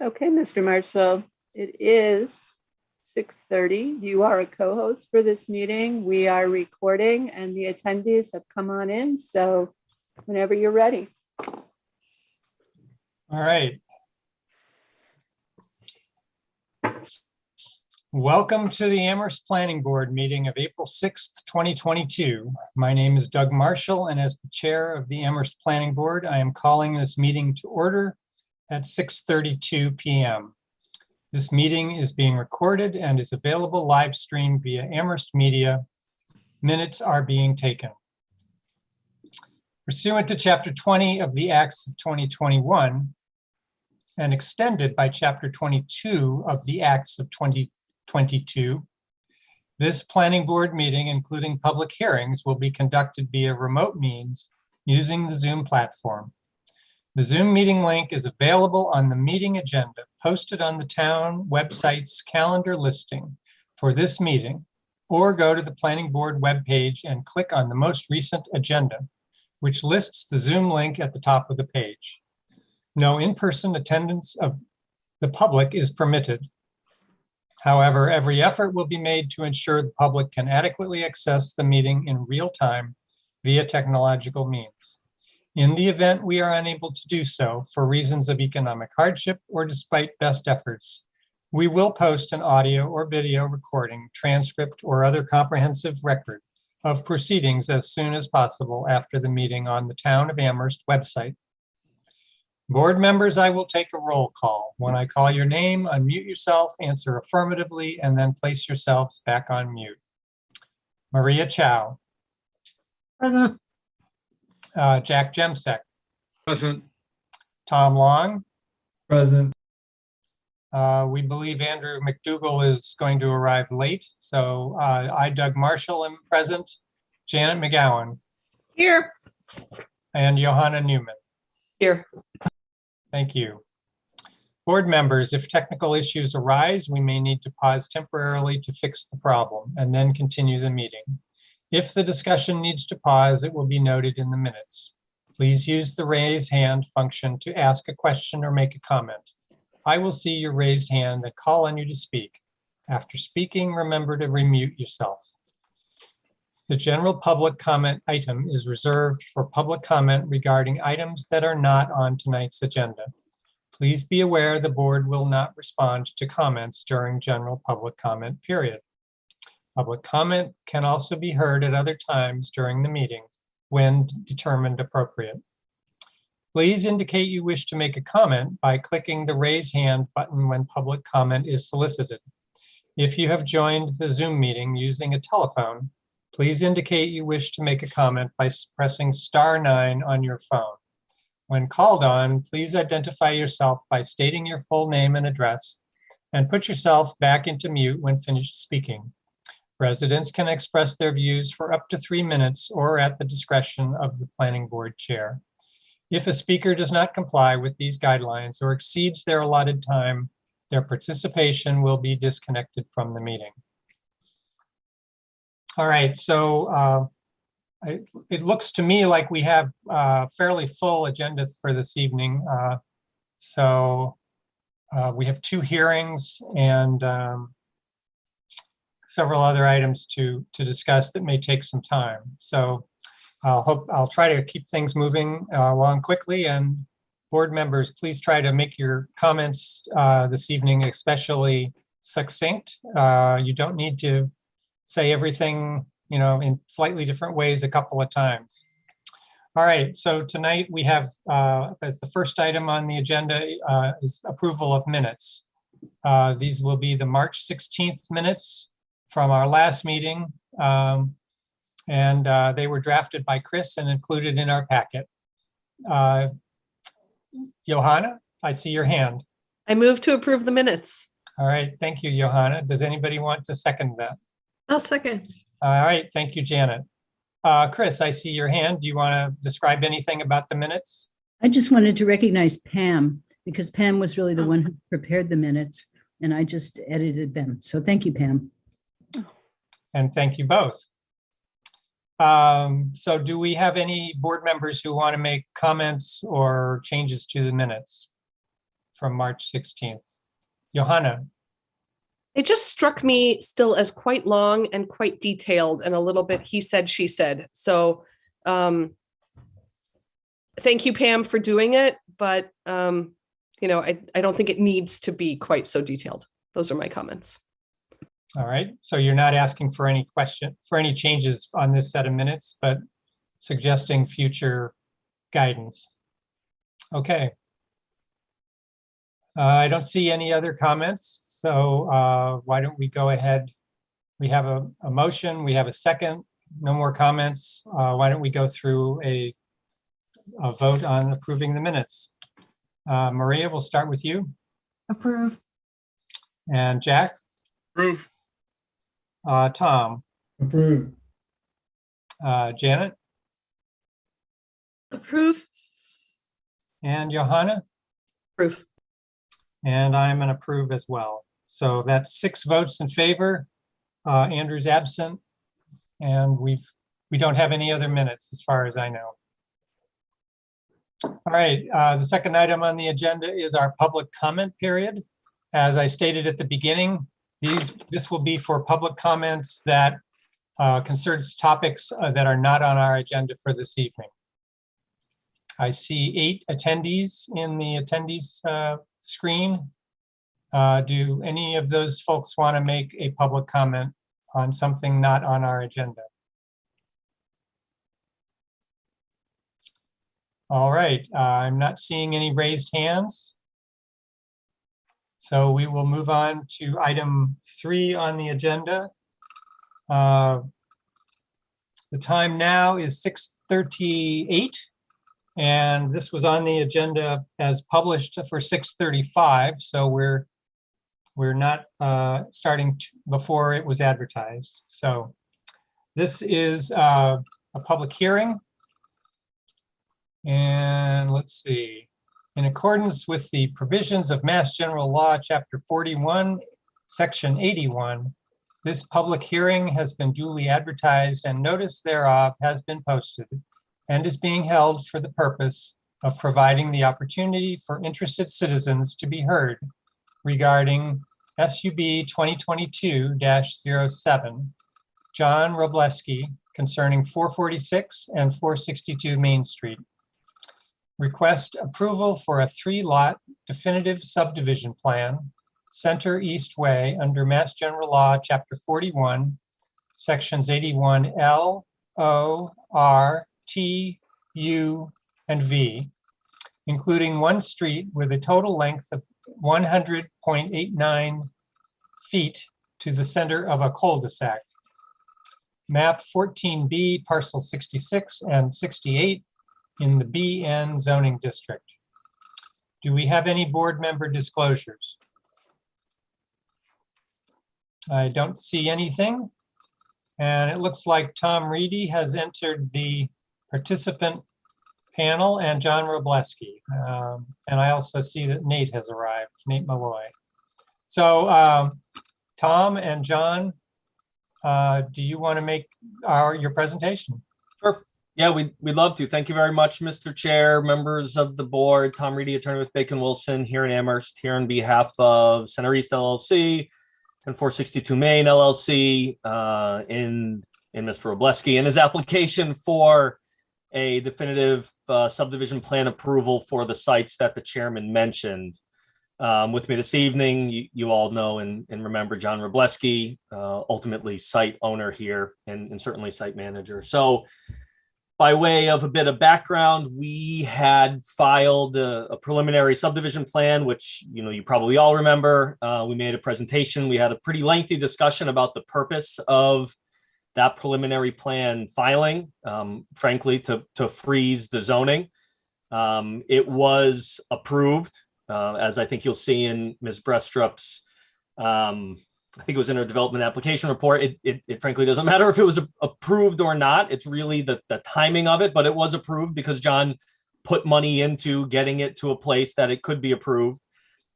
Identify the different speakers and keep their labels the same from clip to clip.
Speaker 1: Okay, Mr. Marshall, it is 6:30. You are a co-host for this meeting. We are recording and the attendees have come on in. So whenever you're ready.
Speaker 2: All right. Welcome to the Amherst Planning Board meeting of April 6th, 2022. My name is Doug Marshall, and as the chair of the Amherst Planning Board, I am calling this meeting to order at 6:32 p.m. This meeting is being recorded and is available live stream via Amherst Media. Minutes are being taken. Pursuant to Chapter 20 of the Acts of 2021 and extended by Chapter 22 of the Acts of 2022, this planning board meeting, including public hearings, will be conducted via remote means using the Zoom platform. The Zoom meeting link is available on the meeting agenda posted on the town website's calendar listing for this meeting, or go to the planning board webpage and click on the most recent agenda, which lists the Zoom link at the top of the page. No in-person attendance of the public is permitted. However, every effort will be made to ensure the public can adequately access the meeting in real time via technological means. In the event we are unable to do so for reasons of economic hardship or despite best efforts, we will post an audio or video recording, transcript, or other comprehensive record of proceedings as soon as possible after the meeting on the Town of Amherst website. Board members, I will take a roll call. When I call your name, unmute yourself, answer affirmatively, and then place yourselves back on mute. Maria Chow.
Speaker 3: Present.
Speaker 2: Jack Jemsek.
Speaker 3: Present.
Speaker 2: Tom Long.
Speaker 3: Present.
Speaker 2: We believe Andrew McDougall is going to arrive late. So I, Doug Marshall, am present. Janet McGowan.
Speaker 4: Here.
Speaker 2: And Johanna Newman.
Speaker 4: Here.
Speaker 2: Thank you. Board members, if technical issues arise, we may need to pause temporarily to fix the problem and then continue the meeting. If the discussion needs to pause, it will be noted in the minutes. Please use the raise hand function to ask a question or make a comment. I will see your raised hand and call on you to speak. After speaking, remember to remute yourself. The general public comment item is reserved for public comment regarding items that are not on tonight's agenda. Please be aware the board will not respond to comments during general public comment period. Public comment can also be heard at other times during the meeting when determined appropriate. Please indicate you wish to make a comment by clicking the raise hand button when public comment is solicited. If you have joined the Zoom meeting using a telephone, please indicate you wish to make a comment by pressing *9 on your phone. When called on, please identify yourself by stating your full name and address and put yourself back into mute when finished speaking. Residents can express their views for up to 3 minutes or at the discretion of the planning board chair. If a speaker does not comply with these guidelines or exceeds their allotted time, their participation will be disconnected from the meeting. All right, so it looks to me like we have a fairly full agenda for this evening. We have 2 hearings and several other items to discuss that may take some time. So I'll try to keep things moving along quickly, and board members, please try to make your comments this evening especially succinct. You don't need to say everything, in slightly different ways a couple of times. All right, so tonight we have, as the first item on the agenda is approval of minutes. These will be the March 16th minutes from our last meeting, and they were drafted by Chris and included in our packet. Johanna, I see your hand.
Speaker 4: I move to approve the minutes.
Speaker 2: All right, thank you, Johanna. Does anybody want to second that?
Speaker 4: I'll second.
Speaker 2: All right, thank you, Janet. Chris, I see your hand. Do you want to describe anything about the minutes?
Speaker 5: I just wanted to recognize Pam because Pam was really the one who prepared the minutes and I just edited them. So thank you, Pam.
Speaker 2: And thank you both. So do we have any board members who want to make comments or changes to the minutes? from March 16th. Johanna,
Speaker 4: It just struck me still as quite long and quite detailed and a little bit he said, she said. So thank you, Pam, for doing it. But, I don't think it needs to be quite so detailed. Those are my comments.
Speaker 2: all right. So you're not asking for any changes on this set of minutes, but suggesting future guidance. Okay. I don't see any other comments. So why don't we go ahead? We have a motion, we have a second, no more comments. Why don't we go through a vote on approving the minutes? Maria, we'll start with you.
Speaker 6: Approve.
Speaker 2: And Jack,
Speaker 3: Approve.
Speaker 2: Tom,
Speaker 3: Approve.
Speaker 2: Janet,
Speaker 4: Approve.
Speaker 2: and Johanna,
Speaker 4: Approve.
Speaker 2: and I'm an approve as well. So that's 6 votes in favor. Andrew's absent, and we don't have any other minutes as far as I know. All right, the second item on the agenda is our public comment period. As I stated at the beginning, this will be for public comments that concerns topics that are not on our agenda for this evening. I see 8 attendees in the attendees screen. Do any of those folks want to make a public comment on something not on our agenda? All right, I'm not seeing any raised hands. So we will move on to item 3 on the agenda. The time now is 6:38, and this was on the agenda as published for 6:35. So we're not starting before it was advertised. So this is a public hearing. And let's see. In accordance with the provisions of Mass General Law, Chapter 41, Section 81, this public hearing has been duly advertised and notice thereof has been posted and is being held for the purpose of providing the opportunity for interested citizens to be heard regarding SUB 2022-07, John Robleski, concerning 446 and 462 Main Street. Request approval for a 3-lot definitive subdivision plan, Center East Way, under Mass General Law, Chapter 41, Sections 81L, O, R, T, U, and V, including one street with a total length of 100.89 feet to the center of a cul-de-sac. Map 14B, parcel 66 and 68 in the BN zoning district. Do we have any board member disclosures? I don't see anything. And it looks like Tom Reedy has entered the participant panel and John Robleski. And I also see that Nate has arrived, Nate Malloy. So Tom and John, do you want to make your presentation?
Speaker 7: Sure. Yeah, we'd love to. Thank you very much, Mr. Chair, members of the board. Tom Reedy, attorney with Bacon Wilson here in Amherst, here on behalf of Center East LLC and 462 Main LLC in Mr. Robleski and his application for a definitive subdivision plan approval for the sites that the chairman mentioned. With me this evening, you all know and remember John Robleski, ultimately site owner here and certainly site manager. So by way of a bit of background, we had filed a preliminary subdivision plan, which you probably all remember. We made a presentation. We had a pretty lengthy discussion about the purpose of that preliminary plan filing, frankly, to freeze the zoning. It was approved, as I think you'll see in Ms. Brestrup's, I think it was in her development application report. It frankly doesn't matter if it was approved or not. It's really the timing of it, but it was approved because John put money into getting it to a place that it could be approved.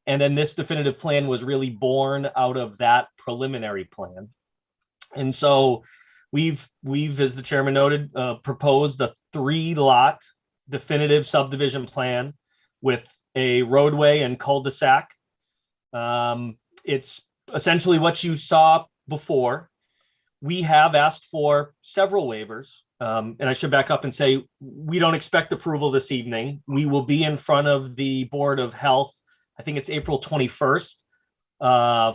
Speaker 7: And then this definitive plan was really born out of that preliminary plan. And so we've, as the chairman noted, proposed a 3-lot definitive subdivision plan with a roadway and cul-de-sac. It's essentially what you saw before. We have asked for several waivers. And I should back up and say, we don't expect approval this evening. We will be in front of the Board of Health. I think it's April 21st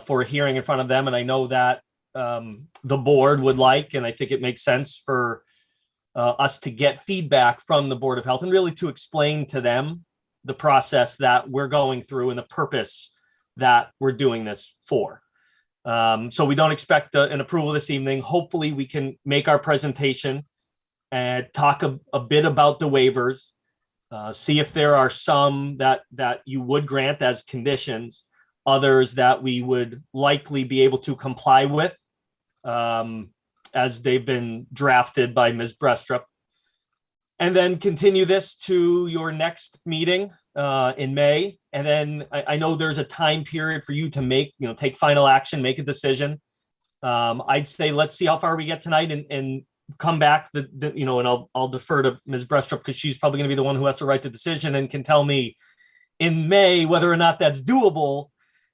Speaker 7: for a hearing in front of them. And I know that the board would like, and I think it makes sense for us to get feedback from the Board of Health and really to explain to them the process that we're going through and the purpose that we're doing this for. So we don't expect an approval this evening. Hopefully we can make our presentation and talk a bit about the waivers, see if there are some that you would grant as conditions, others that we would likely be able to comply with as they've been drafted by Ms. Brestrup. And then continue this to your next meeting in May. And then I know there's a time period for you to take final action, make a decision. I'd say, let's see how far we get tonight and come back, and I'll defer to Ms. Brestrup because she's probably going to be the one who has to write the decision and can tell me in May whether or not that's doable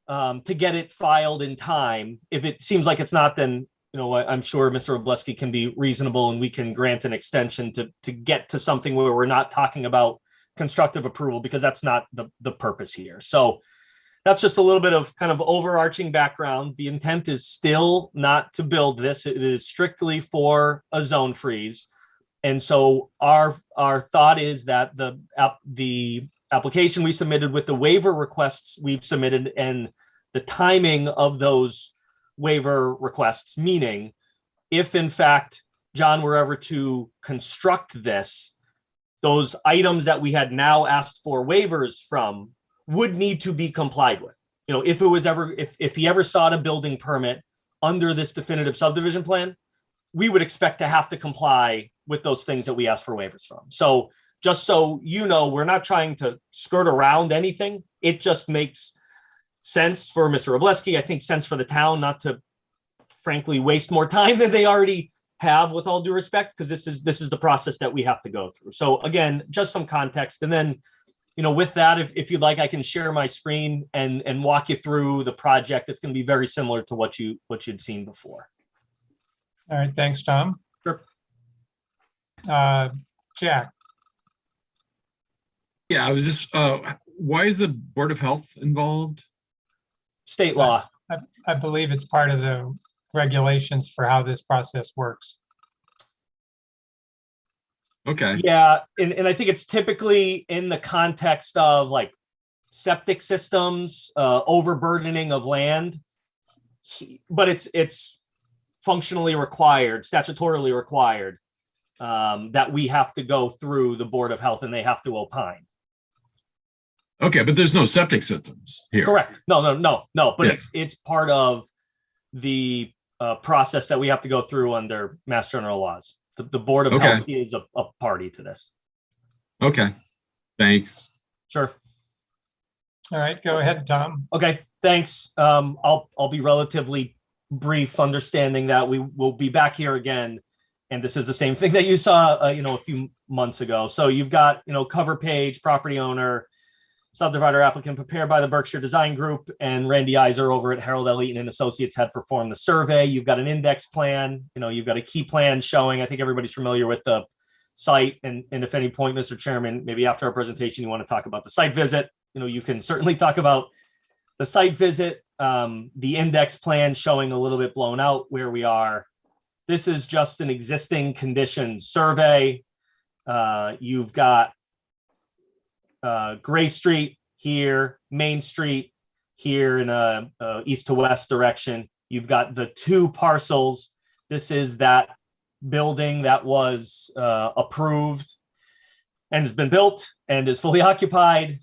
Speaker 7: to get it filed in time. If it seems like it's not, then I'm sure Mr. Robleski can be reasonable and we can grant an extension to get to something where we're not talking about constructive approval, because that's not the purpose here. So that's just a little bit of kind of overarching background. The intent is still not to build this. It is strictly for a zone freeze. And so our thought is that the application we submitted with the waiver requests we've submitted and the timing of those waiver requests, meaning if in fact John were ever to construct this, those items that we had now asked for waivers from would need to be complied with. If he ever sought a building permit under this definitive subdivision plan, we would expect to have to comply with those things that we asked for waivers from. So just so you know, we're not trying to skirt around anything. It just makes sense for Mr. Robleski, I think sense for the town not to frankly waste more time than they already have, with all due respect, because this is the process that we have to go through. So again, just some context. And then, with that, if you'd like, I can share my screen and walk you through the project. It's going to be very similar to what you'd seen before.
Speaker 2: All right, thanks, Tom.
Speaker 7: Sure.
Speaker 2: Jack,
Speaker 3: Yeah, I was just, why is the Board of Health involved?
Speaker 7: State law.
Speaker 2: I believe it's part of the regulations for how this process works.
Speaker 3: Okay,
Speaker 7: Yeah, and I think it's typically in the context of like septic systems, overburdening of land, but it's functionally required, statutorily required, that we have to go through the Board of Health and they have to opine.
Speaker 3: okay, but there's no septic systems here.
Speaker 7: Correct. No, but
Speaker 3: Yeah.
Speaker 7: it's part of the process that we have to go through under Mass General laws. The Board of Health is a party to this.
Speaker 3: Okay, thanks.
Speaker 7: Sure.
Speaker 2: All right, go ahead, Tom.
Speaker 7: Okay, thanks. I'll be relatively brief, understanding that we will be back here again. And this is the same thing that you saw, a few months ago. So you've got, cover page, property owner, subdivider applicant prepared by the Berkshire Design Group, and Randy Iser over at Harold L. Eaton and Associates had performed the survey. You've got an index plan, you've got a key plan showing, I think everybody's familiar with the site. And if any point, Mr. Chairman, maybe after our presentation, you want to talk about the site visit, you can certainly talk about the site visit, the index plan showing a little bit blown out where we are. This is just an existing conditions survey. You've got Gray Street here, Main Street here in a east to west direction. You've got the two parcels. This is that building that was approved and has been built and is fully occupied.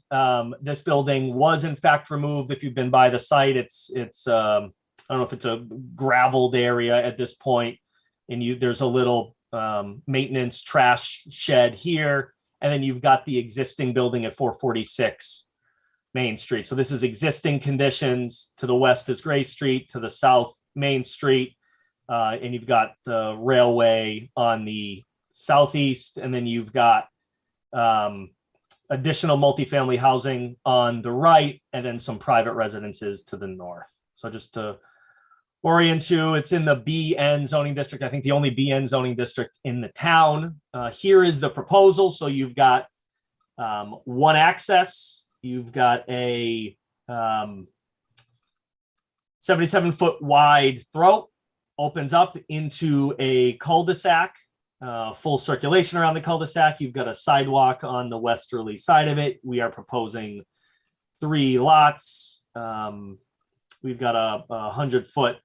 Speaker 7: This building was in fact removed. If you've been by the site, it's I don't know if it's a graveled area at this point, and there's a little maintenance trash shed here. And then you've got the existing building at 446 Main Street. So this is existing conditions. To the west is Gray Street, to the south, Main Street. And you've got the railway on the southeast. And then you've got additional multifamily housing on the right, and then some private residences to the north. So just to orient you, it's in the BN zoning district. I think the only BN zoning district in the town. Here is the proposal. So you've got one access. You've got a 77-foot wide throat, opens up into a cul-de-sac, full circulation around the cul-de-sac. You've got a sidewalk on the westerly side of it. We are proposing 3 lots. We've got a 100-foot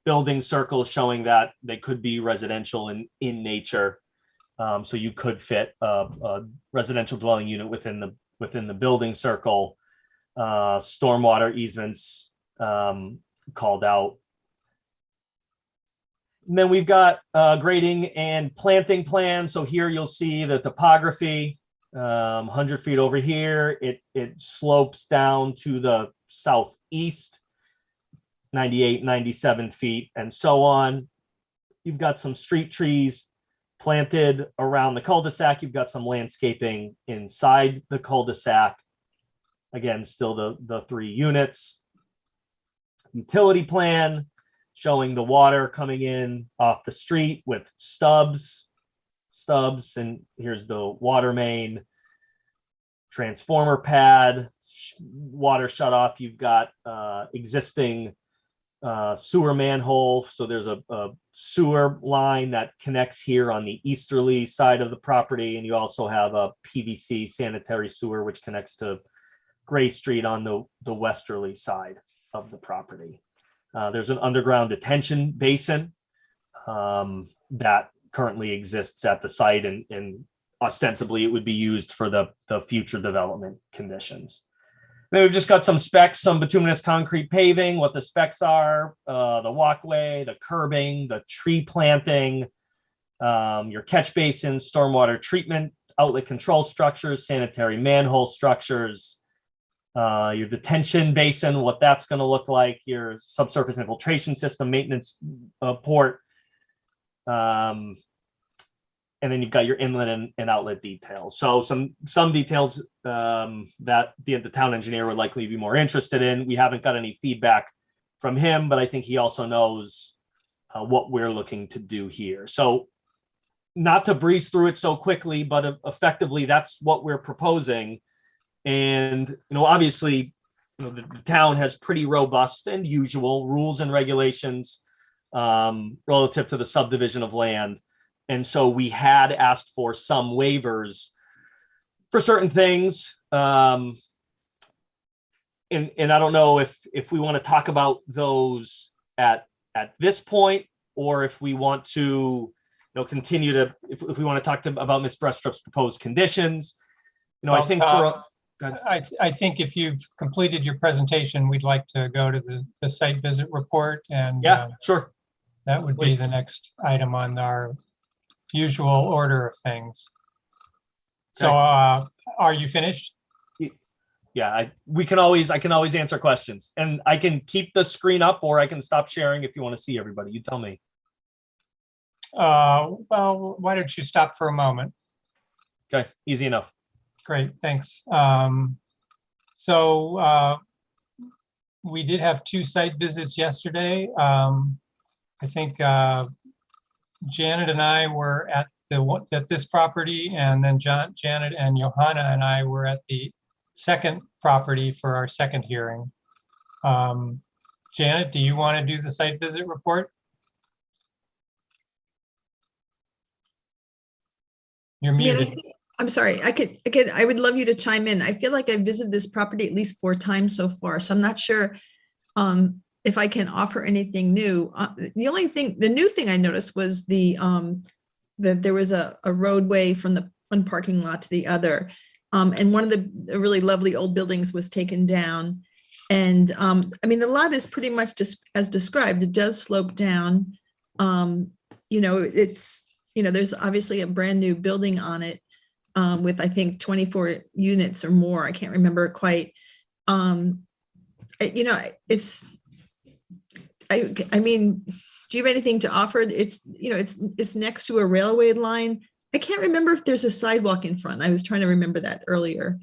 Speaker 7: building circle showing that they could be residential in nature. So you could fit a residential dwelling unit within the building circle. Stormwater easements called out. And then we've got grading and planting plan. So here you'll see the topography, 100 feet over here. It slopes down to the southeast, 98, 97 feet, and so on. You've got some street trees planted around the cul-de-sac. You've got some landscaping inside the cul-de-sac. Again, still the 3 units. Utility plan showing the water coming in off the street with stubs, and here's the water main, transformer pad, water shut off. You've got existing sewer manhole. So there's a sewer line that connects here on the easterly side of the property. And you also have a PVC sanitary sewer, which connects to Gray Street on the westerly side of the property. There's an underground detention basin that currently exists at the site, and ostensibly it would be used for the future development conditions. Then we've just got some specs, some bituminous concrete paving, what the specs are, the walkway, the curbing, the tree planting, your catch basins, stormwater treatment, outlet control structures, sanitary manhole structures, your detention basin, what that's going to look like, your subsurface infiltration system, maintenance port, and then you've got your inlet and outlet details. So some details that the town engineer would likely be more interested in. We haven't got any feedback from him, but I think he also knows what we're looking to do here. So not to breeze through it so quickly, but effectively that's what we're proposing. And, obviously, the town has pretty robust and usual rules and regulations relative to the subdivision of land. And so we had asked for some waivers for certain things. And I don't know if we want to talk about those at this point, or if we want to, continue to, if we want to talk about Ms. Brestrup's proposed conditions. I think
Speaker 2: I think if you've completed your presentation, we'd like to go to the site visit report, and
Speaker 7: yeah, sure.
Speaker 2: That would be the next item on our usual order of things. So are you finished?
Speaker 7: Yeah, I can always answer questions, and I can keep the screen up, or I can stop sharing if you want to see everybody. You tell me.
Speaker 2: Well, why don't you stop for a moment?
Speaker 7: Okay, easy enough.
Speaker 2: Great, thanks. So we did have 2 site visits yesterday. I think Janet and I were at this property, and then Janet and Johanna and I were at the second property for our second hearing. Janet, do you want to do the site visit report? You're muted.
Speaker 6: I'm sorry, I would love you to chime in. I feel like I've visited this property at least 4 times so far, so I'm not sure if I can offer anything new. The new thing I noticed was that there was a roadway from the one parking lot to the other. And one of the really lovely old buildings was taken down. And the lot is pretty much just as described. It does slope down. There's obviously a brand new building on it. With I think 24 units or more. I can't remember quite. Do you have anything to offer? It's next to a railway line. I can't remember if there's a sidewalk in front. I was trying to remember that earlier.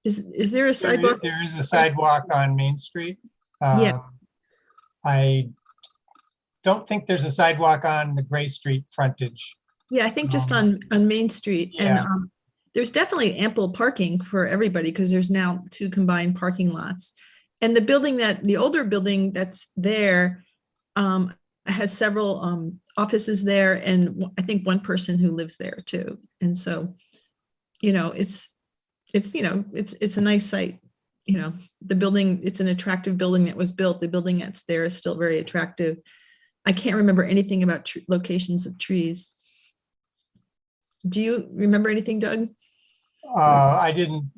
Speaker 6: Is there a sidewalk?
Speaker 2: There is a sidewalk on Main Street.
Speaker 6: Yeah.
Speaker 2: I don't think there's a sidewalk on the Gray Street frontage.
Speaker 6: Yeah, I think just
Speaker 2: Um,
Speaker 6: on Main Street. And
Speaker 2: yeah.
Speaker 6: there's definitely ample parking for everybody because there's now 2 combined parking lots. And the older building that's there has several offices there, and I think 1 person who lives there too. And so, it's a nice site. The building, it's an attractive building that was built. The building that's there is still very attractive. I can't remember anything about locations of trees. Do you remember anything, Doug?
Speaker 2: I didn't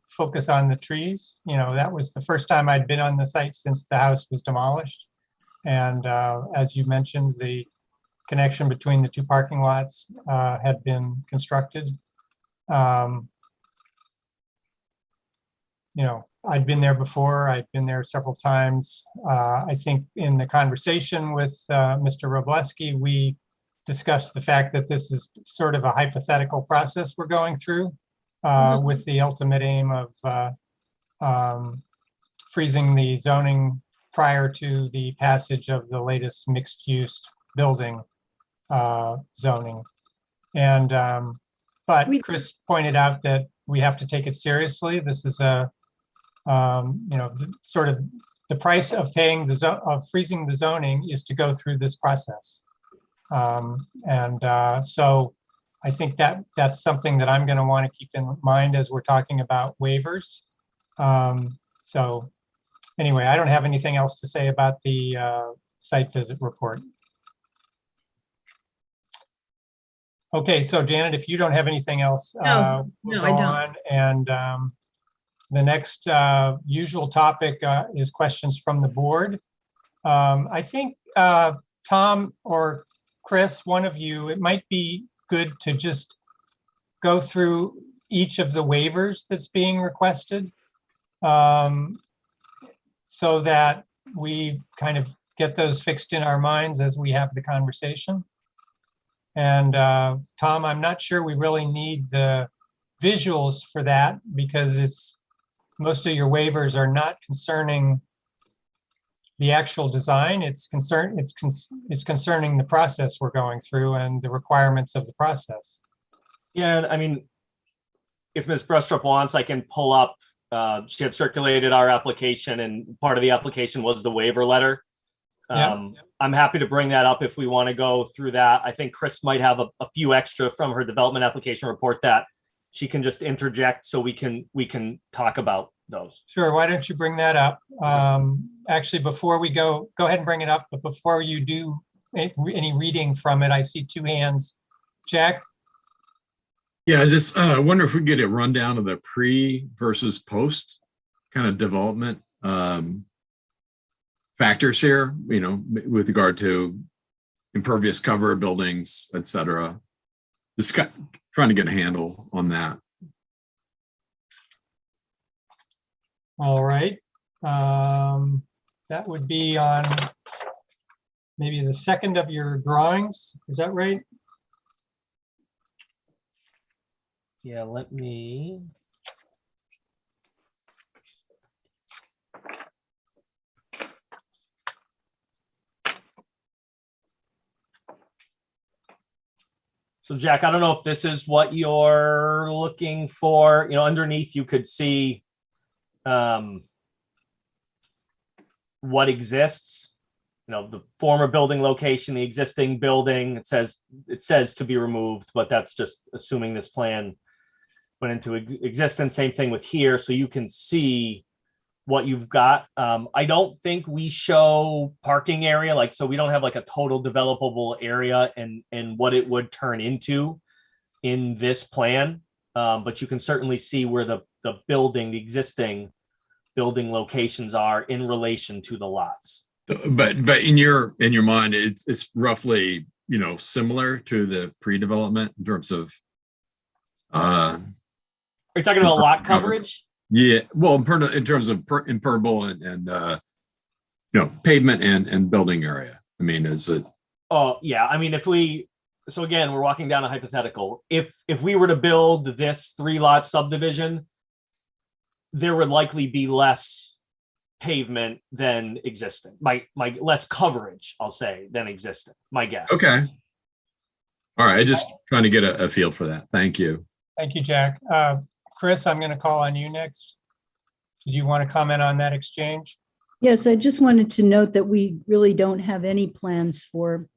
Speaker 2: focus on the trees. That was the first time I'd been on the site since the house was demolished. And as you mentioned, the connection between the 2 parking lots had been constructed. I'd been there before. I'd been there several times. I think in the conversation with Mr. Robleski, we discussed the fact that this is sort of a hypothetical process we're going through with the ultimate aim of freezing the zoning prior to the passage of the latest mixed-use building zoning. And but Chris pointed out that we have to take it seriously. This is a sort of the price of paying of freezing the zoning is to go through this process. So I think that's something that I'm going to want to keep in mind as we're talking about waivers. So anyway, I don't have anything else to say about the site visit report. Okay, so Janet, if you don't have anything else,
Speaker 6: No,
Speaker 2: we'll
Speaker 6: I
Speaker 2: go
Speaker 6: don't.
Speaker 2: on. And the next usual topic is questions from the board. I think Tom or Chris, one of you, it might be good to just go through each of the waivers that's being requested so that we kind of get those fixed in our minds as we have the conversation. And Tom, I'm not sure we really need the visuals for that because most of your waivers are not concerning the actual design. It's concerning the process we're going through and the requirements of the process.
Speaker 7: Yeah, and I mean, if Ms. Brestrup wants, I can pull up, she had circulated our application and part of the application was the waiver letter. I'm happy to bring that up if we want to go through that. I think Chris might have a few extra from her development application report that she can just interject so we can talk about those.
Speaker 2: Sure, why don't you bring that up? Actually, before we go ahead and bring it up, but before you do any reading from it, I see 2 hands. Jack?
Speaker 3: Yeah, I just wonder if we could get a rundown of the pre versus post kind of development factors here, with regard to impervious cover buildings, et cetera. Just trying to get a handle on that.
Speaker 2: All right. That would be on maybe the second of your drawings. Is that right?
Speaker 7: Yeah, let me. So Jack, I don't know if this is what you're looking for. Underneath you could see what exists. The former building location, the existing building. It says to be removed, but that's just assuming this plan went into existence. Same thing with here, so you can see what you've got. I don't think we show parking area, so we don't have a total developable area and what it would turn into in this plan. But you can certainly see where the existing building locations are in relation to the lots.
Speaker 3: But in your mind, it's roughly similar to the pre-development in terms of.
Speaker 7: Are you talking about lot coverage?
Speaker 3: Yeah, well, in terms of impermeable and pavement and building area. I mean, is it?
Speaker 7: Oh yeah, I mean, so again, we're walking down a hypothetical. If we were to build this 3-lot subdivision, there would likely be less pavement than existing. My less coverage, I'll say, than existing. My guess.
Speaker 3: Okay. All right. I just trying to get a feel for that. Thank you.
Speaker 2: Thank you, Jack. Chris, I'm going to call on you next. Did you want to comment on that exchange?
Speaker 5: Yes, I just wanted to note that we really don't have any plans for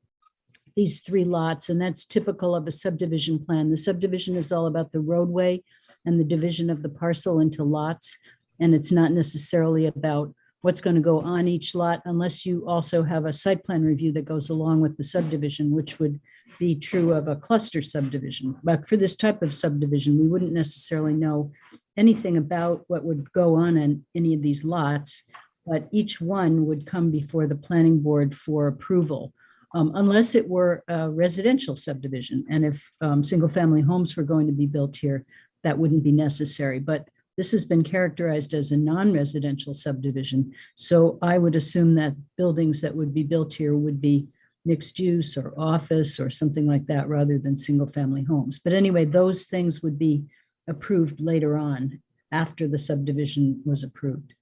Speaker 5: these 3 lots, and that's typical of a subdivision plan. The subdivision is all about the roadway and the division of the parcel into lots, and it's not necessarily about what's going to go on each lot unless you also have a site plan review that goes along with the subdivision, which would be true of a cluster subdivision. But for this type of subdivision, we wouldn't necessarily know anything about what would go on in any of these lots, but each one would come before the planning board for approval, unless it were a residential subdivision. And if single-family homes were going to be built here, that wouldn't be necessary. But this has been characterized as a non-residential subdivision. So I would assume that buildings that would be built here would be mixed use or office or something like that, rather than single-family homes. But anyway, those things would be approved later on after the subdivision was approved.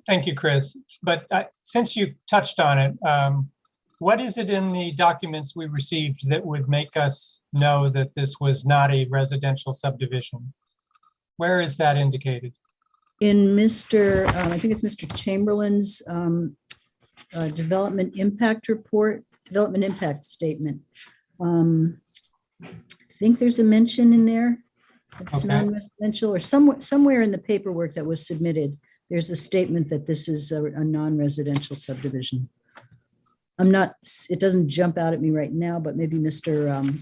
Speaker 2: Thank you, Chris. But since you touched on it, what is it in the documents we received that would make us know that this was not a residential subdivision? Where is that indicated?
Speaker 5: In I think it's Mr. Chamberlain's development impact report, development impact statement. I think there's a mention in there. It's
Speaker 2: Okay.
Speaker 5: non-residential, or somewhere in the paperwork that was submitted, there's a statement that this is a non-residential subdivision. It doesn't jump out at me right now, but maybe Mr.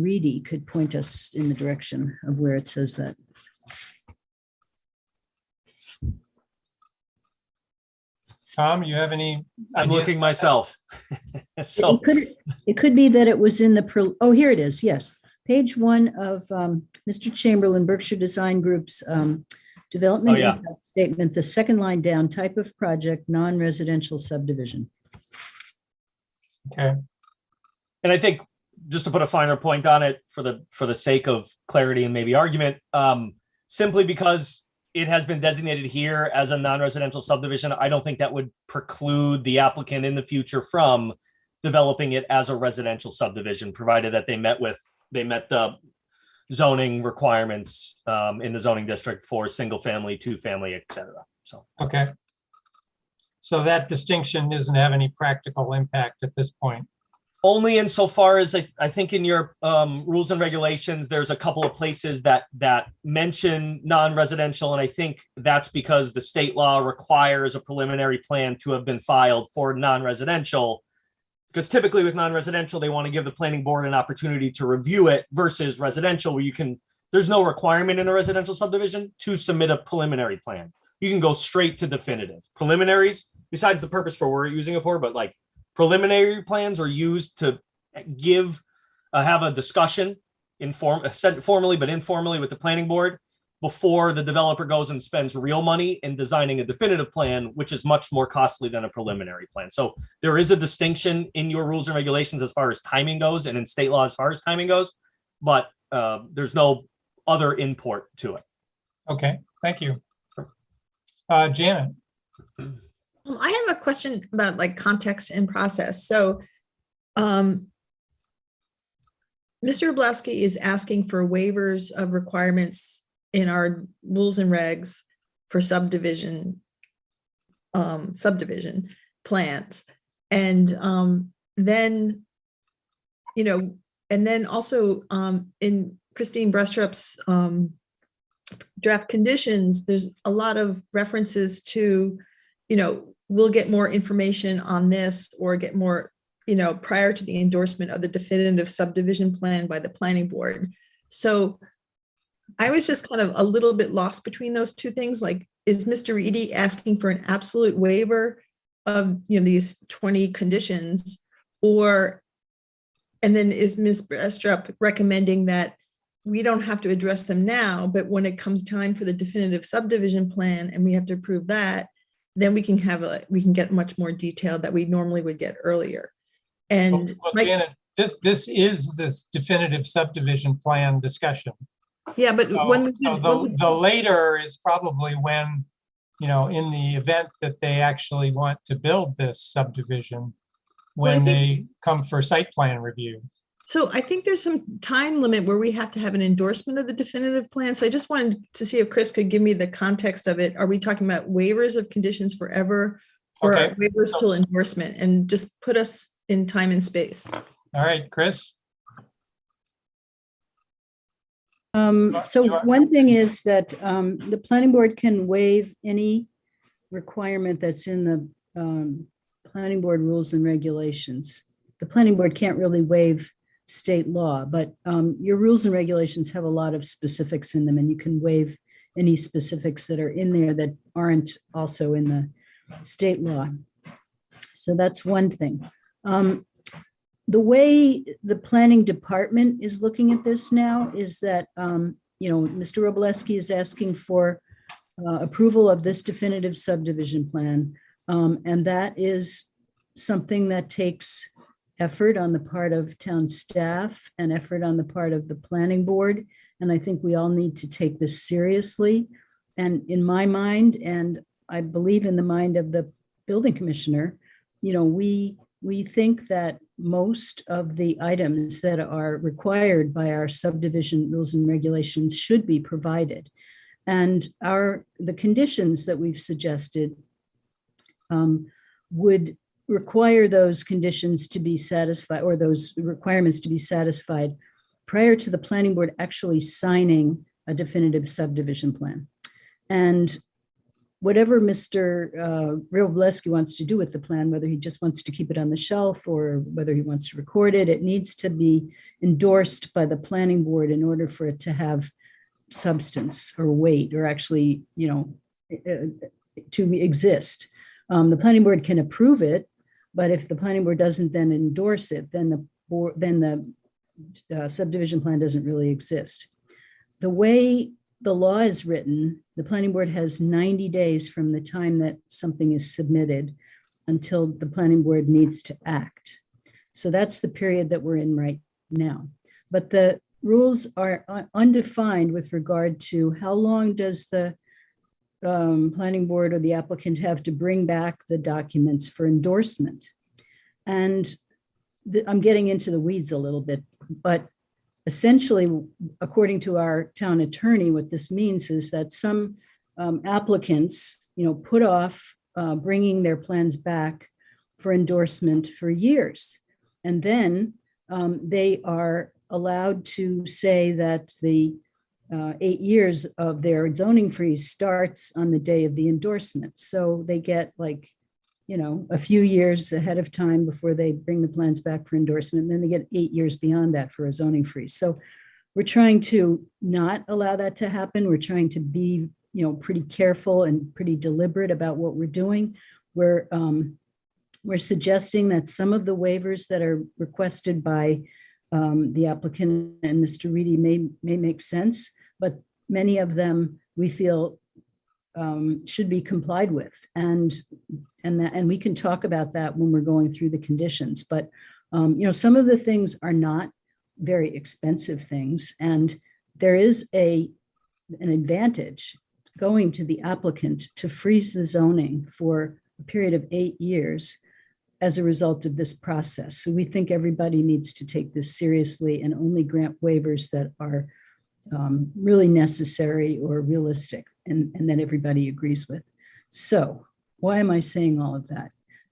Speaker 5: Reedy could point us in the direction of where it says that.
Speaker 2: Tom, you have any?
Speaker 7: I'm
Speaker 2: ideas?
Speaker 7: looking myself. So
Speaker 5: It could be that it was in the, oh, here it is, yes. Page 1 of Mr. Chamberlain, Berkshire Design Group's development
Speaker 7: Oh, yeah.
Speaker 5: impact statement, the second line down, type of project, non-residential subdivision.
Speaker 2: Okay,
Speaker 7: and I think just to put a finer point on it for the sake of clarity and maybe argument, simply because it has been designated here as a non-residential subdivision, I don't think that would preclude the applicant in the future from developing it as a residential subdivision, provided that they met the zoning requirements in the zoning district for single family, 2-family, et cetera. So,
Speaker 2: okay. So that distinction doesn't have any practical impact at this point.
Speaker 7: only insofar as I think in your rules and regulations, there's a couple of places that mention non-residential, and I think that's because the state law requires a preliminary plan to have been filed for non-residential. Because typically with non-residential, they want to give the planning board an opportunity to review it versus residential, where there's no requirement in a residential subdivision to submit a preliminary plan. You can go straight to definitive. Preliminaries, besides the purpose for what we're using it for, but like preliminary plans are used to have a discussion formally, but informally with the planning board before the developer goes and spends real money in designing a definitive plan, which is much more costly than a preliminary plan. So there is a distinction in your rules and regulations as far as timing goes, and in state law as far as timing goes, but there's no other import to it.
Speaker 2: Okay, thank you. Janet.
Speaker 6: I have a question about like context and process. So Mr. Oblowski is asking for waivers of requirements in our rules and regs for subdivision plans. And then, and then also in Christine Brestrup's draft conditions, there's a lot of references to, we'll get more information on this or get more, prior to the endorsement of the definitive subdivision plan by the planning board. So I was just kind of a little bit lost between those two things. Like, is Mr. Reedy asking for an absolute waiver of, these 20 conditions, and then is Ms. Brestrup recommending that we don't have to address them now, but when it comes time for the definitive subdivision plan and we have to approve that, then we can get much more detail that we normally would get earlier. And
Speaker 2: Janet, this is this definitive subdivision plan discussion.
Speaker 6: Yeah, but
Speaker 2: So
Speaker 6: when we
Speaker 2: so the later is probably when, in the event that they actually want to build this subdivision,
Speaker 6: Well, I
Speaker 2: when
Speaker 6: think-
Speaker 2: they come for site plan review.
Speaker 6: So I think there's some time limit where we have to have an endorsement of the definitive plan. So I just wanted to see if Chris could give me the context of it. Are we talking about waivers of conditions forever? Or
Speaker 2: Okay.
Speaker 6: are waivers till endorsement, and just put us in time and space?
Speaker 2: All right, Chris?
Speaker 5: So
Speaker 2: You are-
Speaker 5: one thing is that the planning board can waive any requirement that's in the planning board rules and regulations. The planning board can't really waive state law, but your rules and regulations have a lot of specifics in them, and you can waive any specifics that are in there that aren't also in the state law. So that's one thing. The way the planning department is looking at this now is that, Mr. Robleski is asking for approval of this definitive subdivision plan. And that is something that takes effort on the part of town staff and effort on the part of the planning board. And I think we all need to take this seriously. And in my mind, and I believe in the mind of the building commissioner, we think that most of the items that are required by our subdivision rules and regulations should be provided. And the conditions that we've suggested would require those conditions to be satisfied, or those requirements to be satisfied prior to the planning board actually signing a definitive subdivision plan. And whatever Mr. Robleski wants to do with the plan, whether he just wants to keep it on the shelf or whether he wants to record it, it needs to be endorsed by the planning board in order for it to have substance or weight, or actually, to exist. The planning board can approve it, but if the planning board doesn't then endorse it, then the subdivision plan doesn't really exist. The way the law is written, the planning board has 90 days from the time that something is submitted until the planning board needs to act. So that's the period that we're in right now. But the rules are undefined with regard to how long does the planning board or the applicant have to bring back the documents for endorsement. And I'm getting into the weeds a little bit, but essentially, according to our town attorney, what this means is that some applicants, put off bringing their plans back for endorsement for years. And then they are allowed to say that the 8 years of their zoning freeze starts on the day of the endorsement. So they get a few years ahead of time before they bring the plans back for endorsement. And then they get 8 years beyond that for a zoning freeze. So we're trying to not allow that to happen. We're trying to be, pretty careful and pretty deliberate about what we're doing. We're suggesting that some of the waivers that are requested by the applicant and Mr. Reedy may make sense, but many of them we feel should be complied with. And we can talk about that when we're going through the conditions. But some of the things are not very expensive things, and there is an advantage going to the applicant to freeze the zoning for a period of 8 years as a result of this process. So we think everybody needs to take this seriously and only grant waivers that are really necessary or realistic, and that everybody agrees with. So why am I saying all of that?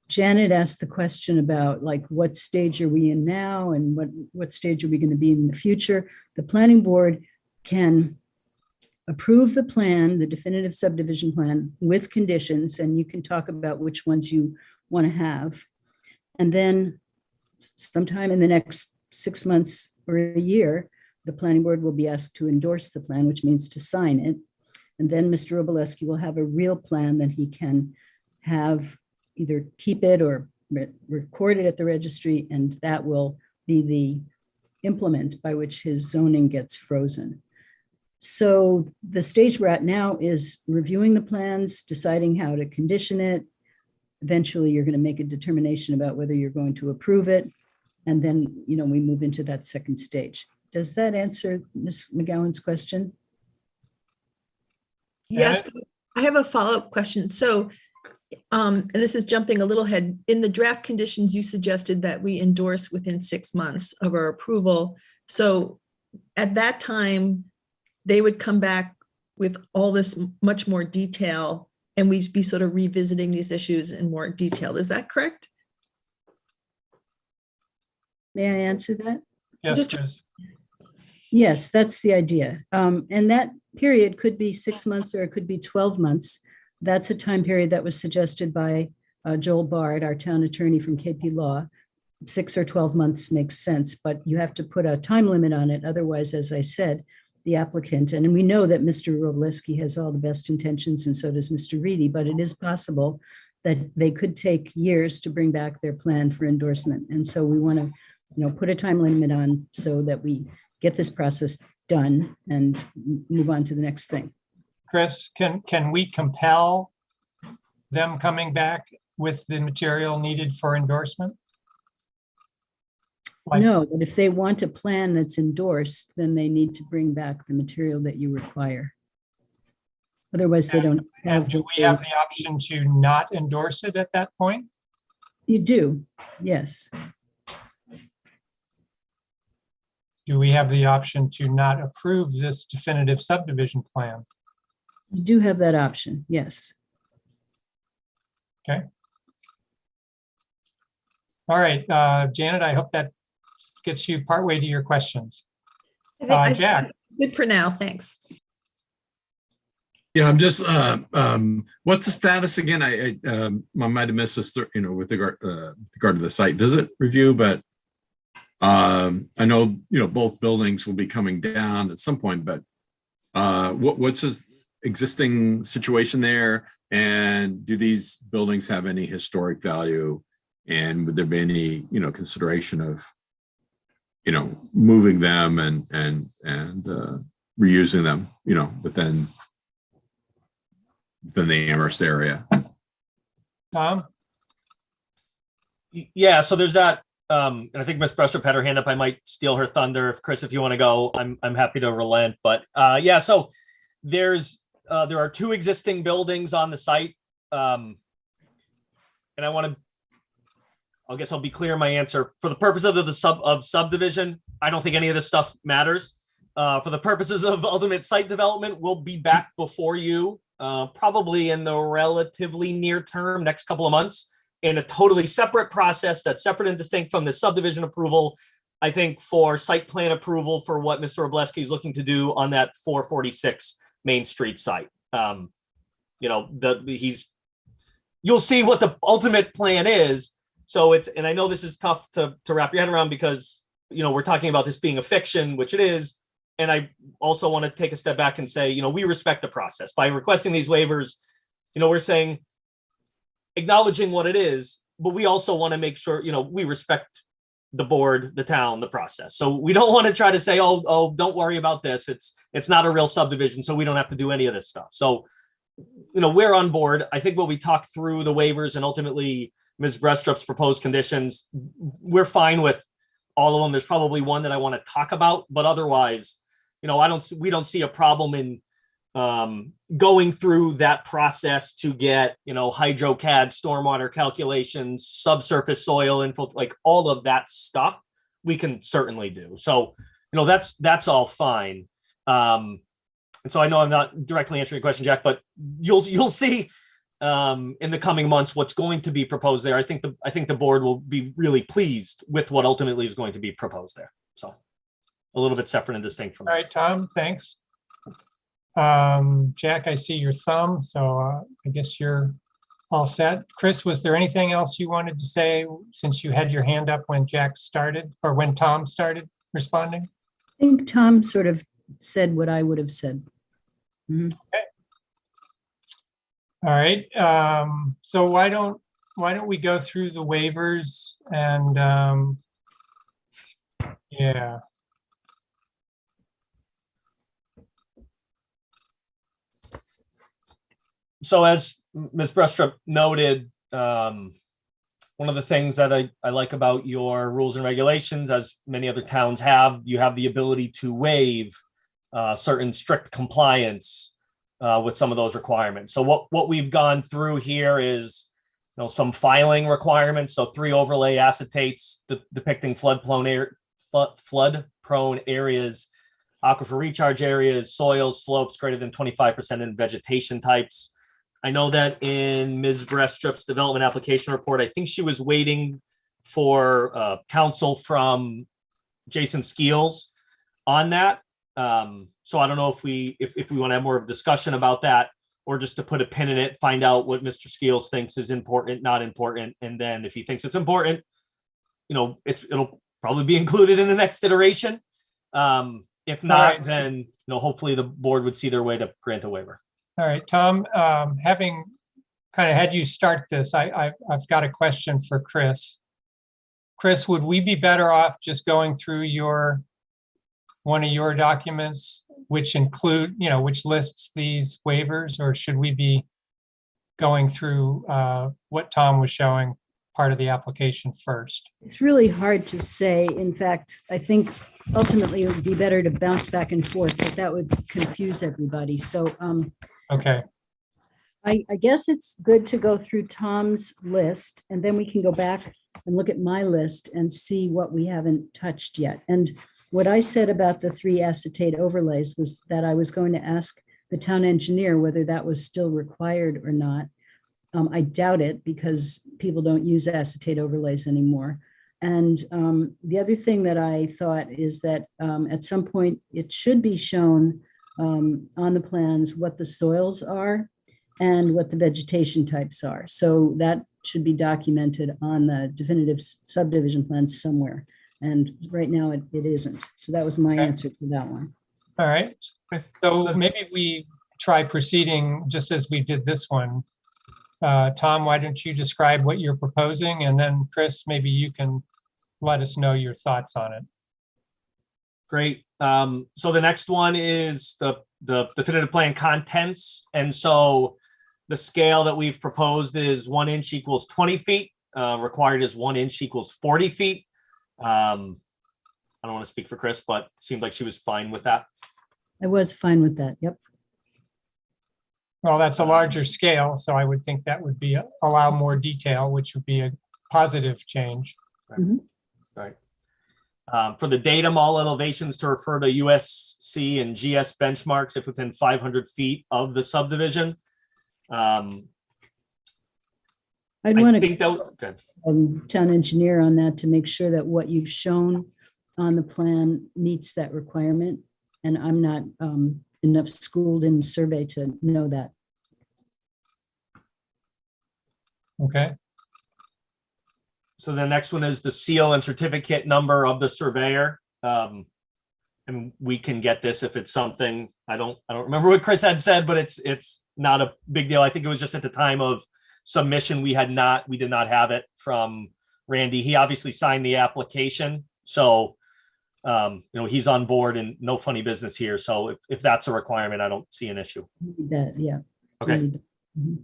Speaker 5: Janet asked the question about what stage are we in now, and what stage are we going to be in the future? The planning board can approve the plan, the definitive subdivision plan, with conditions, and you can talk about which ones you want to have. And then sometime in the next 6 months or a year, the planning board will be asked to endorse the plan, which means to sign it. And then Mr. Robleski will have a real plan that he can have, either keep it or record it at the registry, and that will be the implement by which his zoning gets frozen. So the stage we're at now is reviewing the plans, deciding how to condition it. Eventually, you're going to make a determination about whether you're going to approve it. And then, we move into that second stage. Does that answer Ms. McGowan's question?
Speaker 6: Yes,
Speaker 2: Janet?
Speaker 6: I have a follow-up question. So, and this is jumping a little ahead. In the draft conditions, you suggested that we endorse within 6 months of our approval. So at that time, they would come back with all this much more detail, and we'd be sort of revisiting these issues in more detail. Is that correct?
Speaker 5: May I answer that?
Speaker 2: Yes,
Speaker 6: Just-
Speaker 2: Chris.
Speaker 5: Yes, that's the idea. And that period could be 6 months or it could be 12 months. That's a time period that was suggested by Joel Bard, our town attorney from KP Law. 6 or 12 months makes sense, but you have to put a time limit on it. Otherwise, as I said, the applicant, and we know that Mr. Robleski has all the best intentions and so does Mr. Reedy, but it is possible that they could take years to bring back their plan for endorsement. And so we want to, put a time limit on so that we get this process done and move on to the next thing.
Speaker 2: Chris, can we compel them coming back with the material needed for endorsement? Like-
Speaker 5: No, but if they want a plan that's endorsed, then they need to bring back the material that you require. Otherwise, they don't have.
Speaker 2: And do
Speaker 5: what
Speaker 2: we
Speaker 5: they-
Speaker 2: have the option to not endorse it at that point?
Speaker 5: You do, yes.
Speaker 2: Do we have the option to not approve this definitive subdivision plan?
Speaker 5: You do have that option, yes.
Speaker 2: All right, Janet, I hope that gets you partway to your questions.
Speaker 6: I think
Speaker 2: Jack,
Speaker 6: good for now, thanks.
Speaker 3: Yeah, I'm just, what's the status again? I might have missed this, with regard to the site visit review, but I know, both buildings will be coming down at some point, but what's this existing situation there? And do these buildings have any historic value? And would there be any, consideration of, moving them and reusing them, within the Amherst area?
Speaker 2: Tom?
Speaker 7: Yeah, so there's that. And I think Ms. Brestrup had her hand up. I might steal her thunder. If you want to go, I'm happy to relent. But yeah, so there are 2 existing buildings on the site. And I guess I'll be clear in my answer. For the purpose of the subdivision, I don't think any of this stuff matters. For the purposes of ultimate site development, we'll be back before you probably in the relatively near term, next couple of months, in a totally separate process that's separate and distinct from the subdivision approval. I think for site plan approval for what Mr. Robleski is looking to do on that 446 Main Street site. You'll see what the ultimate plan is. So and I know this is tough to wrap your head around because, we're talking about this being a fiction, which it is. And I also want to take a step back and say, we respect the process by requesting these waivers. We're saying, acknowledging what it is, but we also want to make sure, we respect the board, the town, the process. So we don't want to try to say, oh, don't worry about this. It's not a real subdivision, so we don't have to do any of this stuff. So, we're on board. I think when we talk through the waivers and ultimately Ms. Brestrup's proposed conditions, we're fine with all of them. There's probably one that I want to talk about, but otherwise, we don't see a problem in going through that process to get, hydrocad, stormwater calculations, subsurface soil info, like all of that stuff we can certainly do. So, that's all fine. And so I know I'm not directly answering your question, Jack, but you'll see in the coming months what's going to be proposed there. I think the board will be really pleased with what ultimately is going to be proposed there. So a little bit separate and distinct from
Speaker 2: All right, Tom, thanks. Jack, I see your thumb, so I guess you're all set. Chris, was there anything else you wanted to say since you had your hand up when Jack started or when Tom started responding?
Speaker 5: I think Tom sort of said what I would have said. Mhm.
Speaker 2: All right, so why don't we go through the waivers and yeah.
Speaker 7: So as Ms. Brestrup noted, one of the things that I like about your rules and regulations, as many other towns have, you have the ability to waive certain strict compliance with some of those requirements. So what we've gone through here is, some filing requirements. So 3 overlay acetates depicting flood-prone areas, aquifer recharge areas, soils, slopes greater than 25% in vegetation types. I know that in Ms. Brestrup's development application report, I think she was waiting for counsel from Jason Skeels on that. So I don't know if we want to have more of a discussion about that, or just to put a pin in it, find out what Mr. Skeels thinks is important, not important. And then if he thinks it's important, it'll probably be included in the next iteration. If not, then, hopefully the board would see their way to grant a waiver.
Speaker 2: All right, Tom, having kind of had you start this, I've got a question for Chris. Chris, would we be better off just going through one of your documents, which include, which lists these waivers, or should we be going through what Tom was showing, part of the application first?
Speaker 5: It's really hard to say. In fact, I think ultimately it would be better to bounce back and forth, but that would confuse everybody. So
Speaker 2: Okay.
Speaker 5: I guess it's good to go through Tom's list, and then we can go back and look at my list and see what we haven't touched yet. And what I said about the 3 acetate overlays was that I was going to ask the town engineer whether that was still required or not. I doubt it, because people don't use acetate overlays anymore. And the other thing that I thought is that at some point it should be shown on the plans what the soils are and what the vegetation types are. So that should be documented on the definitive subdivision plans somewhere. And right now it isn't. So that was my
Speaker 2: Okay.
Speaker 5: answer to that one.
Speaker 2: All right. So maybe we try proceeding just as we did this one. Tom, why don't you describe what you're proposing? And then Chris, maybe you can let us know your thoughts on it.
Speaker 7: Great. So the next one is the definitive plan contents. And so the scale that we've proposed is 1 inch equals 20 feet. Required is 1 inch equals 40 feet. I don't want to speak for Chris, but it seemed like she was fine with that.
Speaker 5: I was fine with that. Yep.
Speaker 2: Well, that's a larger scale, so I would think that would be allow more detail, which would be a positive change.
Speaker 7: Right. For the datum, all elevations to refer to USC and GS benchmarks if within 500 feet of the subdivision.
Speaker 5: I'd
Speaker 7: I
Speaker 5: want to
Speaker 7: think that, good.
Speaker 5: town engineer on that to make sure that what you've shown on the plan meets that requirement. And I'm not enough schooled in survey to know that.
Speaker 2: Okay.
Speaker 7: So the next one is the seal and certificate number of the surveyor. And we can get this if it's something, I don't remember what Chris had said, but it's not a big deal. I think it was just at the time of submission, we did not have it from Randy. He obviously signed the application. So, he's on board and no funny business here. So if that's a requirement, I don't see an issue.
Speaker 5: That, yeah.
Speaker 7: Okay.
Speaker 5: Mhm.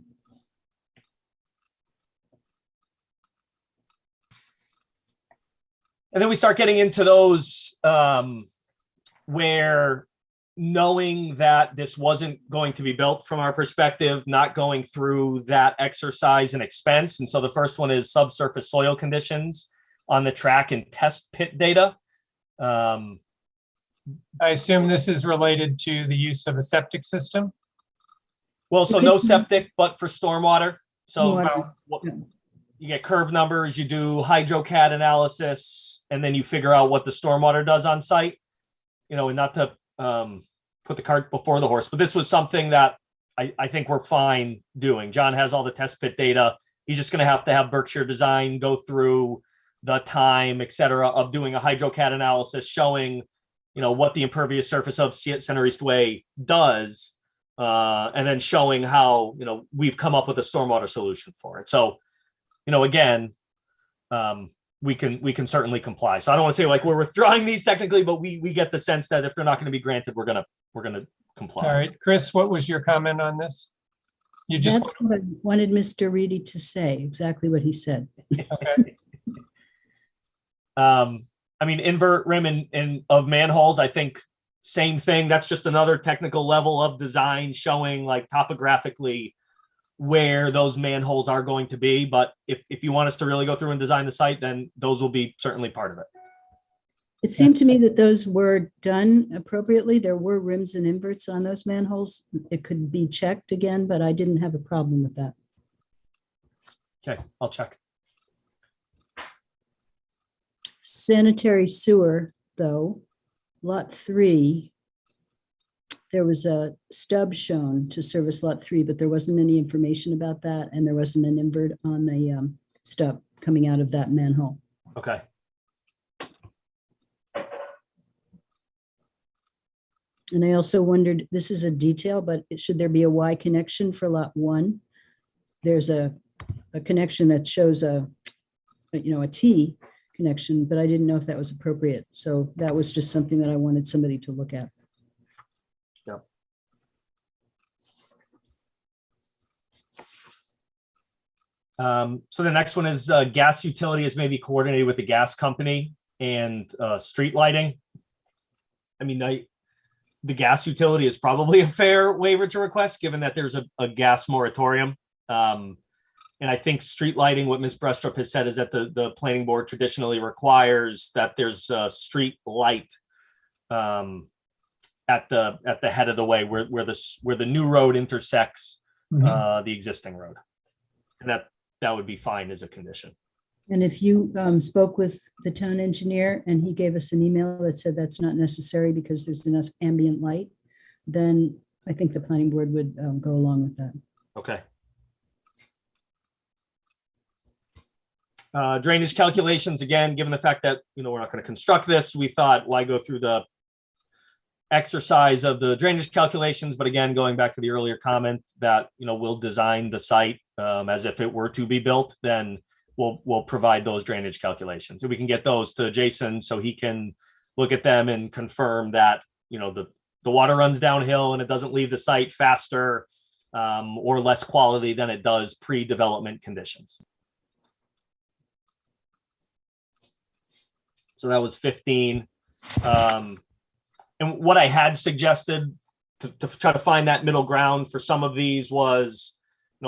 Speaker 7: And then we start getting into those where knowing that this wasn't going to be built from our perspective, not going through that exercise and expense. And so the first one is subsurface soil conditions on the track and test pit data.
Speaker 2: I assume this is related to the use of a septic system?
Speaker 7: Well, so no septic, but for stormwater. So
Speaker 5: Stormwater.
Speaker 7: you get curve numbers, you do hydrocat analysis, and then you figure out what the stormwater does on site. And not to put the cart before the horse, but this was something that I think we're fine doing. John has all the test pit data. He's just going to have Berkshire Design go through the time, et cetera, of doing a hydrocat analysis showing, what the impervious surface of Center East Way does, and then showing how, we've come up with a stormwater solution for it. So, again, we can certainly comply. So I don't want to say like we're withdrawing these technically, but we get the sense that if they're not going to be granted, we're gonna comply.
Speaker 2: All right, Chris, what was your comment on this? You just,
Speaker 5: That's what I wanted Mr. Reedy to say, exactly what he said.
Speaker 7: Okay. I mean, invert rim and of manholes, I think same thing. That's just another technical level of design showing like topographically where those manholes are going to be. But if you want us to really go through and design the site, then those will be certainly part of it.
Speaker 5: It seemed to me that those were done appropriately. There were rims and inverts on those manholes. It could be checked again, but I didn't have a problem with that.
Speaker 7: Okay, I'll check.
Speaker 5: Sanitary sewer, though, lot 3, there was a stub shown to service lot 3, but there wasn't any information about that, and there wasn't an invert on the stub coming out of that manhole.
Speaker 7: Okay.
Speaker 5: And I also wondered, this is a detail, but should there be a Y connection for lot 1? There's a connection that shows a T connection, but I didn't know if that was appropriate. So that was just something that I wanted somebody to look at.
Speaker 7: Yeah. So the next one is gas utility is maybe coordinated with the gas company and street lighting. I mean, the gas utility is probably a fair waiver to request, given that there's a gas moratorium. And I think street lighting, what Ms. Brestrup has said is that the planning board traditionally requires that there's a street light at the head of the way where the new road intersects the existing road. And that would be fine as a condition.
Speaker 5: And if you spoke with the town engineer and he gave us an email that said that's not necessary because there's enough ambient light, then I think the planning board would go along with that.
Speaker 7: Okay. Drainage calculations, again, given the fact that, we're not going to construct this, we thought, why go through the exercise of the drainage calculations? But again, going back to the earlier comment that, we'll design the site as if it were to be built, then we'll provide those drainage calculations. And we can get those to Jason so he can look at them and confirm that, the water runs downhill and it doesn't leave the site faster or less quality than it does pre-development conditions. So that was 15. And what I had suggested to try to find that middle ground for some of these was,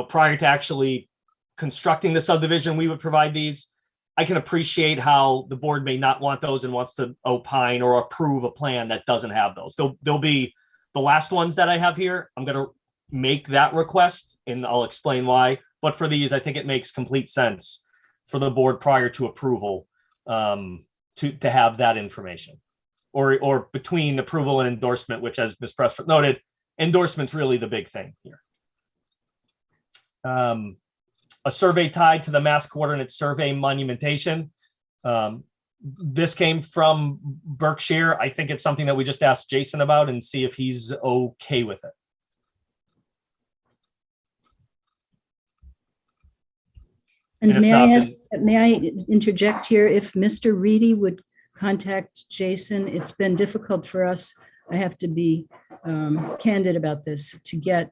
Speaker 7: prior to actually constructing the subdivision, we would provide these. I can appreciate how the board may not want those and wants to opine or approve a plan that doesn't have those. They'll be the last ones that I have here. I'm going to make that request and I'll explain why. But for these, I think it makes complete sense for the board prior to approval to have that information, or between approval and endorsement, which, as Ms. Brestrup noted, endorsement's really the big thing here. A survey tied to the Mass Coordinate Survey monumentation. This came from Berkshire. I think it's something that we just asked Jason about and see if he's okay with it.
Speaker 5: And
Speaker 7: if
Speaker 5: may
Speaker 7: not,
Speaker 5: I ask,
Speaker 7: then-
Speaker 5: may I interject here? If Mr. Reedy would contact Jason, it's been difficult for us, I have to be candid about this, to get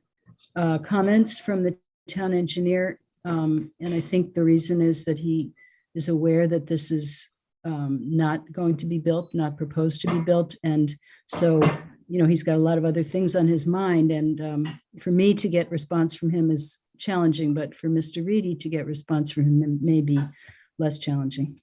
Speaker 5: comments from the town engineer. And I think the reason is that he is aware that this is not going to be built, not proposed to be built. And so, he's got a lot of other things on his mind. And for me to get response from him is challenging, but for Mr. Reedy to get response from him may be less challenging.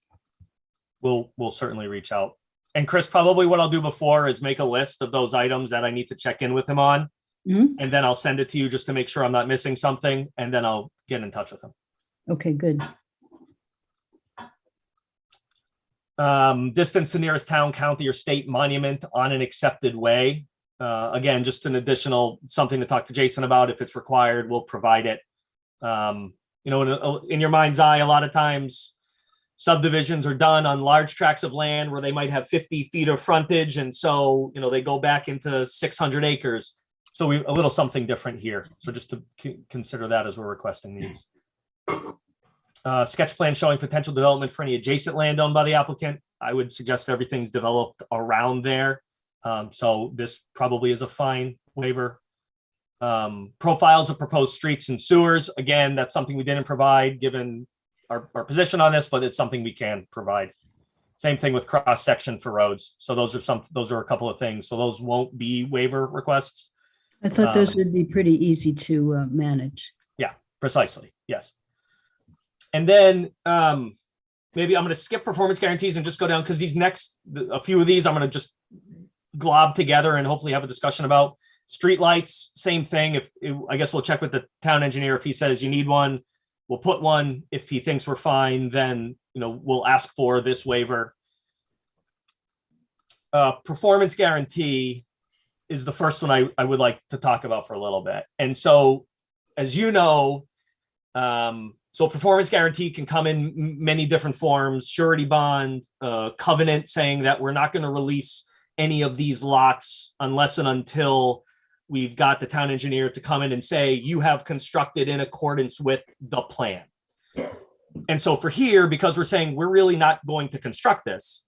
Speaker 7: We'll certainly reach out. And Chris, probably what I'll do before is make a list of those items that I need to check in with him on.
Speaker 5: Mhm.
Speaker 7: And then I'll send it to you just to make sure I'm not missing something. And then I'll get in touch with him.
Speaker 5: Okay, good.
Speaker 7: Distance to nearest town, county, or state monument on an accepted way. Again, just an additional something to talk to Jason about. If it's required, we'll provide it. In your mind's eye, a lot of times subdivisions are done on large tracts of land where they might have 50 feet of frontage. And so, they go back into 600 acres. So a little something different here. So just to consider that as we're requesting these. Sketch plan showing potential development for any adjacent land owned by the applicant. I would suggest everything's developed around there. So this probably is a fine waiver. profiles of proposed streets and sewers. Again, that's something we didn't provide given our position on this, but it's something we can provide. Same thing with cross section for roads. So those are a couple of things. So those won't be waiver requests.
Speaker 5: I thought those would be pretty easy to manage.
Speaker 7: Yeah, precisely. Yes. And then maybe I'm going to skip performance guarantees and just go down because a few of these I'm going to just glob together and hopefully have a discussion about. Streetlights, same thing. I guess we'll check with the town engineer. If he says you need one, we'll put one. If he thinks we're fine, then we'll ask for this waiver. Performance guarantee is the first one I would like to talk about for a little bit. And so, as you know, so performance guarantee can come in many different forms: surety bond, covenant saying that we're not going to release any of these lots unless and until we've got the town engineer to come in and say, you have constructed in accordance with the plan. And so for here, because we're saying we're really not going to construct this,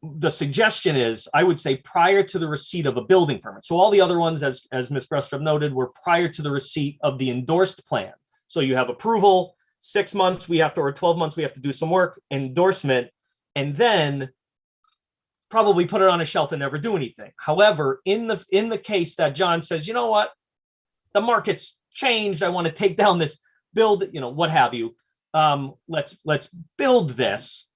Speaker 7: the suggestion is, I would say, prior to the receipt of a building permit. So all the other ones, as Ms. Brestrup noted, were prior to the receipt of the endorsed plan. So you have approval, 6 months, or 12 months, we have to do some work, endorsement, and then probably put it on a shelf and never do anything. However, in the case that John says, you know what, the market's changed, I want to take down this build, what have you. Let's build this.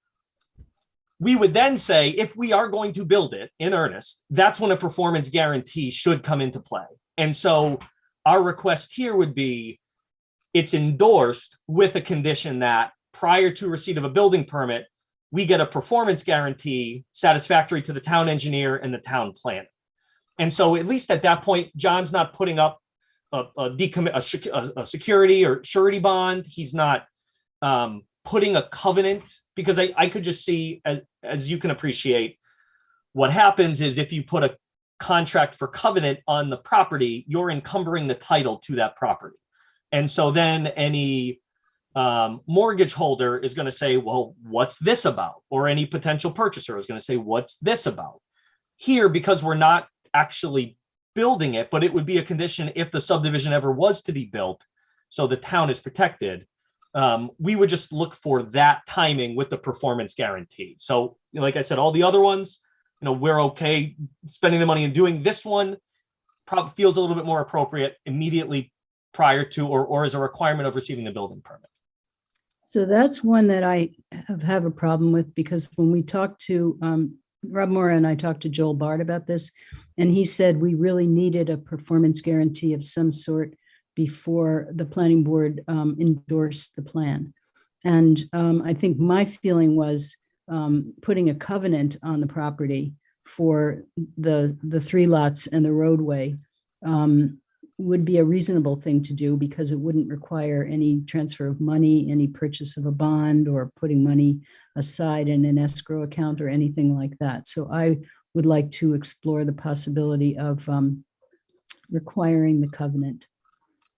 Speaker 7: We would then say, if we are going to build it in earnest, that's when a performance guarantee should come into play. And so our request here would be, it's endorsed with a condition that prior to receipt of a building permit, we get a performance guarantee satisfactory to the town engineer and the town planner. And so at least at that point, John's not putting up a security or surety bond. He's not putting a covenant, because I could just see, as you can appreciate, what happens is if you put a contract for covenant on the property, you're encumbering the title to that property. And so then any mortgage holder is going to say, well, what's this about? Or any potential purchaser is going to say, what's this about? Here, because we're not actually building it, but it would be a condition if the subdivision ever was to be built, so the town is protected, we would just look for that timing with the performance guarantee. So like I said, all the other ones, we're okay spending the money and doing. This one probably feels a little bit more appropriate immediately prior to or as a requirement of receiving the building permit.
Speaker 5: So that's one that I have a problem with, because when we talked to Rob Mora and I talked to Joel Bard about this, and he said we really needed a performance guarantee of some sort before the planning board endorsed the plan. And I think my feeling was putting a covenant on the property for the 3 lots and the roadway would be a reasonable thing to do, because it wouldn't require any transfer of money, any purchase of a bond, or putting money aside in an escrow account or anything like that. So I would like to explore the possibility of requiring the covenant.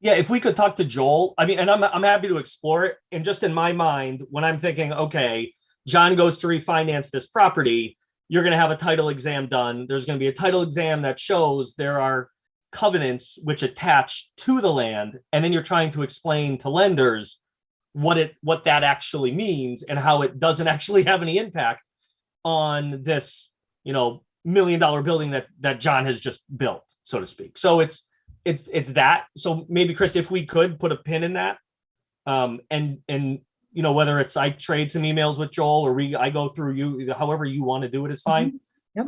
Speaker 7: Yeah, if we could talk to Joel, and I'm happy to explore it. And just in my mind, when I'm thinking, okay, John goes to refinance this property, you're going to have a title exam done. There's going to be a title exam that shows there are covenants which attach to the land, and then you're trying to explain to lenders what that actually means and how it doesn't actually have any impact on this $1 million building that John has just built, so to speak. So it's that. So maybe, Chris, if we could put a pin in that, and whether it's I trade some emails with Joel or I go through you, however you want to do it is fine.
Speaker 5: Yep.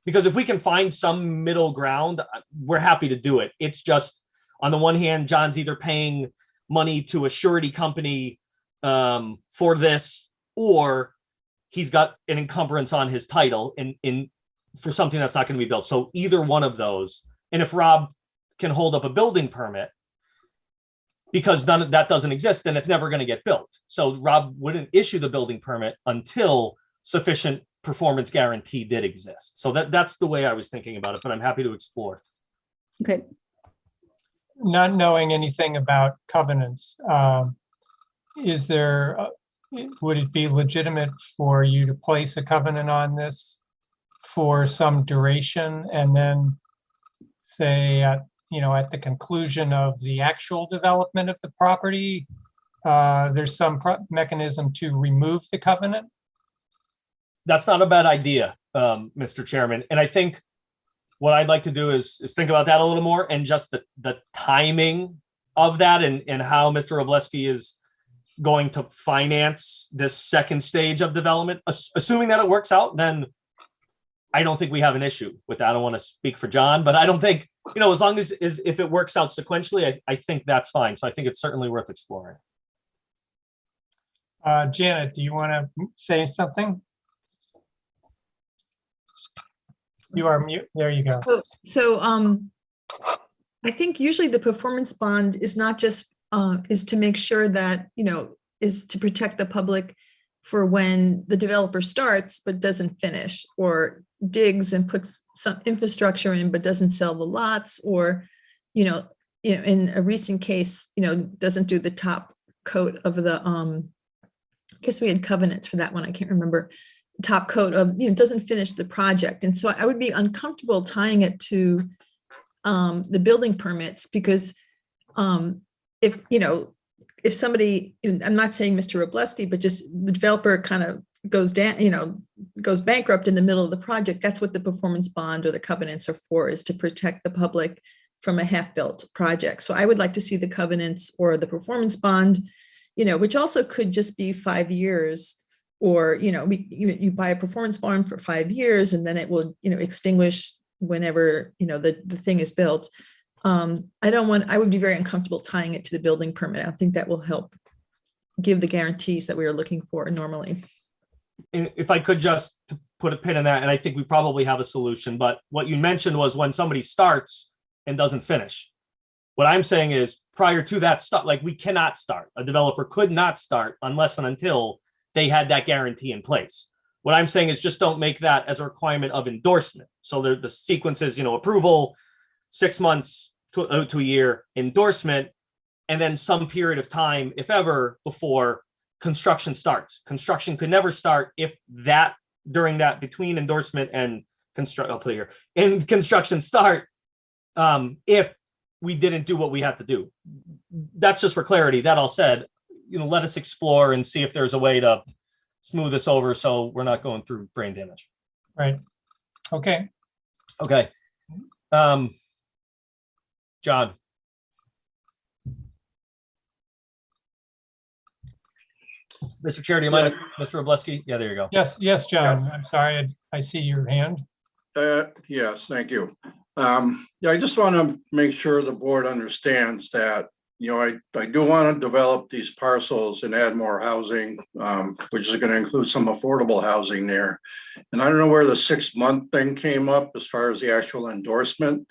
Speaker 7: Because if we can find some middle ground, we're happy to do it. It's just, on the one hand, John's either paying money to a surety company for this, or he's got an encumbrance on his title in for something that's not going to be built. So either one of those. And if Rob can hold up a building permit, because that doesn't exist, then it's never going to get built. So Rob wouldn't issue the building permit until sufficient performance guarantee did exist. So that's the way I was thinking about it, but I'm happy to explore.
Speaker 5: Okay.
Speaker 2: Not knowing anything about covenants, would it be legitimate for you to place a covenant on this for some duration and then say, at the conclusion of the actual development of the property, there's some mechanism to remove the covenant?
Speaker 7: That's not a bad idea, Mr. Chairman. And I think what I'd like to do is think about that a little more, and just the timing of that, and how Mr. Robleski is going to finance this second stage of development. Assuming that it works out, then I don't think we have an issue with that. I don't want to speak for John, but I don't think, as long as if it works out sequentially, I think that's fine. So I think it's certainly worth exploring.
Speaker 2: Janet, do you want to say something? You are mute. There you go.
Speaker 6: So I think usually the performance bond is not just is to make sure that, is to protect the public for when the developer starts but doesn't finish, or digs and puts some infrastructure in but doesn't sell the lots, or, in a recent case, doesn't do the top coat of the, I guess we had covenants for that one. I can't remember. Top coat of, doesn't finish the project. And so I would be uncomfortable tying it to the building permits, because if somebody, I'm not saying Mr. Robleski, but just the developer kind of goes down, goes bankrupt in the middle of the project, that's what the performance bond or the covenants are for, is to protect the public from a half-built project. So I would like to see the covenants or the performance bond, which also could just be 5 years, or, you buy a performance bond for 5 years and then it will, extinguish whenever, the thing is built. I would be very uncomfortable tying it to the building permit. I don't think that will help give the guarantees that we are looking for normally.
Speaker 7: And if I could just put a pin in that, and I think we probably have a solution, but what you mentioned was when somebody starts and doesn't finish. What I'm saying is, prior to that start, like, we cannot start. A developer could not start unless and until they had that guarantee in place. What I'm saying is, just don't make that as a requirement of endorsement. So the sequence is, approval, 6 months to a year, endorsement, and then some period of time, if ever, before construction starts. Construction could never start if that, during that, between endorsement and I'll put it here, and construction start, if we didn't do what we had to do. That's just for clarity. That all said, let us explore and see if there's a way to smooth this over so we're not going through brain damage.
Speaker 2: Right. Okay.
Speaker 7: Okay. John. Mr. Chair, do you mind, Mr. Robleski? Yeah, there you go.
Speaker 2: Yes, John. I'm sorry. I see your hand.
Speaker 8: Yes, thank you. I just want to make sure the board understands that, I do want to develop these parcels and add more housing, which is going to include some affordable housing there. And I don't know where the 6-month thing came up as far as the actual endorsement.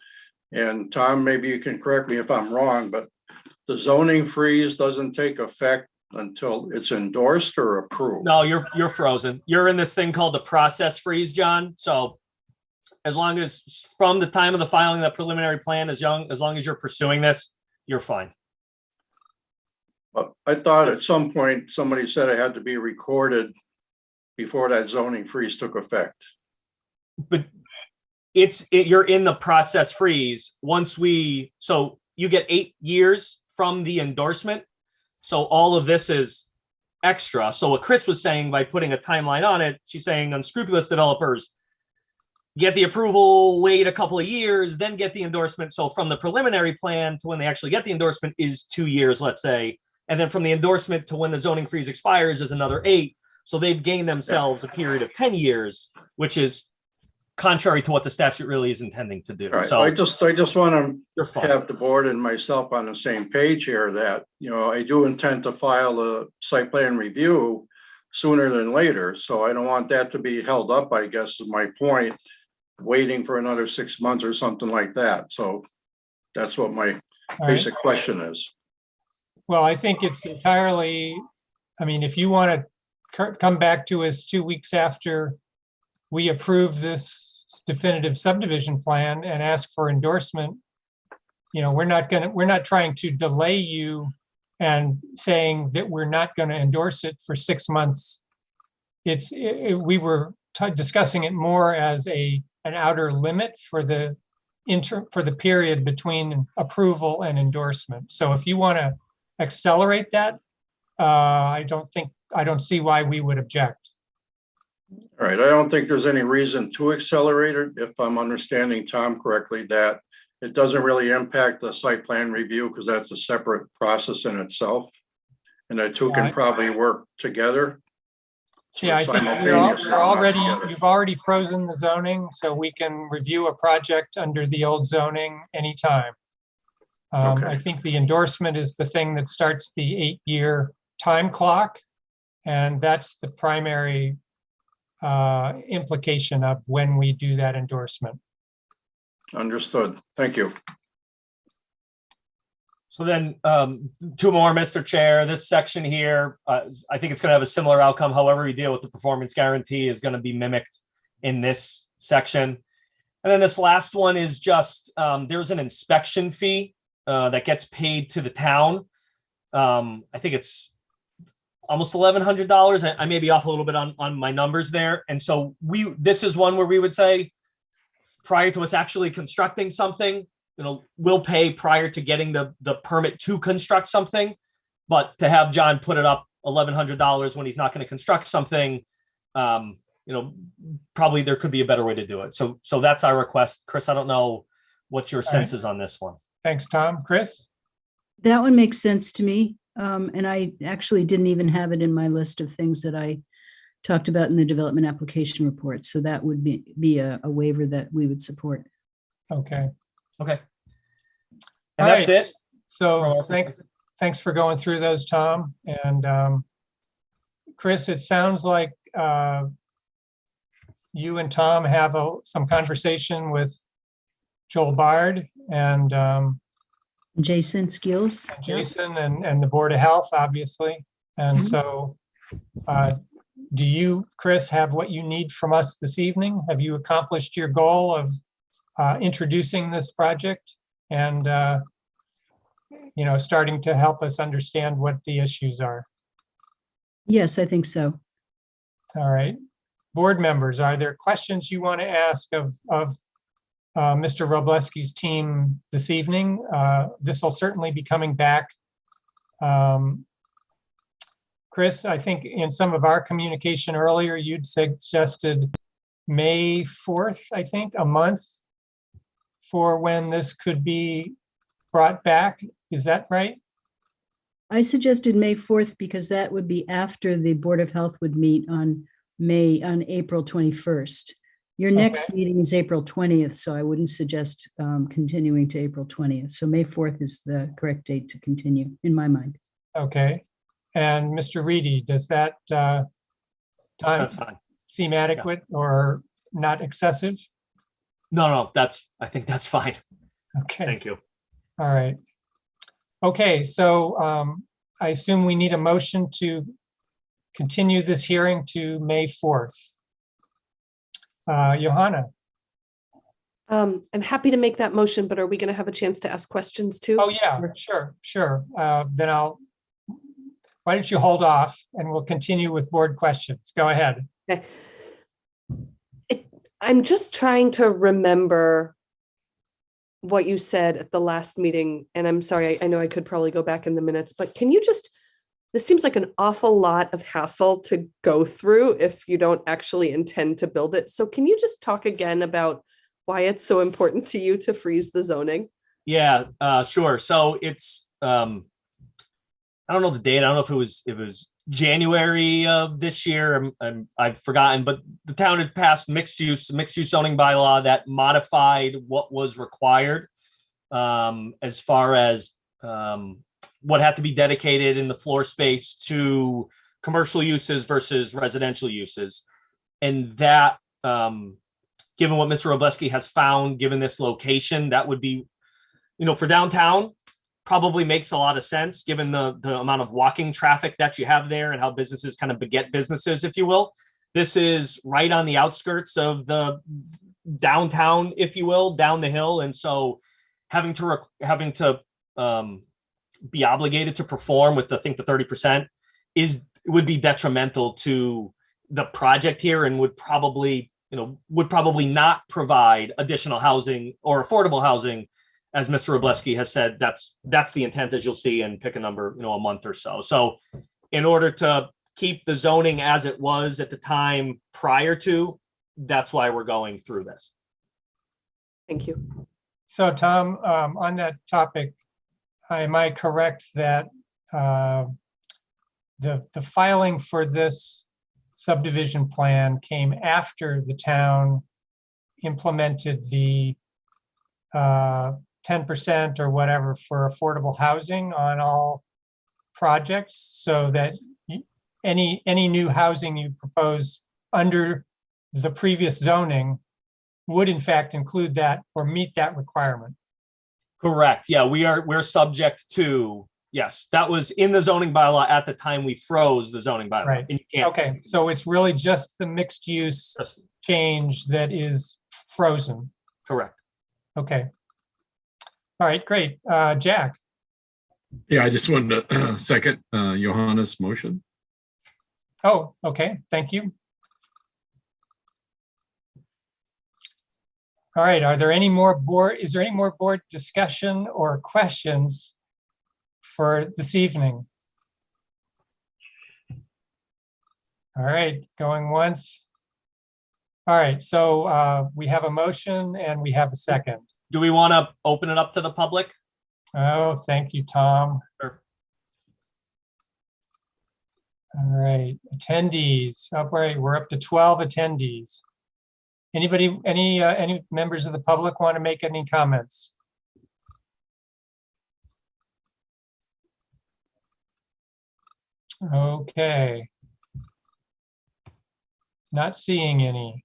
Speaker 8: And Tom, maybe you can correct me if I'm wrong, but the zoning freeze doesn't take effect until it's endorsed or approved.
Speaker 7: No, you're frozen. You're in this thing called the process freeze, John. So as long as from the time of the filing of the preliminary plan, as long as you're pursuing this, you're fine.
Speaker 8: But I thought at some point somebody said it had to be recorded before that zoning freeze took effect.
Speaker 7: But you're in the process freeze so you get 8 years from the endorsement. So all of this is extra. So what Chris was saying by putting a timeline on it, she's saying unscrupulous developers get the approval, wait a couple of years, then get the endorsement. So from the preliminary plan to when they actually get the endorsement is 2 years, let's say. And then from the endorsement to when the zoning freeze expires is another 8. So they've gained themselves a period of 10 years, which is contrary to what the statute really is intending to do.
Speaker 8: Right.
Speaker 7: So
Speaker 8: I just want
Speaker 7: you're
Speaker 8: to
Speaker 7: fine.
Speaker 8: have the board and myself on the same page here that, I do intend to file a site plan review sooner than later. So I don't want that to be held up, I guess is my point, waiting for another 6 months or something like that. So that's what my basic question is.
Speaker 2: Well, I think it's entirely, if you want to come back to us 2 weeks after we approve this definitive subdivision plan and ask for endorsement, we're not trying to delay you and saying that we're not going to endorse it for 6 months. We were discussing it more as an outer limit for the for the period between approval and endorsement. So if you want to accelerate that, I don't see why we would object.
Speaker 8: All right, I don't think there's any reason to accelerate it, if I'm understanding Tom correctly, that it doesn't really impact the site plan review because that's a separate process in itself. And the two can probably work together.
Speaker 2: Yeah, I think
Speaker 8: Simultaneously,
Speaker 2: you're already,
Speaker 8: not together.
Speaker 2: you've already frozen the zoning, so we can review a project under the old zoning anytime.
Speaker 8: Okay.
Speaker 2: I think the endorsement is the thing that starts the 8-year time clock. And that's the primary implication of when we do that endorsement.
Speaker 8: Understood. Thank you.
Speaker 7: So then, two more, Mr. Chair. This section here, I think it's going to have a similar outcome. However you deal with the performance guarantee is going to be mimicked in this section. And then this last one is just, there's an inspection fee that gets paid to the town. I think it's almost $1,100. I may be off a little bit on my numbers there. And so this is one where we would say, prior to us actually constructing something, we'll pay prior to getting the permit to construct something. But to have John put it up $1,100 when he's not going to construct something, probably there could be a better way to do it. So that's our request. Chris, I don't know what your sense is on this one.
Speaker 2: Thanks, Tom. Chris?
Speaker 5: That one makes sense to me. And I actually didn't even have it in my list of things that I talked about in the development application report. So that would be a waiver that we would support.
Speaker 2: Okay.
Speaker 7: Okay.
Speaker 2: All
Speaker 7: And that's
Speaker 2: right.
Speaker 7: it.
Speaker 2: So thanks for going through those, Tom. And Chris, it sounds like you and Tom have some conversation with Joel Bard and
Speaker 5: Jason Skills.
Speaker 2: Jason and the Board of Health, obviously. And so do you, Chris, have what you need from us this evening? Have you accomplished your goal of introducing this project and starting to help us understand what the issues are?
Speaker 5: Yes, I think so.
Speaker 2: All right. Board members, are there questions you want to ask of Mr. Robleski's team this evening? This will certainly be coming back. Chris, I think in some of our communication earlier, you'd suggested May 4th, I think, a month for when this could be brought back. Is that right?
Speaker 5: I suggested May 4th because that would be after the Board of Health would meet on April 21st. Your next meeting is April 20th, so I wouldn't suggest continuing to April 20th. So May 4th is the correct date to continue, in my mind.
Speaker 2: Okay. And Mr. Reedy, does that time
Speaker 7: That's fine.
Speaker 2: seem adequate or not excessive?
Speaker 7: No, I think that's fine.
Speaker 2: Okay.
Speaker 7: Thank you.
Speaker 2: All right. Okay, so I assume we need a motion to continue this hearing to May 4th. Johanna?
Speaker 4: I'm happy to make that motion, but are we going to have a chance to ask questions too?
Speaker 2: Oh, yeah, sure. Then why don't you hold off and we'll continue with board questions. Go ahead.
Speaker 4: Okay. I'm just trying to remember what you said at the last meeting, and I'm sorry, I know I could probably go back in the minutes, but can you this seems like an awful lot of hassle to go through if you don't actually intend to build it. So can you just talk again about why it's so important to you to freeze the zoning?
Speaker 7: Yeah, sure. So it's, I don't know the date. I don't know if it was January of this year. I've forgotten, but the town had passed mixed use zoning bylaw that modified what was required as far as what had to be dedicated in the floor space to commercial uses versus residential uses. And that, given what Mr. Robleski has found, given this location, that would be, for downtown, probably makes a lot of sense given the amount of walking traffic that you have there and how businesses kind of beget businesses, if you will. This is right on the outskirts of the downtown, if you will, down the hill. And so having to be obligated to perform with, I think, the 30% would be detrimental to the project here and would probably would probably not provide additional housing or affordable housing. As Mr. Robleski has said, that's the intent, as you'll see, and pick a number, a month or so. So in order to keep the zoning as it was at the time prior to, that's why we're going through this.
Speaker 4: Thank you.
Speaker 2: So Tom, on that topic, am I correct that the filing for this subdivision plan came after the town implemented the 10% or whatever for affordable housing on all projects, so that any new housing you propose under the previous zoning would in fact include that or meet that requirement?
Speaker 7: Correct. Yeah, we're subject to, yes, that was in the zoning bylaw at the time we froze the zoning bylaw.
Speaker 2: Right.
Speaker 7: And you can't-
Speaker 2: Okay, so it's really just the mixed use
Speaker 7: Yes,
Speaker 2: change that is frozen.
Speaker 7: correct.
Speaker 2: Okay. All right, great. Jack,
Speaker 3: Yeah, I just wanted to second Johanna's motion.
Speaker 2: oh, okay, thank you. All right, is there any more board discussion or questions for this evening? All right, going once. All right, so we have a motion and we have a second.
Speaker 7: Do we want to open it up to the public?
Speaker 2: Oh, thank you, Tom.
Speaker 7: Sure.
Speaker 2: All right, attendees. All right, we're up to 12 attendees. Anybody, any members of the public want to make any comments? Okay. Not seeing any.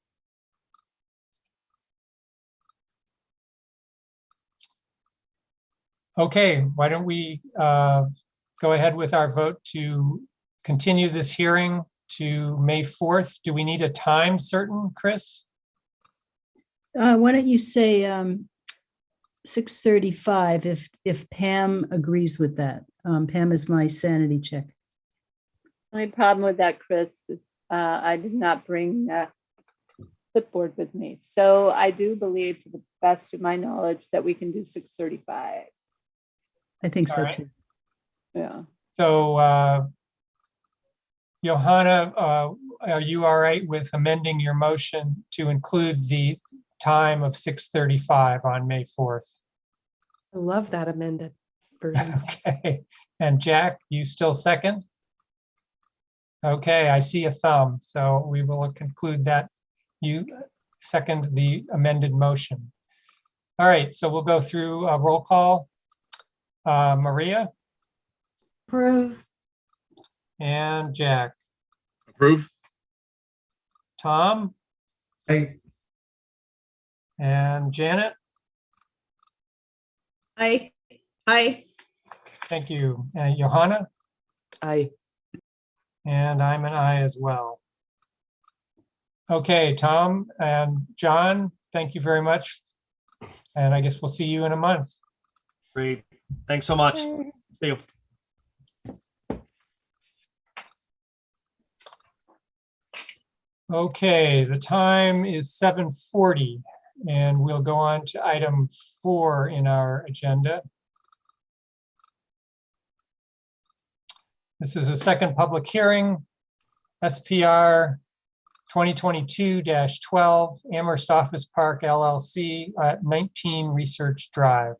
Speaker 2: Okay, why don't we go ahead with our vote to continue this hearing to May 4th. Do we need a time certain, Chris?
Speaker 5: Why don't you say 6:35 if Pam agrees with that? Pam is my sanity check.
Speaker 1: Only problem with that, Chris, is I did not bring that clipboard with me. So I do believe, to the best of my knowledge, that we can do 6:35.
Speaker 5: I think so
Speaker 2: All right.
Speaker 5: too.
Speaker 1: Yeah.
Speaker 2: So Johanna, are you all right with amending your motion to include the time of 6:35 on May 4th?
Speaker 4: I love that amended version.
Speaker 2: Okay, and Jack, you still second? Okay, I see a thumb, so we will conclude that you second the amended motion. All right, so we'll go through a roll call. Maria
Speaker 5: Approve.
Speaker 2: and Jack.
Speaker 3: Approve?
Speaker 2: Tom
Speaker 9: Aye.
Speaker 2: and Janet.
Speaker 6: Aye.
Speaker 2: Thank you. And Johanna,
Speaker 4: I
Speaker 2: and I'm an I as well. Okay, Tom and John, thank you very much. And I guess we'll see you in a month.
Speaker 7: Great. Thanks so much. See you.
Speaker 2: Okay, the time is 7:40 and we'll go on to item 4 in our agenda. This is a second public hearing, SPR 2022-12, Amherst Office Park LLC at 19 Research Drive.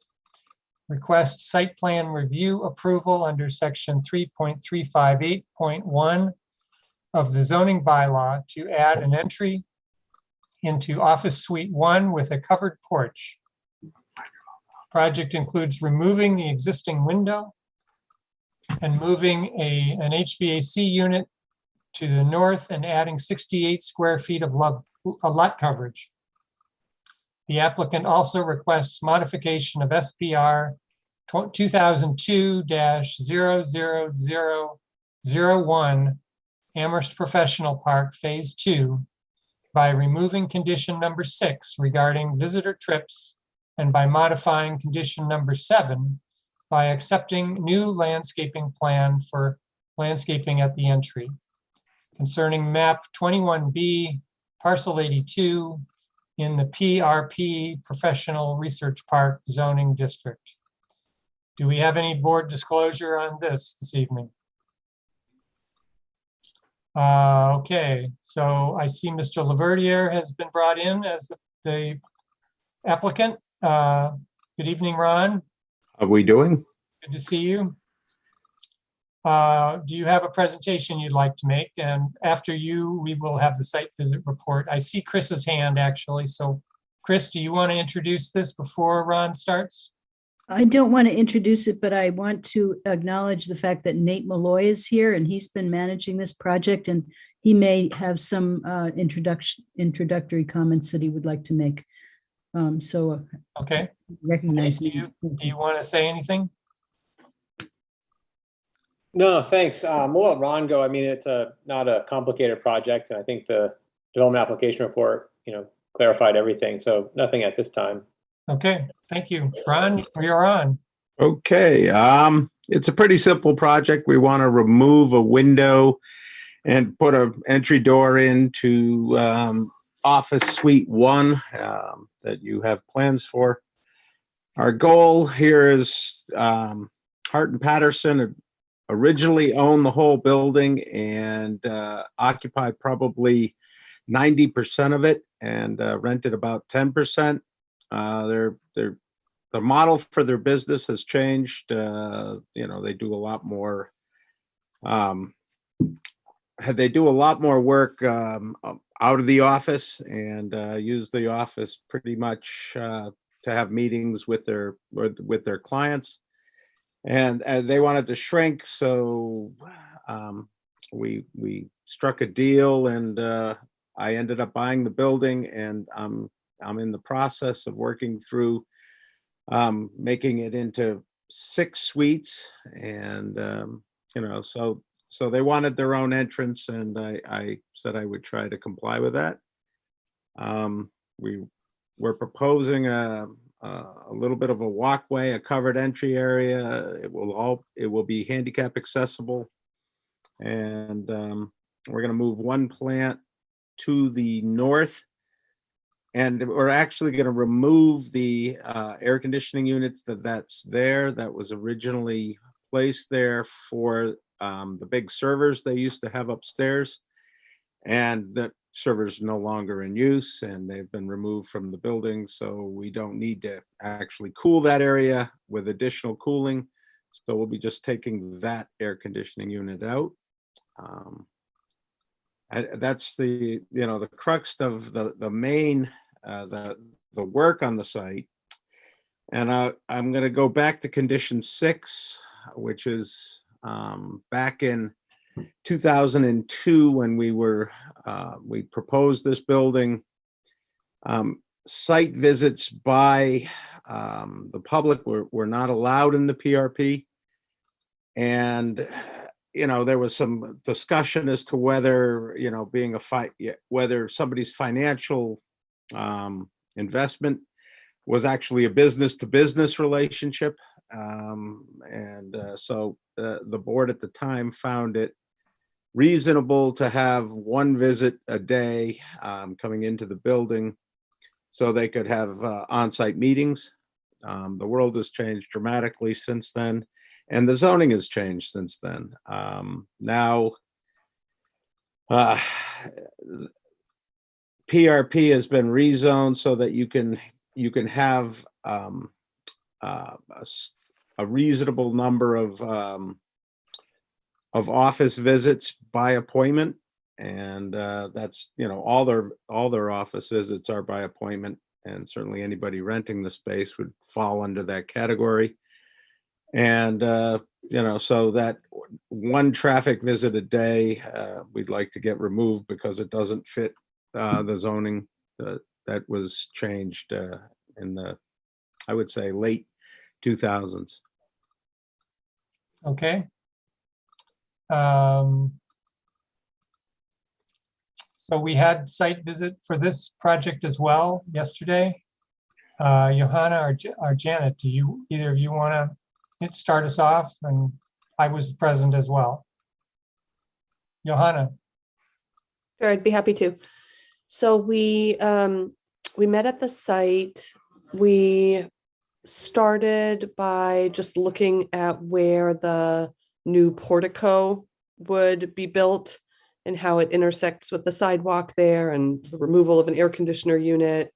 Speaker 2: Request site plan review approval under section 3.358.1 of the zoning bylaw to add an entry into Office Suite 1 with a covered porch. Project includes removing the existing window and moving an HVAC unit to the north and adding 68 square feet of lot coverage. The applicant also requests modification of SPR 2002-00001 Amherst Professional Park Phase 2 by removing condition number 6 regarding visitor trips and by modifying condition number 7 by accepting new landscaping plan for landscaping at the entry. Concerning map 21B, parcel 82 in the PRP Professional Research Park zoning district. Do we have any board disclosure on this evening? Okay, so I see Mr. Laverdiere has been brought in as the applicant. Good evening, Ron.
Speaker 9: Are we doing?
Speaker 2: Good to see you. Do you have a presentation you'd like to make? And after you, we will have the site visit report. I see Chris's hand actually. So Chris, do you want to introduce this before Ron starts?
Speaker 5: I don't want to introduce it, but I want to acknowledge the fact that Nate Malloy is here and he's been managing this project and he may have some introductory comments that he would like to make.
Speaker 2: Okay.
Speaker 5: Recognize
Speaker 2: Do you want to say anything?
Speaker 10: No, thanks. We'll let Ron go. I mean, it's not a complicated project, and I think the development application report, clarified everything. So nothing at this time.
Speaker 2: Okay, thank you. Ron, we are on.
Speaker 9: Okay. It's a pretty simple project. We want to remove a window and put an entry door into office suite 1 that you have plans for. Our goal here is Hart and Patterson originally owned the whole building and occupied probably 90% of it and rented about 10%. The model for their business has changed. They do a lot more. They do a lot more work out of the office and use the office pretty much to have meetings with their clients. And they wanted to shrink, so we struck a deal, and I ended up buying the building, and I'm in the process of working through making it into 6 suites, and so they wanted their own entrance, and I said I would try to comply with that. We're proposing a little bit of a walkway, a covered entry area. It will be handicap accessible, and we're going to move one plant to the north, and we're actually going to remove the air conditioning units that's there that was originally placed there for the big servers they used to have upstairs, and the servers no longer in use and they've been removed from the building, so we don't need to actually cool that area with additional cooling. So we'll be just taking that air conditioning unit out. That's the crux of the main the work on the site. And I'm going to go back to condition 6, which is back in 2002 when we proposed this building. Site visits by the public were not allowed in the PRP, and there was some discussion as to whether whether somebody's financial investment was actually a business to business relationship, so the board at the time found it reasonable to have 1 visit a day coming into the building so they could have on-site meetings. The world has changed dramatically since then, and the zoning has changed since then. Now, PRP has been rezoned so that you can have a reasonable number of office visits by appointment, and that's all their office visits are by appointment, and certainly anybody renting the space would fall under that category. And so that 1 traffic visit a day we'd like to get removed because it doesn't fit the zoning that was changed in the, I would say, late 2000s.
Speaker 2: Okay. So we had site visit for this project as well yesterday. Johanna or Janet, do either of you want to start us off? And I was present as well. Johanna.
Speaker 4: Sure, I'd be happy to. So we met at the site. We started by just looking at where the new portico would be built and how it intersects with the sidewalk there and the removal of an air conditioner unit.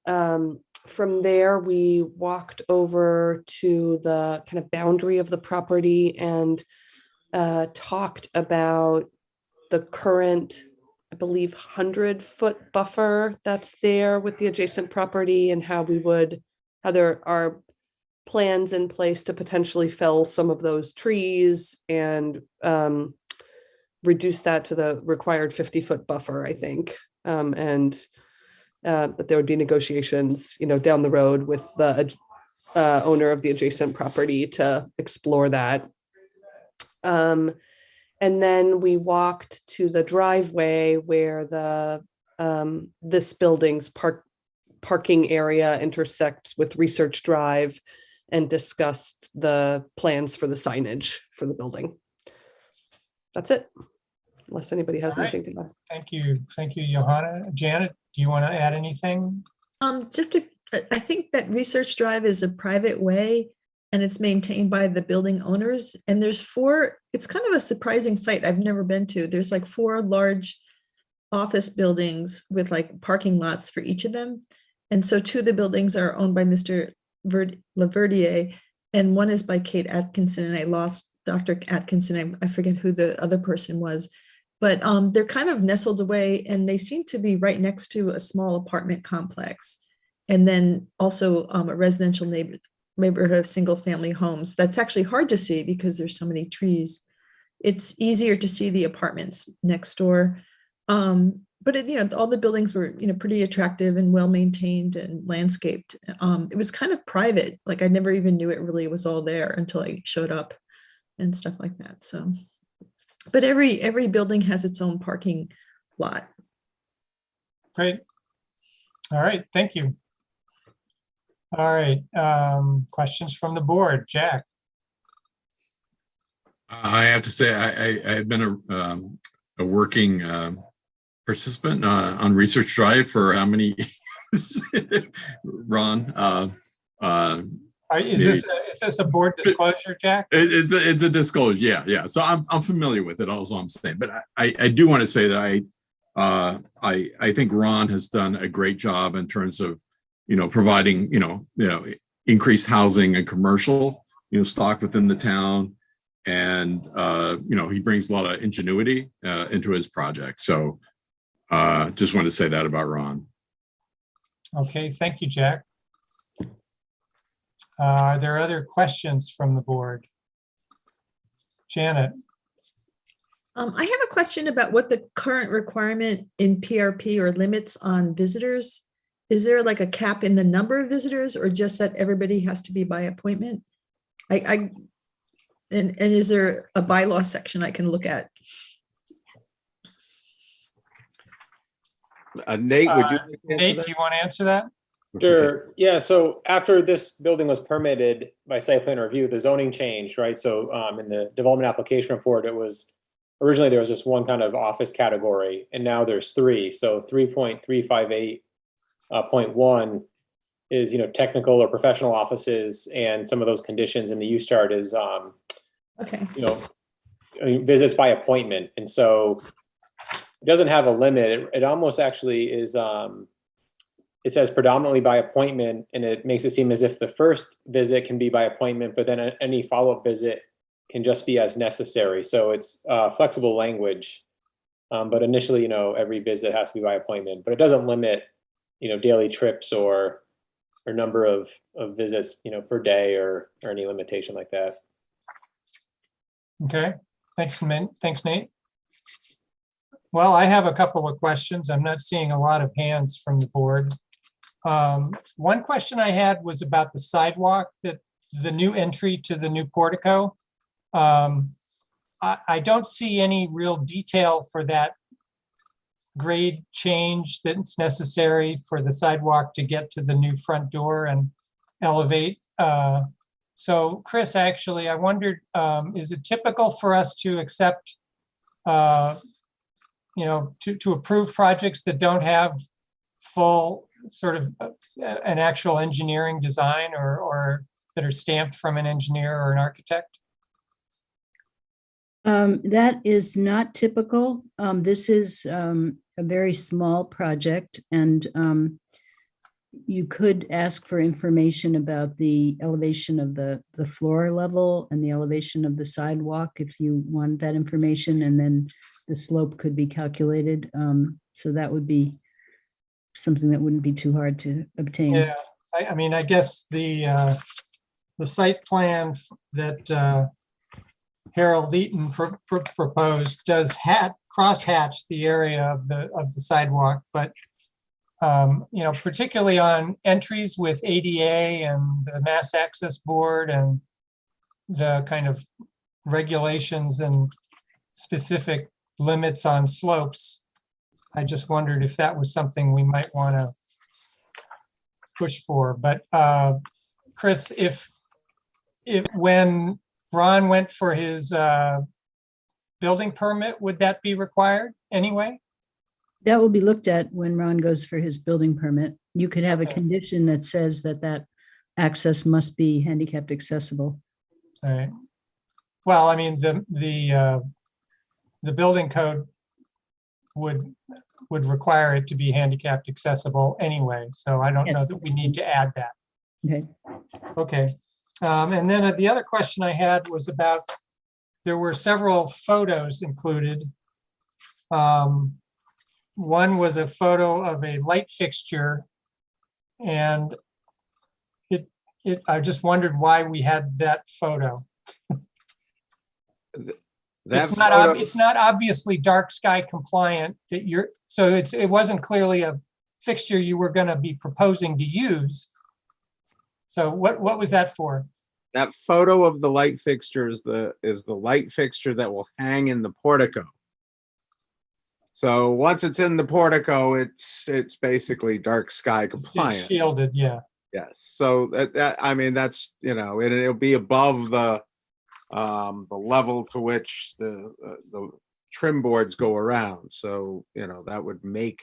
Speaker 4: From there, we walked over to the kind of boundary of the property and talked about the current, I believe, 100-foot buffer that's there with the adjacent property and how there are plans in place to potentially fell some of those trees and reduce that to the required 50-foot buffer, I think. That there would be negotiations, down the road with the owner of the adjacent property to explore that. And then we walked to the driveway where this building's parking area intersects with Research Drive and discussed the plans for the signage for the building. That's it, unless anybody has
Speaker 2: All right.
Speaker 4: anything to add.
Speaker 2: Thank you, Johanna. Janet, do you want to add anything?
Speaker 6: I think that Research Drive is a private way and it's maintained by the building owners. And there's it's kind of a surprising site I've never been to. There's like 4 large office buildings with like parking lots for each of them. And so 2 of the buildings are owned by Mr. Laverdier and one is by Kate Atkinson. And I lost Dr. Atkinson. I forget who the other person was. But they're kind of nestled away and they seem to be right next to a small apartment complex. And then also a residential neighborhood of single family homes. That's actually hard to see because there's so many trees. It's easier to see the apartments next door. But all the buildings were, pretty attractive and well maintained and landscaped. It was kind of private. Like I never even knew it really was all there until I showed up and stuff like that. So. But every building has its own parking lot.
Speaker 2: Great. All right, thank you. All right, questions from the board. Jack?
Speaker 3: I have to say, I've been a working participant on Research Drive for how many years, Ron?
Speaker 2: Is this a board disclosure, Jack?
Speaker 3: It's a disclosure, yeah. So I'm familiar with it. Also, I'm saying, but I do want to say that I think Ron has done a great job in terms of providing increased housing and commercial stock within the town, and he brings a lot of ingenuity into his project. So just wanted to say that about Ron.
Speaker 2: Okay, thank you, Jack. Are there other questions from the board? Janet?
Speaker 6: I have a question about what the current requirement in PRP or limits on visitors. Is there like a cap in the number of visitors or just that everybody has to be by appointment? And is there a bylaw section I can look at?
Speaker 9: Nate, would you like to answer
Speaker 2: Nate,
Speaker 9: that?
Speaker 2: do you want to answer that?
Speaker 10: Sure. Yeah. So after this building was permitted by site plan review, the zoning changed, right? So in the development application report, it was originally there was just one kind of office category, and now there's 3. So 3.358.1 is technical or professional offices, and some of those conditions in the use chart is
Speaker 6: Okay.
Speaker 10: visits by appointment, and so it doesn't have a limit. It almost actually is. It says predominantly by appointment, and it makes it seem as if the first visit can be by appointment, but then any follow-up visit can just be as necessary. So it's flexible language, but initially, every visit has to be by appointment, but it doesn't limit, daily trips or number of visits, per day or any limitation like that.
Speaker 2: Okay, thanks, Nate. Well, I have a couple of questions. I'm not seeing a lot of hands from the board. One question I had was about the sidewalk, that the new entry to the new portico. I don't see any real detail for that grade change that's necessary for the sidewalk to get to the new front door and elevate. So Chris, actually, I wondered, is it typical for us to accept to approve projects that don't have full sort of an actual engineering design or that are stamped from an engineer or an architect?
Speaker 5: That is not typical. This is a very small project, and you could ask for information about the elevation of the floor level and the elevation of the sidewalk if you want that information, and then the slope could be calculated. So that would be something that wouldn't be too hard to obtain.
Speaker 2: Yeah, I mean, I guess the site plan that Harold Eaton proposed does cross-hatch the area of the sidewalk, but particularly on entries with ADA and the mass access board and the kind of regulations and specific limits on slopes, I just wondered if that was something we might want to push for. But Chris, if when Ron went for his building permit, would that be required anyway?
Speaker 5: That will be looked at when Ron goes for his building permit. You could have a
Speaker 2: Okay.
Speaker 5: condition that says that access must be handicapped accessible.
Speaker 2: All right. Well, I mean, the building code would require it to be handicapped accessible anyway. So I don't know
Speaker 5: Yes.
Speaker 2: that we need to add that.
Speaker 5: Okay.
Speaker 2: Okay. And then the other question I had was about, there were several photos included. One was a photo of a light fixture, and I just wondered why we had that photo.
Speaker 9: That
Speaker 2: It's not obviously dark sky compliant so it wasn't clearly a fixture you were going to be proposing to use. So what was that for?
Speaker 9: that photo of the light fixture is the light fixture that will hang in the portico. So once it's in the portico, it's basically dark sky
Speaker 2: It's
Speaker 9: compliant.
Speaker 2: shielded, yeah.
Speaker 9: Yes. So I mean, that's, it'll be above the level to which the trim boards go around. So, that would make,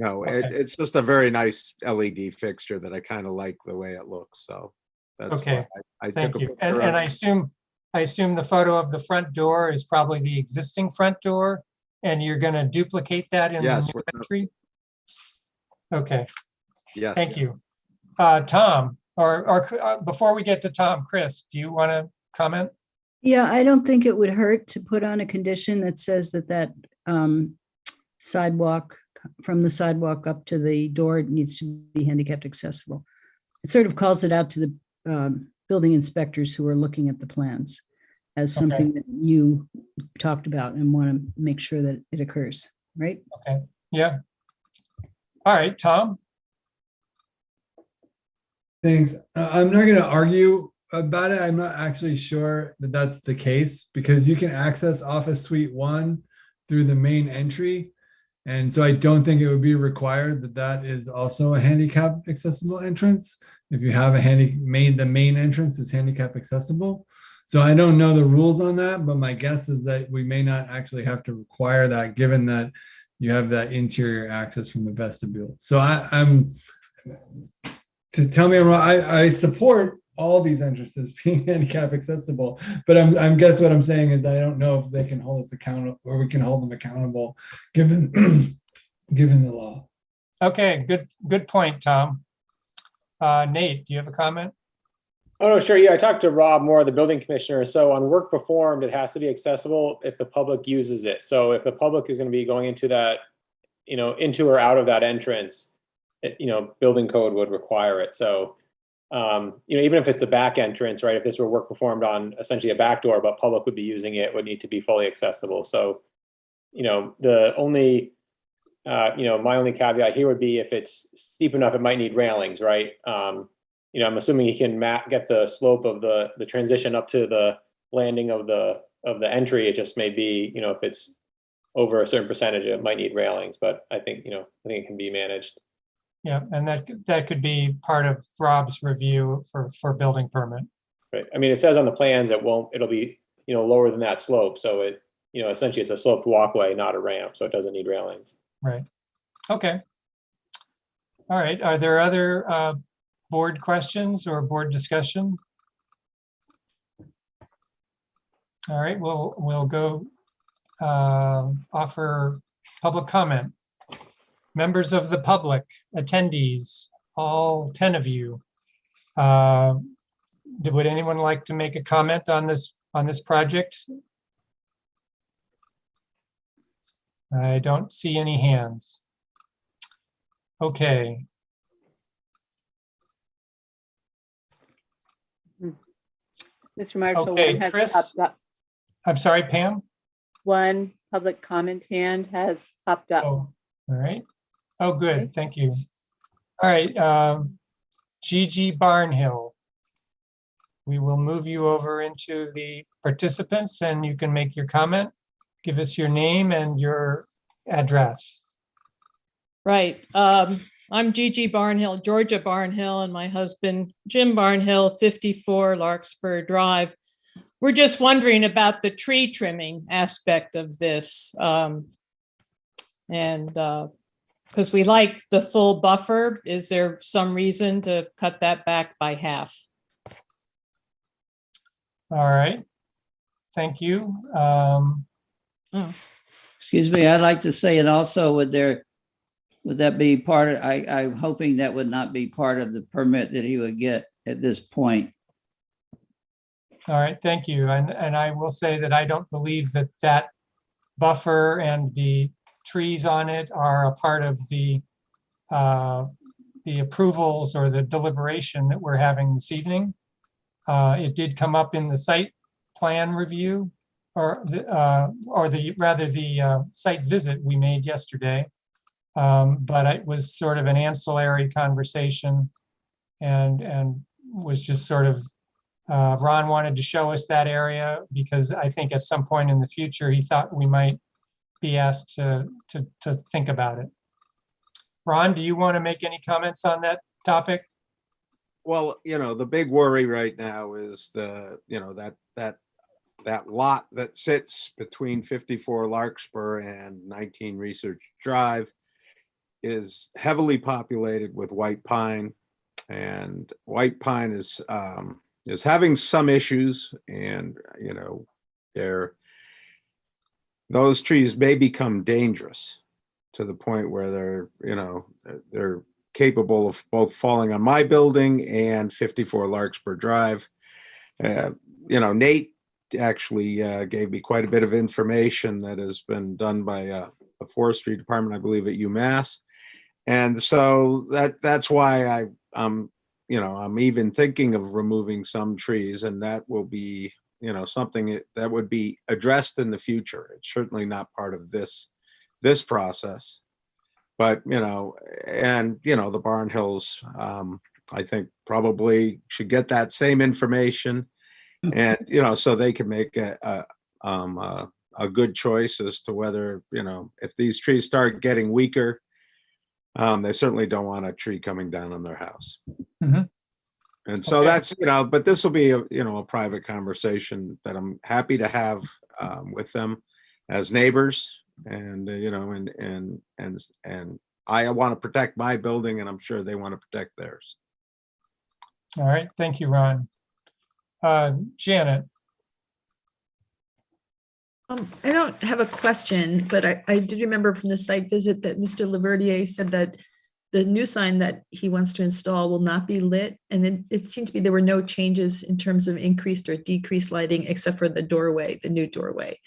Speaker 2: Okay.
Speaker 9: it's just a very nice LED fixture that I kind of like the way it looks. So that's
Speaker 2: Okay.
Speaker 9: why I
Speaker 2: Thank
Speaker 9: took a
Speaker 2: you. And
Speaker 9: picture of
Speaker 2: I
Speaker 9: it.
Speaker 2: assume the photo of the front door is probably the existing front door, and you're going to duplicate that in the
Speaker 9: Yes,
Speaker 2: new
Speaker 9: with the-
Speaker 2: entry? Okay,
Speaker 9: Yes.
Speaker 2: thank you. Tom, or before we get to Tom, Chris, do you want to comment?
Speaker 5: Yeah, I don't think it would hurt to put on a condition that says that sidewalk, from the sidewalk up to the door, needs to be handicapped accessible. It sort of calls it out to the building inspectors who are looking at the plans as
Speaker 2: Okay.
Speaker 5: something that you talked about and want to make sure that it occurs, right?
Speaker 2: Okay, yeah. All right, Tom?
Speaker 11: Thanks. I'm not going to argue about it. I'm not actually sure that that's the case because you can access Office Suite 1 through the main entry. And so I don't think it would be required that is also a handicap accessible entrance. If you have the main entrance is handicap accessible. So I don't know the rules on that, but my guess is that we may not actually have to require that given that you have that interior access from the vestibule. So I'm to tell me I'm wrong, I support all these entrances being handicap accessible, but I'm guess what I'm saying is I don't know if they can hold us accountable or we can hold them accountable given given the law.
Speaker 2: Okay, good point, Tom. Nate, do you have a comment?
Speaker 10: Oh, no, sure. Yeah, I talked to Rob Moore, the building commissioner. So on work performed, it has to be accessible if the public uses it. So if the public is going to be going into that, into or out of that entrance, building code would require it. So, even if it's a back entrance, right? If this were work performed on essentially a back door, but public would be using it, would need to be fully accessible. So, the only, my only caveat here would be if it's steep enough, it might need railings, right? I'm assuming you can get the slope of the transition up to the landing of the entry. It just may be, if it's over a certain percentage, it might need railings, but I think it can be managed.
Speaker 2: Yeah, and that could be part of Rob's review for building permit.
Speaker 10: Right. I mean, it says on the plans it'll be, lower than that slope. So essentially it's a sloped walkway, not a ramp, so it doesn't need railings.
Speaker 2: Right. Okay. All right. Are there other board questions or board discussion? All right, we'll go offer public comment. Members of the public, attendees, all 10 of you. Would anyone like to make a comment on this project? I don't see any hands. Okay.
Speaker 1: Mr. Marshall,
Speaker 2: Okay,
Speaker 1: one has
Speaker 2: Chris.
Speaker 1: popped up.
Speaker 2: I'm sorry, Pam?
Speaker 1: One public comment hand has popped up.
Speaker 2: Oh, all right. Oh,
Speaker 1: Okay.
Speaker 2: good. Thank you. All right. Gigi Barnhill. We will move you over into the participants and you can make your comment. Give us your name and your address.
Speaker 12: Right. I'm Gigi Barnhill, Georgia Barnhill, and my husband, Jim Barnhill, 54 Larkspur Drive. We're just wondering about the tree trimming aspect of this. Because we like the full buffer, is there some reason to cut that back by half?
Speaker 2: All right. Thank you.
Speaker 13: Excuse me, I'd like to say, and also would that be part of, I'm hoping that would not be part of the permit that he would get at this point.
Speaker 2: All right, thank you. And I will say that I don't believe that buffer and the trees on it are a part of the approvals or the deliberation that we're having this evening. It did come up in the site plan review or the site visit we made yesterday. But it was sort of an ancillary conversation and was just sort of, Ron wanted to show us that area because I think at some point in the future, he thought we might be asked to think about it. Ron, do you want to make any comments on that topic?
Speaker 9: Well, the big worry right now is that lot that sits between 54 Larkspur and 19 Research Drive is heavily populated with white pine, and white pine is having some issues, and those trees may become dangerous to the point where they're capable of both falling on my building and 54 Larkspur Drive. Nate actually gave me quite a bit of information that has been done by the forestry department, I believe, at UMass. And so that's why I'm even thinking of removing some trees, and that will be, something that would be addressed in the future. It's certainly not part of this process, but, the Barnhills, I think probably should get that same information and, so they can make a good choice as to whether, if these trees start getting weaker, they certainly don't want a tree coming down on their house.
Speaker 2: Mm-hmm.
Speaker 9: And so
Speaker 2: Okay.
Speaker 9: that's, but this will be a private conversation that I'm happy to have with them as neighbors. And, and I want to protect my building, and I'm sure they want to protect theirs.
Speaker 2: All right, thank you, Ron. Janet.
Speaker 6: I don't have a question, but I did remember from the site visit that Mr. Laverdier said that the new sign that he wants to install will not be lit. And it seemed to be there were no changes in terms of increased or decreased lighting, except for the doorway, the new doorway.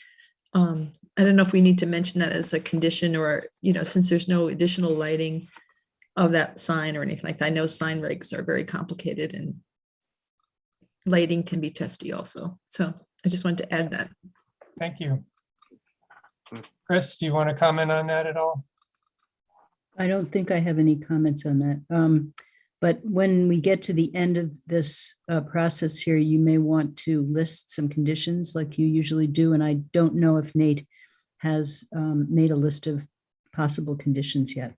Speaker 6: I don't know if we need to mention that as a condition or, since there's no additional lighting of that sign or anything like that. I know sign regs are very complicated and lighting can be testy also. So I just wanted to add that.
Speaker 2: Thank you. Chris, do you want to comment on that at all?
Speaker 5: I don't think I have any comments on that. But when we get to the end of this process here, you may want to list some conditions like you usually do. And I don't know if Nate has made a list of possible conditions yet.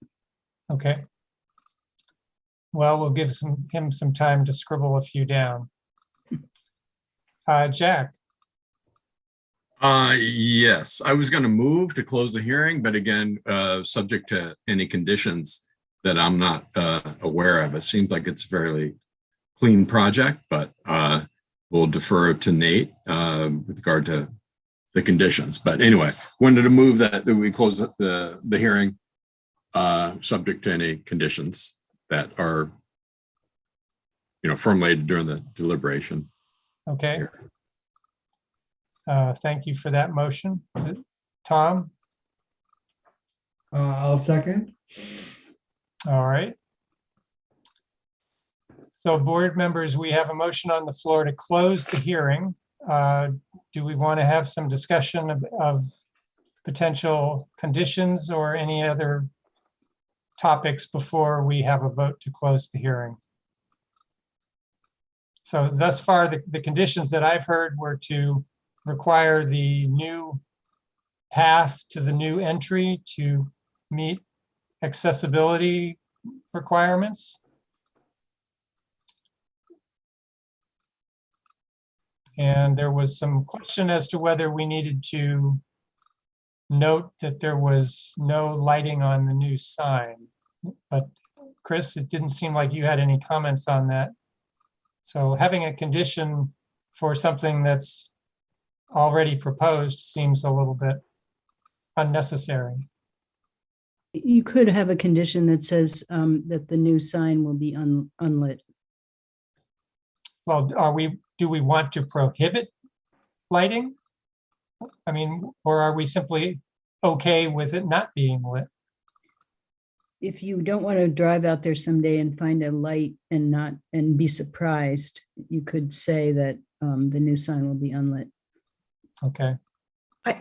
Speaker 2: Okay. Well, we'll give him some time to scribble a few down. Jack.
Speaker 3: Yes, I was gonna move to close the hearing, but again, subject to any conditions that I'm not aware of. It seems like it's a fairly clean project, but we'll defer to Nate with regard to the conditions. But anyway, wanted to move that we close the hearing subject to any conditions that are formulated during the deliberation.
Speaker 2: Okay. Thank you for that motion. Tom?
Speaker 11: I'll second.
Speaker 2: All right. So board members, we have a motion on the floor to close the hearing. Do we want to have some discussion of potential conditions or any other topics before we have a vote to close the hearing? So thus far, the conditions that I've heard were to require the new path to the new entry to meet accessibility requirements. And there was some question as to whether we needed to note that there was no lighting on the new sign. But Chris, it didn't seem like you had any comments on that. So having a condition for something that's already proposed seems a little bit unnecessary.
Speaker 5: You could have a condition that says that the new sign will be unlit.
Speaker 2: Well, do we want to prohibit lighting? I mean, or are we simply okay with it not being lit?
Speaker 5: If you don't want to drive out there someday and find a light and be surprised, you could say that the new sign will be unlit.
Speaker 2: Okay.
Speaker 6: I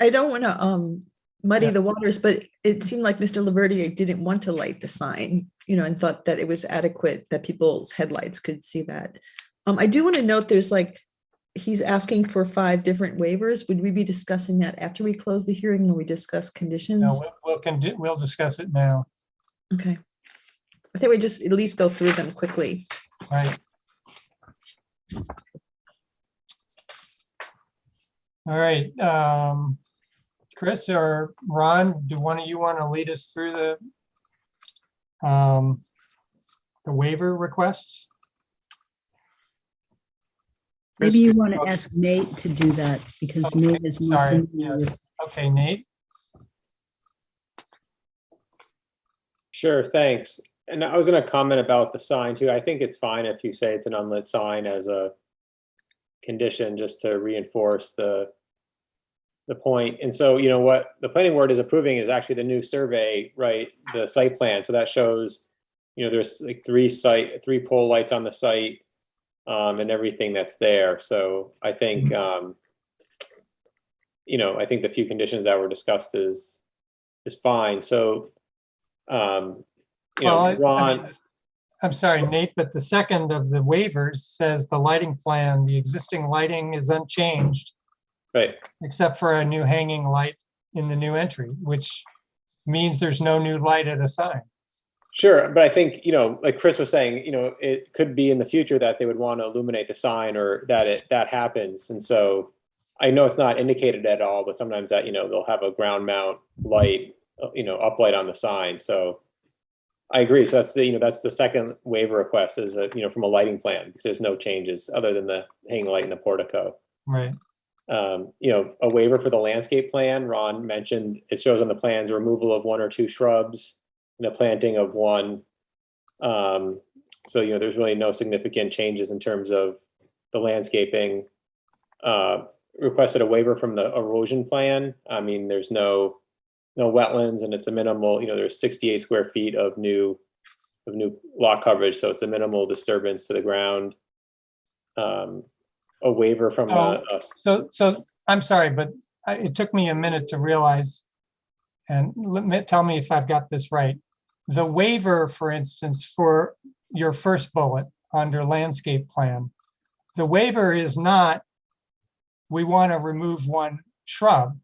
Speaker 6: don't want to muddy the waters, but it seemed like Mr. Laverdier didn't want to light the sign, and thought that it was adequate that people's headlights could see that. I do want to note he's asking for 5 different waivers. Would we be discussing that after we close the hearing when we discuss conditions?
Speaker 2: No, we'll discuss it now.
Speaker 6: Okay. I think we just at least go through them quickly.
Speaker 2: Right. All right. Chris or Ron, do one of you want to lead us through the waiver requests? Chris,
Speaker 5: Maybe you want to ask Nate to do that because
Speaker 2: okay,
Speaker 5: Nate is more
Speaker 2: sorry.
Speaker 5: familiar
Speaker 2: Yes.
Speaker 5: with.
Speaker 2: Okay, Nate.
Speaker 10: Sure, thanks. And I was going to comment about the sign too. I think it's fine if you say it's an unlit sign as a condition just to reinforce the point. And so, what the planning board is approving is actually the new survey, right? The site plan. So that shows, there's like 3 pole lights on the site and everything that's there. So I think, I think the few conditions that were discussed is fine. So,
Speaker 2: Well,
Speaker 10: Ron.
Speaker 2: I'm sorry, Nate, but the second of the waivers says the lighting plan, the existing lighting is unchanged.
Speaker 10: Right.
Speaker 2: Except for a new hanging light in the new entry, which means there's no new light at a sign.
Speaker 10: Sure, but I think, like Chris was saying, it could be in the future that they would want to illuminate the sign or that happens. And so I know it's not indicated at all, but sometimes that, they'll have a ground mount light, uplight on the sign. So I agree. So that's the second waiver request is from a lighting plan because there's no changes other than the hanging light in the portico.
Speaker 2: Right.
Speaker 10: A waiver for the landscape plan. Ron mentioned it shows on the plans removal of 1 or 2 shrubs and the planting of 1. So there's really no significant changes in terms of the landscaping. Requested a waiver from the erosion plan. I mean, there's no wetlands and it's a minimal. There's 68 square feet of new lot coverage, so it's a minimal disturbance to the ground. A waiver from
Speaker 2: so I'm sorry, but it took me a minute to realize, and tell me if I've got this right. The waiver, for instance, for your first bullet under landscape plan, the waiver is not, we want to remove 1 shrub.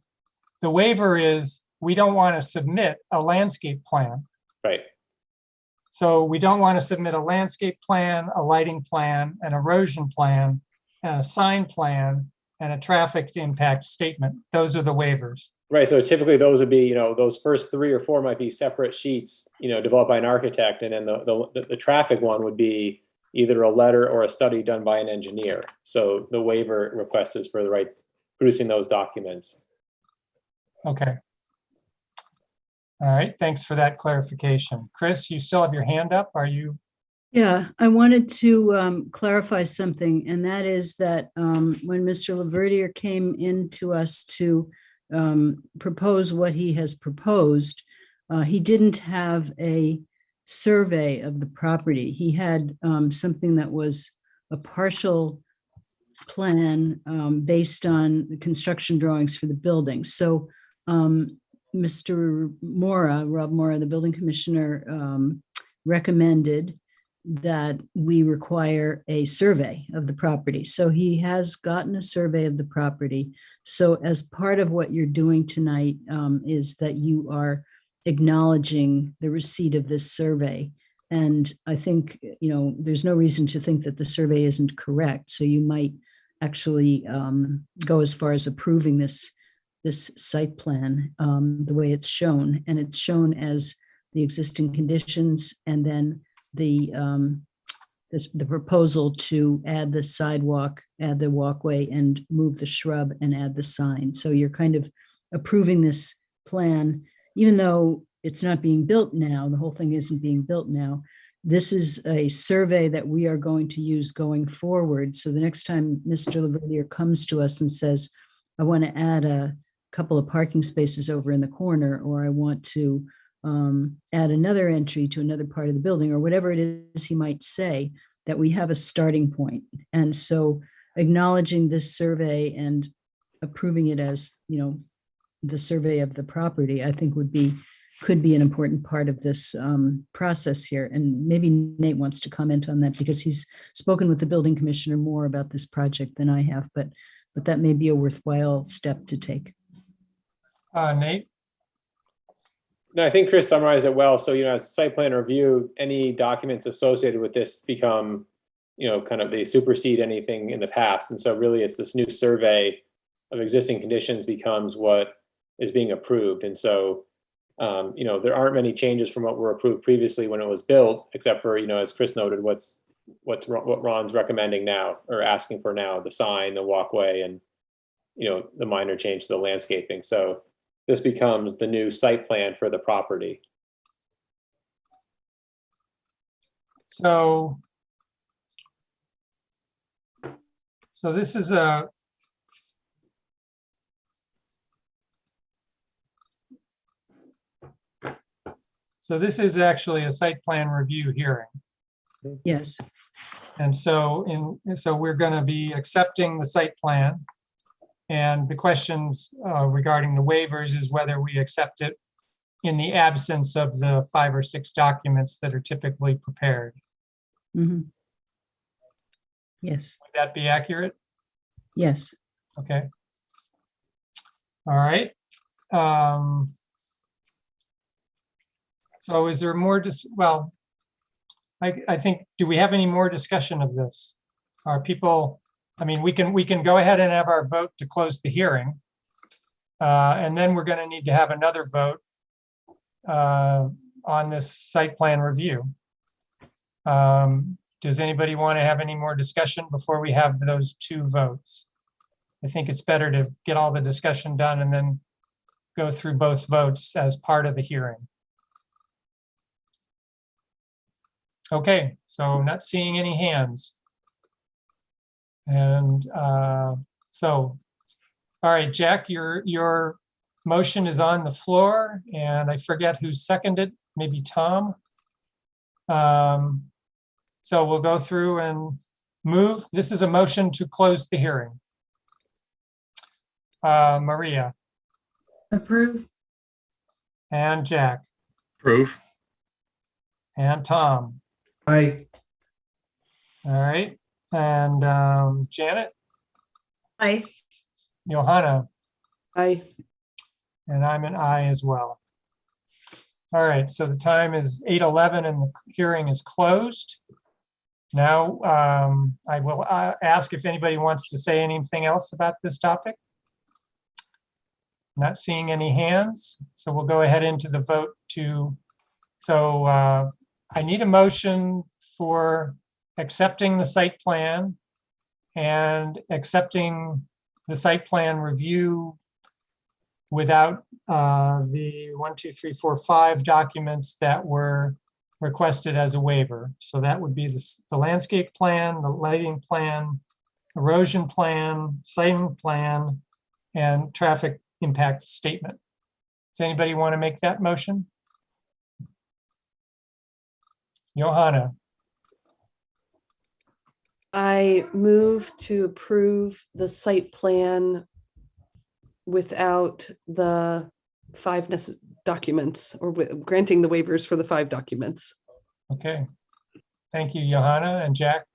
Speaker 2: The waiver is, we don't want to submit a landscape plan.
Speaker 10: Right.
Speaker 2: So we don't want to submit a landscape plan, a lighting plan, an erosion plan, and a sign plan, and a traffic impact statement. Those are the waivers.
Speaker 10: Right, so typically those would be, those first 3 or 4 might be separate sheets, developed by an architect, and then the traffic one would be either a letter or a study done by an engineer. So the waiver request is for producing those documents.
Speaker 2: Okay. All right, thanks for that clarification. Chris, you still have your hand up? Are you?
Speaker 5: Yeah, I wanted to clarify something, and that is that when Mr. Laverdiere came in to us to propose what he has proposed, he didn't have a survey of the property. He had something that was a partial plan based on the construction drawings for the building. So Mr. Mora, Rob Mora, the building commissioner, recommended that we require a survey of the property. So he has gotten a survey of the property. So as part of what you're doing tonight is that you are acknowledging the receipt of this survey. And I think, there's no reason to think that the survey isn't correct. So you might actually go as far as approving this site plan the way it's shown. And it's shown as the existing conditions, and then the proposal to add the sidewalk, add the walkway, and move the shrub and add the sign. So you're kind of approving this plan, even though it's not being built now, the whole thing isn't being built now. This is a survey that we are going to use going forward. So the next time Mr. Laverdiere comes to us and says, I want to add a couple of parking spaces over in the corner, or I want to add another entry to another part of the building, or whatever it is he might say, that we have a starting point. And so acknowledging this survey and approving it as, the survey of the property, I think could be an important part of this process here. And maybe Nate wants to comment on that because he's spoken with the building commissioner more about this project than I have, but that may be a worthwhile step to take.
Speaker 2: Nate?
Speaker 10: No, I think Chris summarized it well. So, as site plan review, any documents associated with this become, they supersede anything in the past. And so really it's this new survey of existing conditions becomes what is being approved. And so, there aren't many changes from what were approved previously when it was built, except for, as Chris noted, what Ron's recommending now or asking for now, the sign, the walkway, and, the minor change to the landscaping. So this becomes the new site plan for the property.
Speaker 2: So this is this is actually a site plan review hearing.
Speaker 5: Yes.
Speaker 2: And so we're going to be accepting the site plan. And the questions regarding the waivers is whether we accept it in the absence of the 5 or 6 documents that are typically prepared.
Speaker 5: Mm-hmm. Yes.
Speaker 2: Would that be accurate?
Speaker 5: Yes.
Speaker 2: Okay. All right. So is there more, I think, do we have any more discussion of this? Are people, we can go ahead and have our vote to close the hearing. And then we're going to need to have another vote on this site plan review. Does anybody want to have any more discussion before we have those 2 votes? I think it's better to get all the discussion done and then go through both votes as part of the hearing. Okay, so not seeing any hands. And all right, Jack, your motion is on the floor, and I forget who seconded, maybe Tom. So we'll go through and move. This is a motion to close the hearing. Maria.
Speaker 5: Approve.
Speaker 2: And Jack.
Speaker 3: Approve.
Speaker 2: And Tom.
Speaker 11: Aye.
Speaker 2: All right. And Janet.
Speaker 6: Aye.
Speaker 2: Johanna.
Speaker 4: Aye.
Speaker 2: And I'm an aye as well. All right, so the time is 8:11 and the hearing is closed. Now, I will ask if anybody wants to say anything else about this topic. Not seeing any hands, so we'll go ahead into the vote so I need a motion for accepting the site plan and accepting the site plan review without the 1, 2, 3, 4, 5 documents that were requested as a waiver. So that would be the landscape plan, the lighting plan, erosion plan, siting plan, and traffic impact statement. Does anybody want to make that motion? Johanna,
Speaker 4: I move to approve the site plan without the 5 documents, or granting the waivers for the 5 documents.
Speaker 2: okay. Thank you, Johanna. And Jack?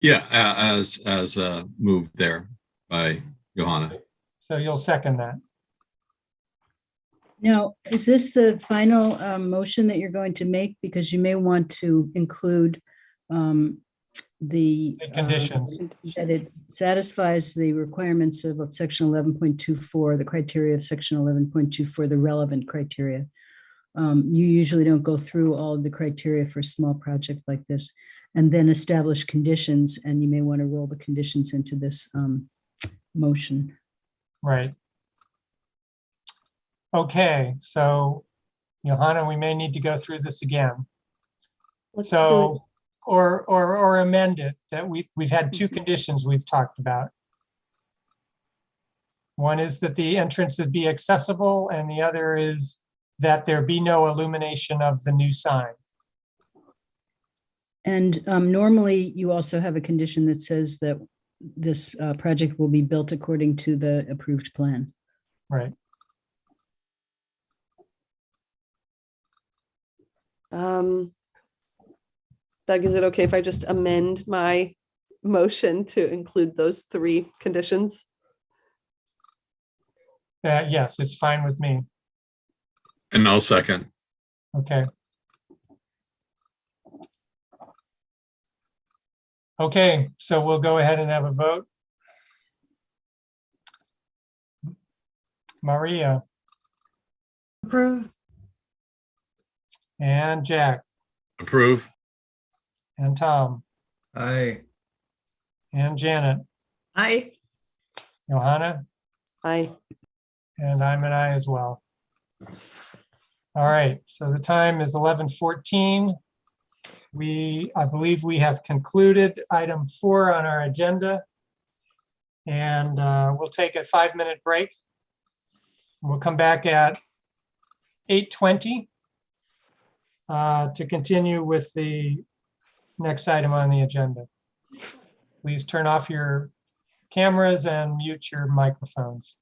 Speaker 3: Yeah, as moved there by Johanna.
Speaker 2: So you'll second that.
Speaker 5: Now, is this the final motion that you're going to make? Because you may want to include the
Speaker 2: conditions.
Speaker 5: that it satisfies the requirements of section 11.24, the criteria of section 11.24, the relevant criteria. You usually don't go through all of the criteria for a small project like this, and then establish conditions, and you may want to roll the conditions into this motion.
Speaker 2: Right. Okay, so Johanna, we may need to go through this again.
Speaker 4: Let's do it.
Speaker 2: So, or amend it, that we've had 2 conditions we've talked about. One is that the entrance would be accessible, and the other is that there be no illumination of the new sign.
Speaker 5: And normally you also have a condition that says that this project will be built according to the approved plan.
Speaker 2: Right.
Speaker 4: Doug, is it okay if I just amend my motion to include those 3 conditions?
Speaker 2: Yes, it's fine with me.
Speaker 3: And I'll second.
Speaker 2: Okay. Okay, so we'll go ahead and have a vote. Maria
Speaker 6: Approve.
Speaker 2: and Jack
Speaker 3: Approve.
Speaker 2: and Tom
Speaker 11: Aye.
Speaker 2: and Janet,
Speaker 6: Aye.
Speaker 2: Johanna,
Speaker 4: Aye.
Speaker 2: and I'm an aye as well. All right, so the time is 11:14. I believe we have concluded item 4 on our agenda. And we'll take a 5-minute break. We'll come back at 8:20 to continue with the next item on the agenda. Please turn off your cameras and mute your microphones.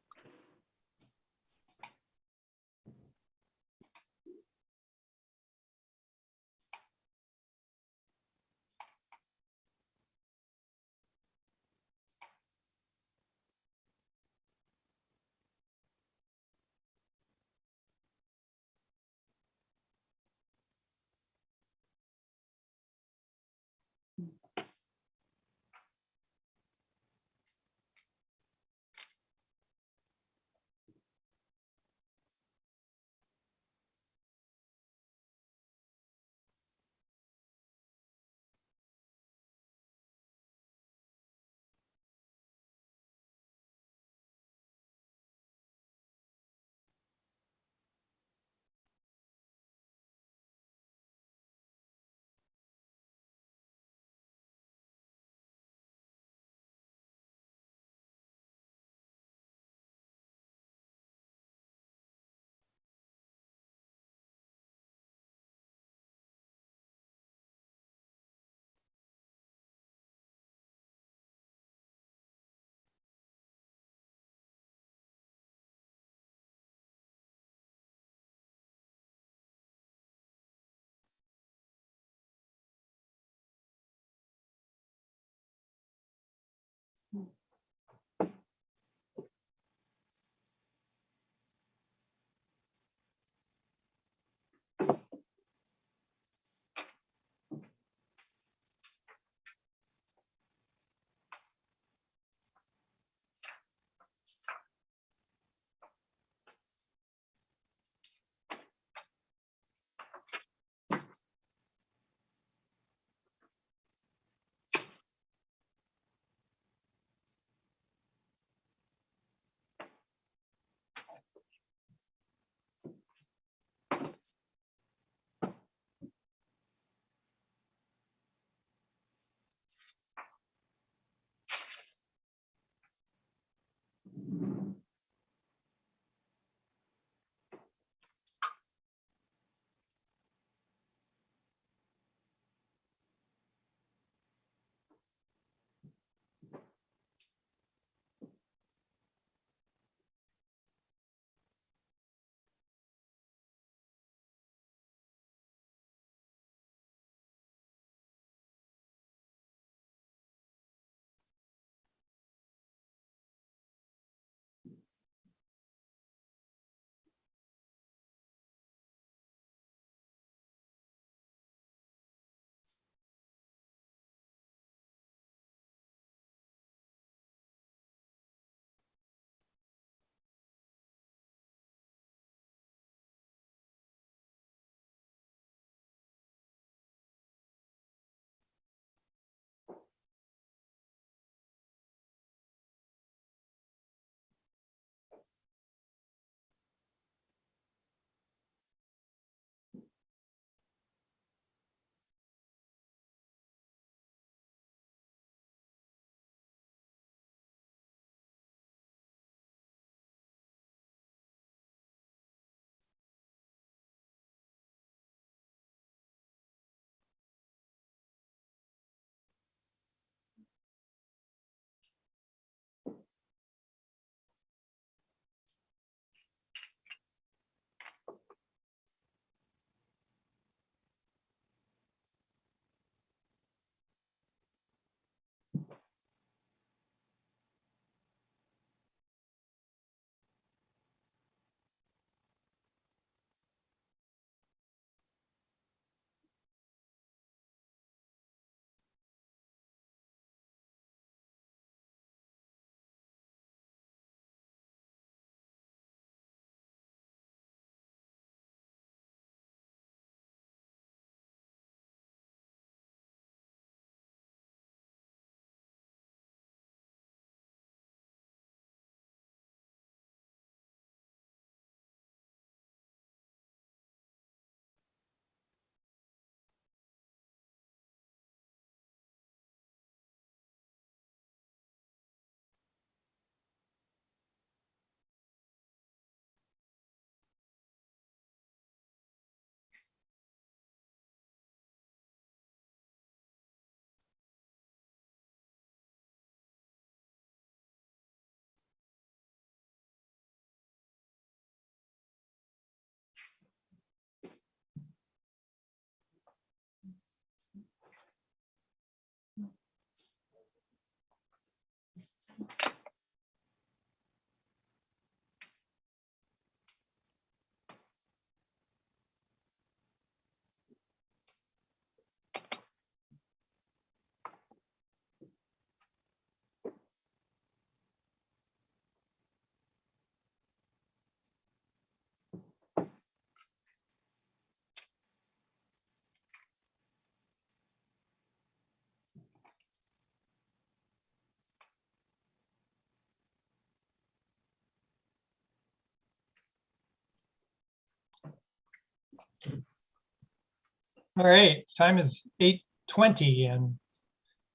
Speaker 2: All right, time is 8:20 and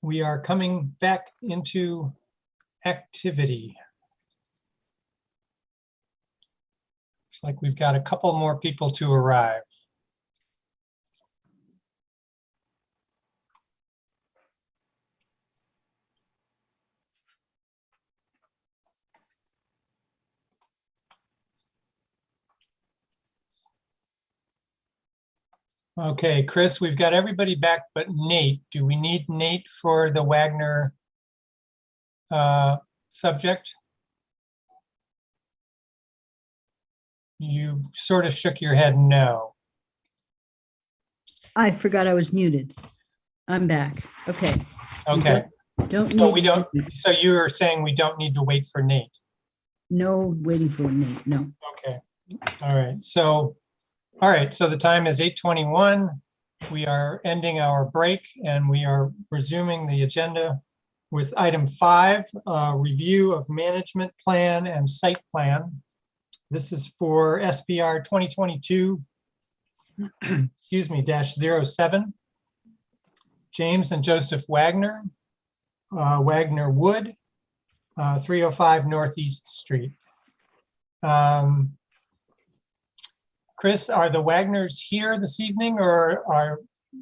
Speaker 2: we are coming back into activity. Looks like we've got a couple more people to arrive. Okay, Chris, we've got everybody back but Nate. Do we need Nate for the Wagner subject? You sort of shook your head no.
Speaker 5: I forgot I was muted. I'm back. Okay.
Speaker 2: Okay,
Speaker 5: Don't
Speaker 2: so
Speaker 5: need.
Speaker 2: we don't, so you are saying we don't need to wait for Nate?
Speaker 5: No waiting for Nate, no.
Speaker 2: Okay, all right, so, the time is 8:21. We are ending our break and we are resuming the agenda with item 5, review of management plan and site plan. This is for SPR 2022, excuse me, -07. James and Joseph Wagner, Wagner Wood, 305 Northeast Street. Chris, are the Wagners here this evening or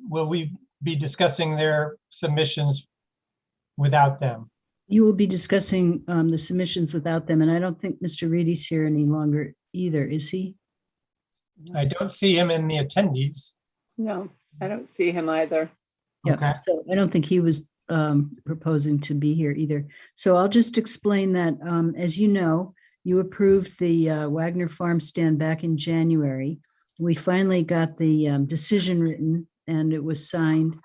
Speaker 2: will we be discussing their submissions without them?
Speaker 5: You will be discussing the submissions without them, and I don't think Mr. Reedy's here any longer either, is he?
Speaker 2: I don't see him in the attendees.
Speaker 1: No, I don't see him either.
Speaker 5: Yeah,
Speaker 2: Okay.
Speaker 5: so I don't think he was proposing to be here either. So I'll just explain that, as you know, you approved the Wagner Farm stand back in January. We finally got the decision written and it was signed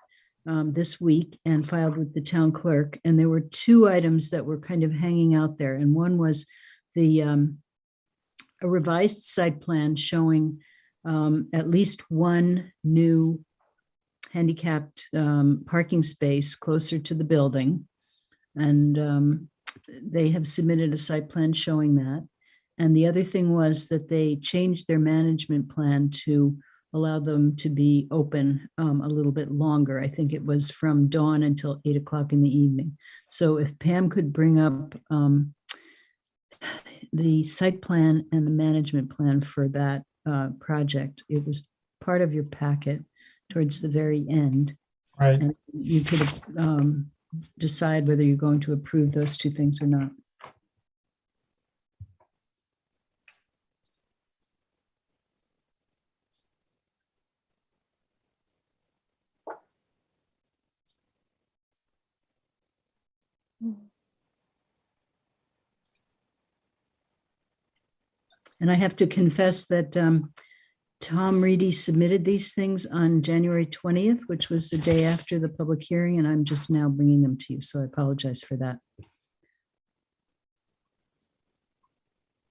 Speaker 5: this week and filed with the town clerk. And there were 2 items that were kind of hanging out there. And one was the a revised site plan showing at least one new handicapped parking space closer to the building. And they have submitted a site plan showing that. And the other thing was that they changed their management plan to allow them to be open a little bit longer. I think it was from dawn until 8 o'clock in the evening. So if Pam could bring up the site plan and the management plan for that project, it was part of your packet towards the very end.
Speaker 2: Right.
Speaker 5: And you could decide whether you're going to approve those 2 things or not. And I have to confess that Tom Reedy submitted these things on January 20th, which was the day after the public hearing, and I'm just now bringing them to you, so I apologize for that.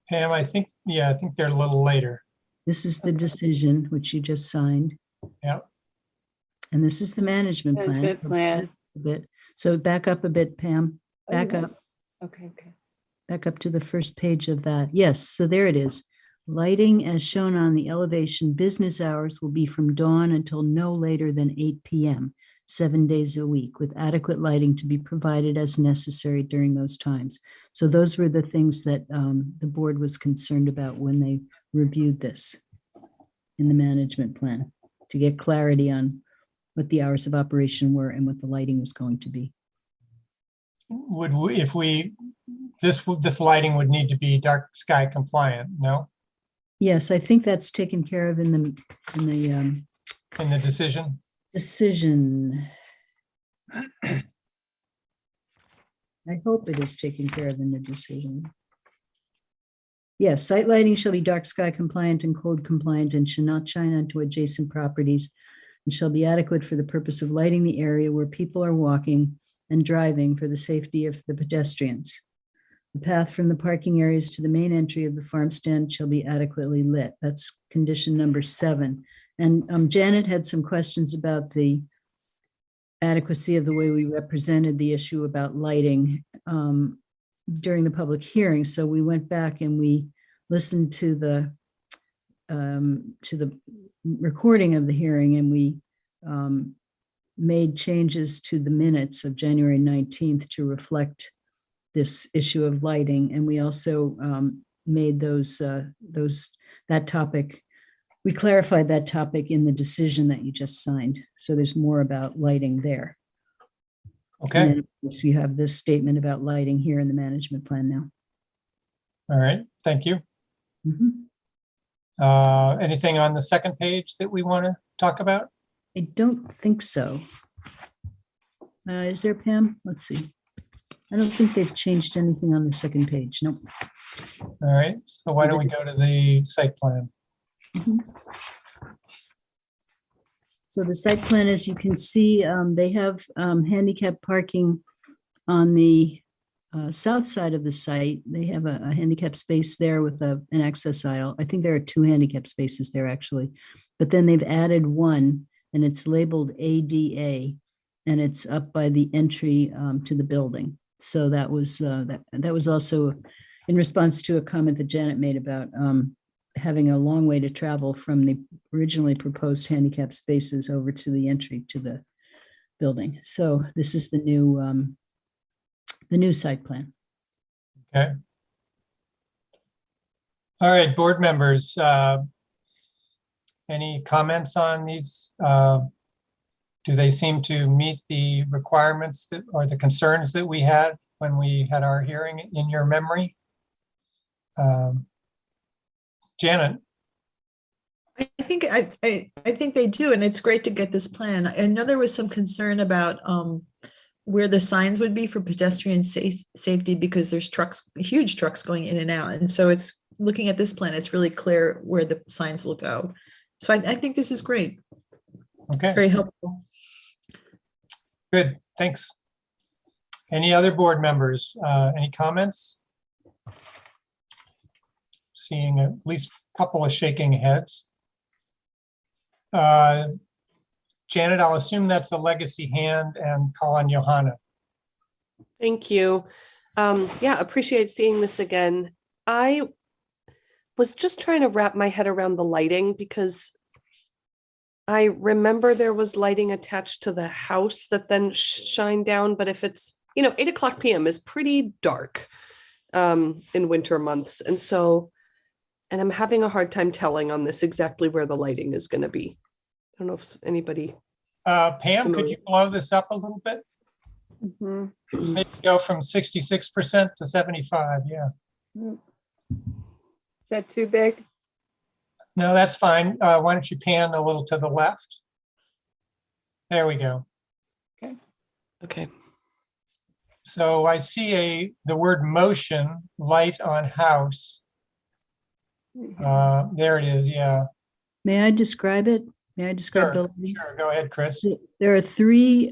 Speaker 2: Pam, I think they're a little later.
Speaker 5: This is the decision, which you just signed.
Speaker 2: Yeah.
Speaker 5: And this is the management plan.
Speaker 1: Management plan.
Speaker 5: A bit. So back up a bit, Pam. Back up.
Speaker 1: Yes. Okay.
Speaker 5: Back up to the first page of that. Yes, so there it is. Lighting as shown on the elevation, business hours will be from dawn until no later than 8 p.m., 7 days a week, with adequate lighting to be provided as necessary during those times. So those were the things that the board was concerned about when they reviewed this in the management plan, to get clarity on what the hours of operation were and what the lighting was going to be.
Speaker 2: Would we, if we, this lighting would need to be dark sky compliant, no?
Speaker 5: Yes, I think that's taken care of in the
Speaker 2: decision.
Speaker 5: Decision. I hope it is taken care of in the decision. Yes, site lighting shall be dark sky compliant and code compliant and should not shine onto adjacent properties and shall be adequate for the purpose of lighting the area where people are walking and driving for the safety of the pedestrians. The path from the parking areas to the main entry of the farm stand shall be adequately lit. That's condition number 7. And Janet had some questions about the adequacy of the way we represented the issue about lighting during the public hearing. So we went back and we listened to the to the recording of the hearing, and we made changes to the minutes of January 19th to reflect this issue of lighting. And we also made that topic, we clarified that topic in the decision that you just signed. So there's more about lighting there.
Speaker 2: Okay,
Speaker 5: And then, of course, we have this statement about lighting here in the management plan now.
Speaker 2: all right, thank you.
Speaker 5: Mhm.
Speaker 2: Anything on the second page that we want to talk about?
Speaker 5: I don't think so. Is there, Pam? Let's see. I don't think they've changed anything on the second page. Nope.
Speaker 2: All right, so why don't we go to the site plan?
Speaker 5: Mhm. So the site plan, as you can see, they have handicap parking on the south side of the site. They have a handicap space there with an access aisle. I think there are 2 handicap spaces there actually, but then they've added one and it's labeled ADA and it's up by the entry to the building. So that was also in response to a comment that Janet made about having a long way to travel from the originally proposed handicap spaces over to the entry to the building. So this is the new site plan.
Speaker 2: Okay. All right, board members, any comments on these? Do they seem to meet the requirements that, or the concerns that we had when we had our hearing in your memory? Janet?
Speaker 6: I think they do, and it's great to get this plan. I know there was some concern about where the signs would be for pedestrian safety because there's huge trucks going in and out. And so it's looking at this plan, it's really clear where the signs will go. So I think this is great.
Speaker 2: Okay.
Speaker 6: It's very helpful.
Speaker 2: Good, thanks. Any other board members? Any comments? Seeing at least a couple of shaking heads. Janet, I'll assume that's a legacy hand and call on Johanna.
Speaker 4: Thank you. Yeah, appreciate seeing this again. I was just trying to wrap my head around the lighting because I remember there was lighting attached to the house that then shined down. But if it's, 8 o'clock p.m. is pretty dark in winter months. And I'm having a hard time telling on this exactly where the lighting is going to be. I don't know if anybody.
Speaker 2: Pam, could you blow this up a little bit?
Speaker 1: Mhm.
Speaker 2: Maybe go from 66% to 75, yeah.
Speaker 1: Is that too big?
Speaker 2: No, that's fine. Why don't you pan a little to the left? There we go.
Speaker 4: Okay.
Speaker 2: So I see the word motion, light on house. There it is, yeah.
Speaker 5: May I describe it? May I describe the
Speaker 2: Sure,
Speaker 5: lighting?
Speaker 2: sure, go ahead, Chris.
Speaker 5: There are 3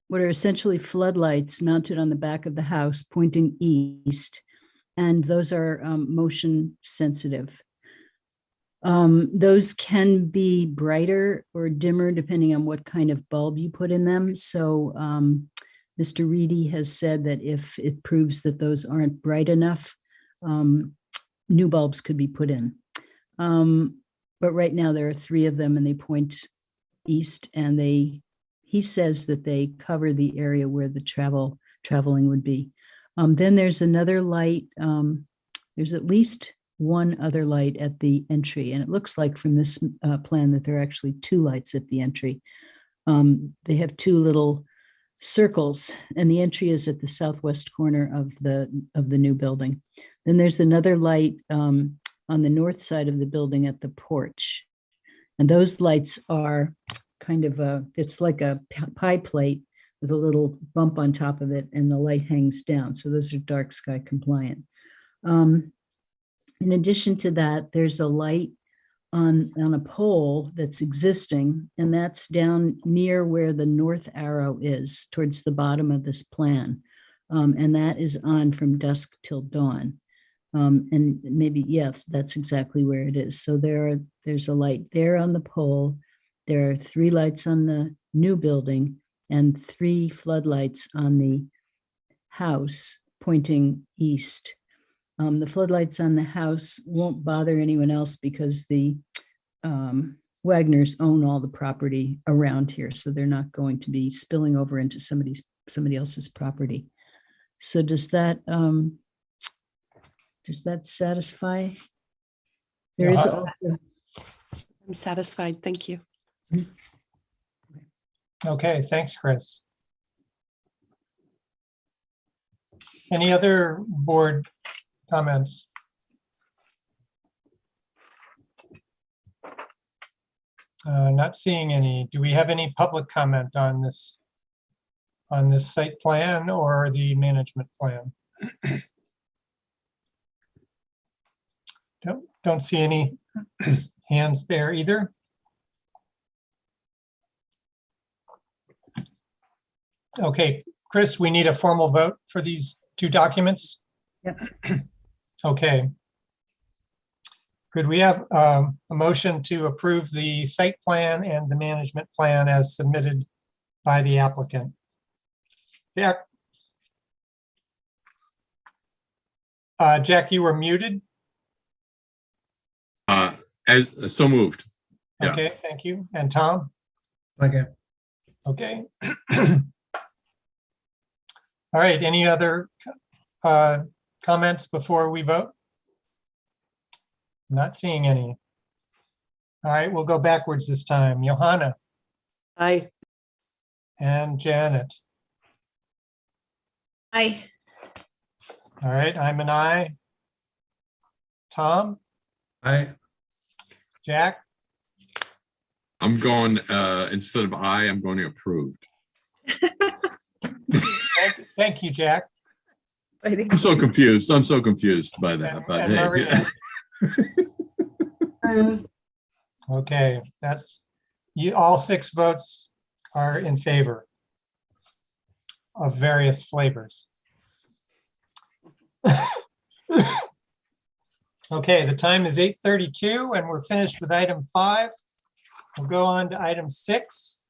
Speaker 5: what are essentially floodlights mounted on the back of the house pointing east, and those are motion sensitive. Those can be brighter or dimmer depending on what kind of bulb you put in them. So Mr. Reedy has said that if it proves that those aren't bright enough, new bulbs could be put in. But right now there are 3 of them and they point east, and he says that they cover the area where the traveling would be. Then there's another light. There's at least one other light at the entry, and it looks like from this plan that there are actually 2 lights at the entry. They have 2 little circles, and the entry is at the southwest corner of the new building. Then there's another light on the north side of the building at the porch, and those lights are kind of it's like a pie plate with a little bump on top of it, and the light hangs down. So those are dark sky compliant. In addition to that, there's a light on a pole that's existing, and that's down near where the north arrow is towards the bottom of this plan. And that is on from dusk till dawn. And maybe, yes, that's exactly where it is. So there's a light there on the pole. There are 3 lights on the new building and 3 floodlights on the house pointing east. The floodlights on the house won't bother anyone else because the Wagners own all the property around here, so they're not going to be spilling over into somebody else's property. So does that satisfy? There is also.
Speaker 4: I'm satisfied. Thank you.
Speaker 2: Okay, thanks, Chris. Any other board comments? Not seeing any. Do we have any public comment on this site plan or the management plan? Don't see any hands there either. Okay, Chris, we need a formal vote for these two documents.
Speaker 5: Yep.
Speaker 2: Okay. Could we have a motion to approve the site plan and the management plan as submitted by the applicant? Jack? Jack, you were muted.
Speaker 3: As so moved. Yeah.
Speaker 2: Okay, thank you. And Tom?
Speaker 11: Okay.
Speaker 2: Okay. All right, any other comments before we vote? Not seeing any. All right, we'll go backwards this time. Johanna
Speaker 4: Aye.
Speaker 2: and Janet.
Speaker 6: Aye.
Speaker 2: All right, I'm an aye. Tom,
Speaker 11: Aye.
Speaker 2: Jack,
Speaker 3: I'm going, instead of I'm going to approved.
Speaker 2: thank you, Jack.
Speaker 3: I'm so confused. I'm so confused by that. But
Speaker 2: And
Speaker 3: hey,
Speaker 2: Maria. Okay, that's you. All 6 votes are in favor of various flavors. Okay, the time is 8:32 and we're finished with item 5. We'll go on to item 6.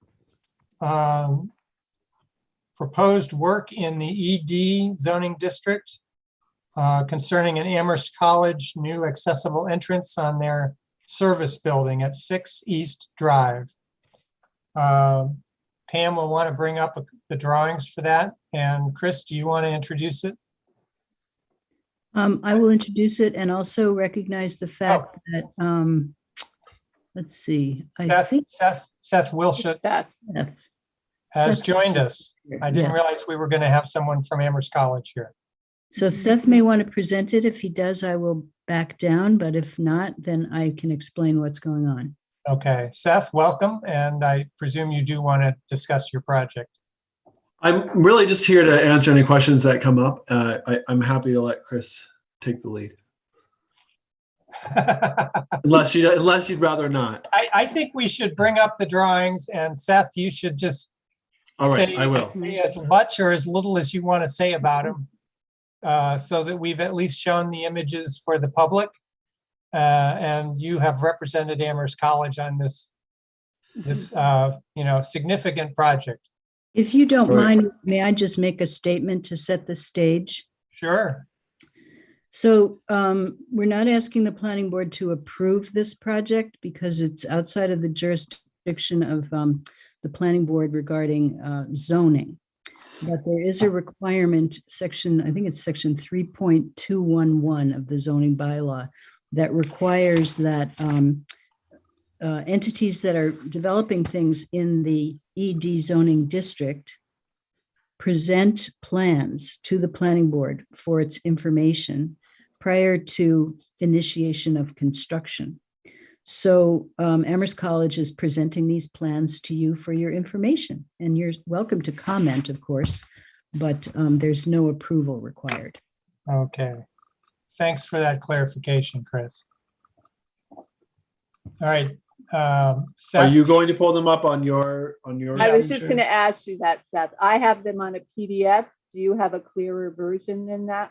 Speaker 2: Proposed work in the ED zoning district concerning an Amherst College new accessible entrance on their service building at 6 East Drive. Pam will want to bring up the drawings for that. And Chris, do you want to introduce it?
Speaker 5: I will introduce it and also recognize the fact that, let's see, I think
Speaker 2: Seth Wilshut
Speaker 5: Seth
Speaker 2: has joined us. I didn't
Speaker 5: Yeah.
Speaker 2: realize we were going to have someone from Amherst College here.
Speaker 5: So Seth may want to present it. If he does, I will back down, but if not, then I can explain what's going on.
Speaker 2: Okay, Seth, welcome. And I presume you do want to discuss your project.
Speaker 14: I'm really just here to answer any questions that come up. I'm happy to let Chris take the lead, unless you'd rather not.
Speaker 2: I think we should bring up the drawings, and Seth, you should just
Speaker 14: All right,
Speaker 2: say
Speaker 14: I will.
Speaker 2: as much or as little as you want to say about them, so that we've at least shown the images for the public. And you have represented Amherst College on this significant project.
Speaker 5: If you don't
Speaker 14: Right.
Speaker 5: mind, may I just make a statement to set the stage?
Speaker 2: Sure.
Speaker 5: So we're not asking the planning board to approve this project because it's outside of the jurisdiction of the planning board regarding zoning. But there is a requirement, I think it's section 3.211 of the zoning bylaw that requires that entities that are developing things in the ED zoning district present plans to the planning board for its information prior to initiation of construction. So Amherst College is presenting these plans to you for your information, and you're welcome to comment, of course, but there's no approval required.
Speaker 2: Okay. Thanks for that clarification, Chris. All right.
Speaker 14: Are
Speaker 2: Seth,
Speaker 14: you going to pull them up on your?
Speaker 1: I was just going to ask you that, Seth. I have them on a PDF. Do you have a clearer version than that?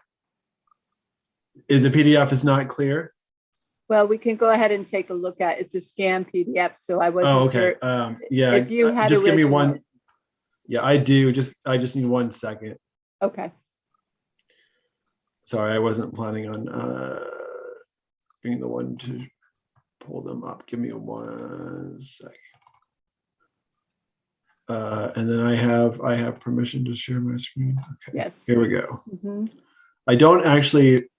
Speaker 14: The PDF is not clear.
Speaker 1: Well, we can go ahead and take a look at, it's a scan PDF, so I wasn't
Speaker 14: Oh, okay.
Speaker 1: sure.
Speaker 14: Yeah.
Speaker 1: If you had
Speaker 14: just give me
Speaker 1: original-
Speaker 14: one. Yeah, I do. I just need 1 second.
Speaker 1: Okay.
Speaker 14: Sorry, I wasn't planning on being the one to pull them up. Give me 1 sec. And then I have permission to share my screen. Okay,
Speaker 1: Yes.
Speaker 14: here we go.
Speaker 1: Mhm.
Speaker 14: I don't actually,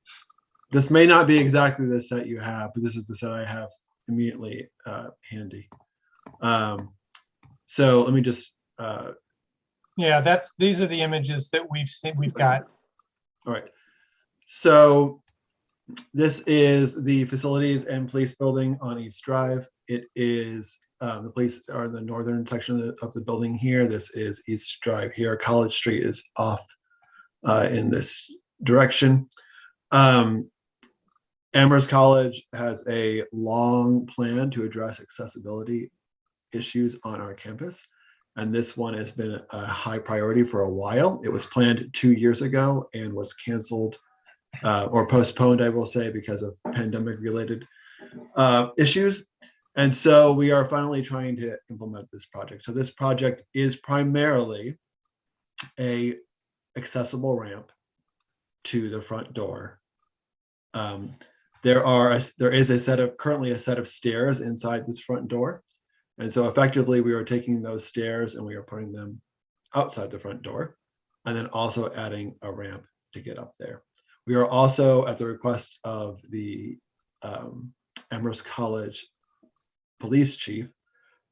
Speaker 14: this may not be exactly the set you have, but this is the set I have immediately handy. So let me just,
Speaker 2: Yeah, these are the images that we've got.
Speaker 14: all right. So this is the facilities and police building on East Drive. It is the police are in the northern section of the building here. This is East Drive here. College Street is off in this direction. Amherst College has a long plan to address accessibility issues on our campus. And this one has been a high priority for a while. It was planned 2 years ago and was canceled or postponed, I will say, because of pandemic related issues. And so we are finally trying to implement this project. So this project is primarily a accessible ramp to the front door. There is currently a set of stairs inside this front door. And so effectively we are taking those stairs and we are putting them outside the front door and then also adding a ramp to get up there. We are also, at the request of the Amherst College police chief,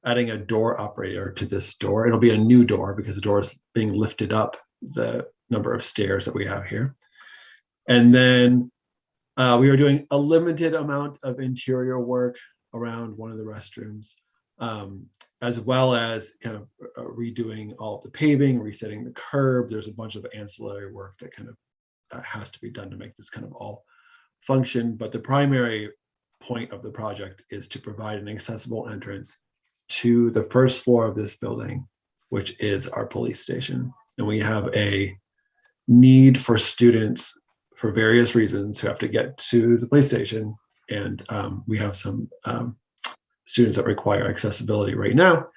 Speaker 14: adding a door operator to this door. It'll be a new door because the door is being lifted up the number of stairs that we have here. And then we are doing a limited amount of interior work around one of the restrooms, as well as kind of redoing all of the paving, resetting the curb. There's a bunch of ancillary work that kind of has to be done to make this kind of all function. But the primary point of the project is to provide an accessible entrance to the first floor of this building, which is our police station. And we have a need for students for various reasons who have to get to the police station. And we have some students that require accessibility right now,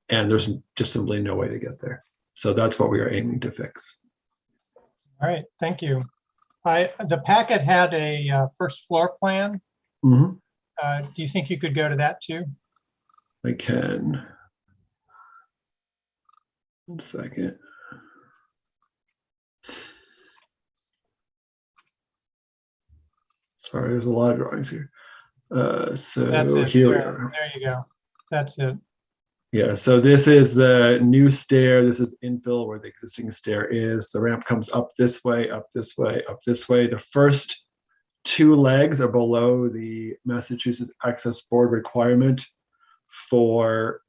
Speaker 14: and there's just simply no way to get there. So that's what we are aiming to fix.
Speaker 2: All right, thank you. The packet had a first floor plan.
Speaker 14: Mhm.
Speaker 2: Do you think you could go to that too?
Speaker 14: I can. 1 second. Sorry, there's a lot of drawings here. So
Speaker 2: That's it.
Speaker 14: here we
Speaker 2: There,
Speaker 14: are.
Speaker 2: there you go. That's it.
Speaker 14: Yeah, so this is the new stair. This is infill where the existing stair is. The ramp comes up this way, up this way, up this way. The first 2 legs are below the Massachusetts Access Board requirement for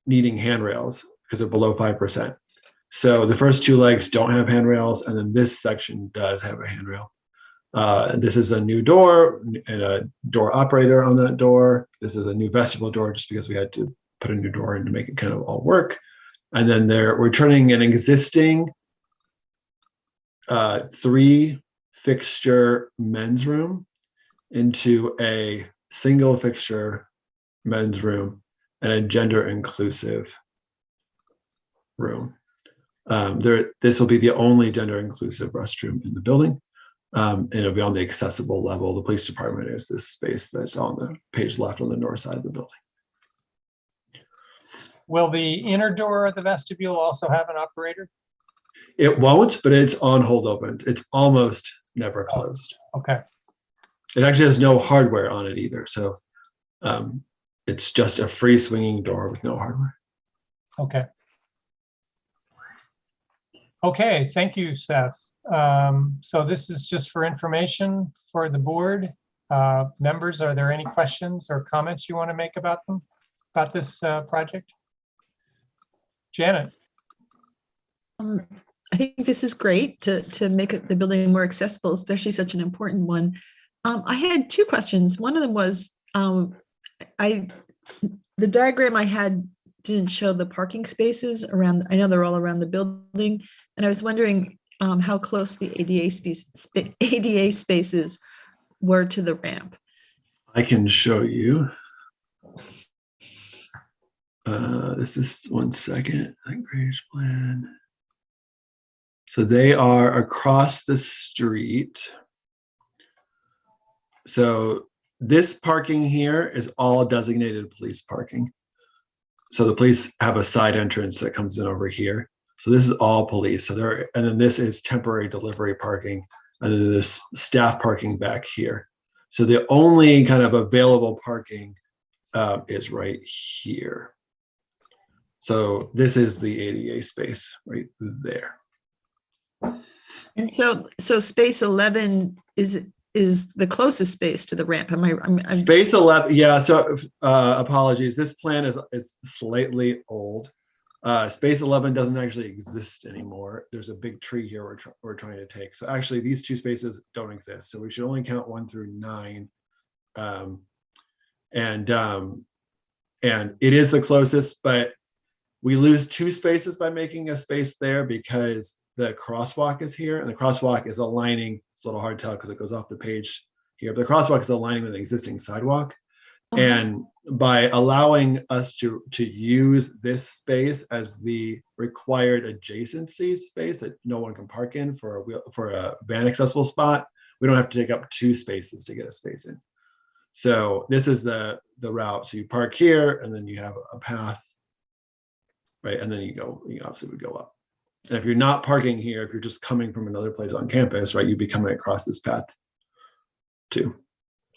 Speaker 14: needing handrails because they're below 5%. So the first 2 legs don't have handrails, and then this section does have a handrail. This is a new door and a door operator on that door. This is a new vestibule door just because we had to put a new door in to make it kind of all work. And then we're turning an existing 3 fixture men's room into a single fixture men's room and a gender inclusive room. This will be the only gender inclusive restroom in the building. And it'll be on the accessible level. The police department is this space that's on the page left on the north side of the building.
Speaker 2: Will the inner door of the vestibule also have an operator?
Speaker 14: It won't, but it's on hold open. It's almost never closed.
Speaker 2: Okay.
Speaker 14: It actually has no hardware on it either. So it's just a free swinging door with no hardware.
Speaker 2: Okay. Okay, thank you, Seth. So this is just for information for the board. Members, are there any questions or comments you want to make about this project? Janet.
Speaker 6: I think this is great to make the building more accessible, especially such an important one. I had 2 questions. One of them was the diagram I had didn't show the parking spaces around. I know they're all around the building, and I was wondering how close the ADA spaces were to the ramp.
Speaker 14: I can show you. This is 1 second. Drainage plan. So they are across the street. So this parking here is all designated police parking. So the police have a side entrance that comes in over here. So this is all police. So there, and then this is temporary delivery parking, and then there's staff parking back here. So the only kind of available parking is right here. So this is the ADA space right there.
Speaker 6: And so space 11 is the closest space to the ramp. I'm
Speaker 14: Space 11, yeah, so apologies. This plan is slightly old. Space 11 doesn't actually exist anymore. There's a big tree here we're trying to take. So actually these two spaces don't exist. So we should only count 1 through 9. And it is the closest, but we lose 2 spaces by making a space there because the crosswalk is here, and the crosswalk is aligning. It's a little hard to tell because it goes off the page here, but the crosswalk is aligning with the existing sidewalk. And by allowing us to use this space as the required adjacency space that no one can park in for a van accessible spot, we don't have to take up 2 spaces to get a space in. So this is the route. So you park here, and then you have a path, right? And then you obviously would go up. And if you're not parking here, if you're just coming from another place on campus, right, you'd be coming across this path too.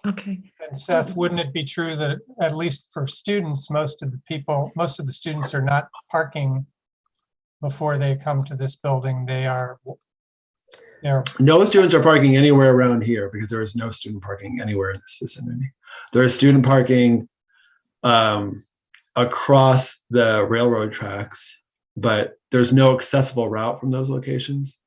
Speaker 6: okay.
Speaker 2: And Seth, wouldn't it be true that at least for students, most of the students are not parking before they come to this building? They're
Speaker 14: No students are parking anywhere around here because there is no student parking anywhere in this vicinity. There is student parking across the railroad tracks, but there's no accessible route from those locations.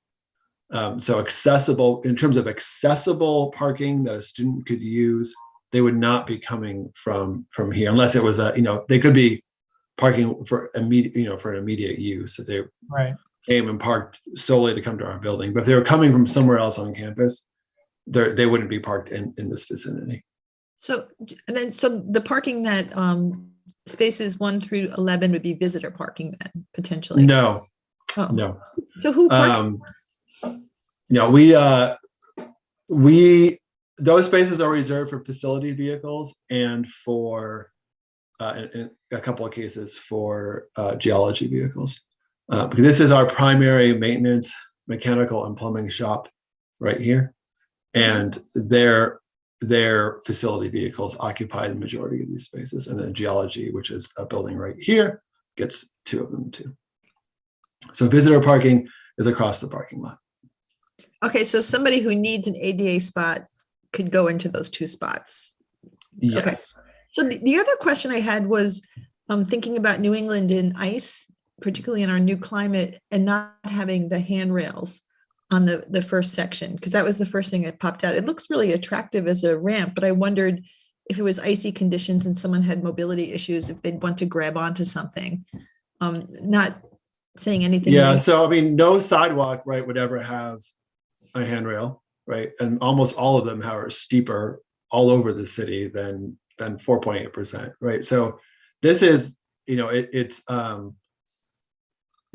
Speaker 14: So accessible, in terms of accessible parking that a student could use, they would not be coming from here unless it was they could be parking for immediate, for an immediate use if they came and parked solely to come to our building. But if they were coming from somewhere else on campus, they wouldn't be parked in this vicinity.
Speaker 6: So the parking that spaces 1 through 11 would be visitor parking then potentially?
Speaker 14: No.
Speaker 6: Oh.
Speaker 14: No.
Speaker 6: So who parks?
Speaker 14: Those spaces are reserved for facility vehicles and for in a couple of cases for geology vehicles. Because this is our primary maintenance, mechanical and plumbing shop right here. And their facility vehicles occupy the majority of these spaces. And then geology, which is a building right here, gets 2 of them too. So visitor parking is across the parking lot.
Speaker 6: Okay, so somebody who needs an ADA spot could go into those 2 spots.
Speaker 14: Yes.
Speaker 6: Okay. So the other question I had was thinking about New England and ice, particularly in our new climate, and not having the handrails on the first section, because that was the first thing that popped out. It looks really attractive as a ramp, but I wondered if it was icy conditions and someone had mobility issues, if they'd want to grab onto something. Not saying anything.
Speaker 14: Yeah, so I mean, no sidewalk, right, would ever have a handrail, right? And almost all of them are steeper all over the city than 4.8%, right? So this is, it's the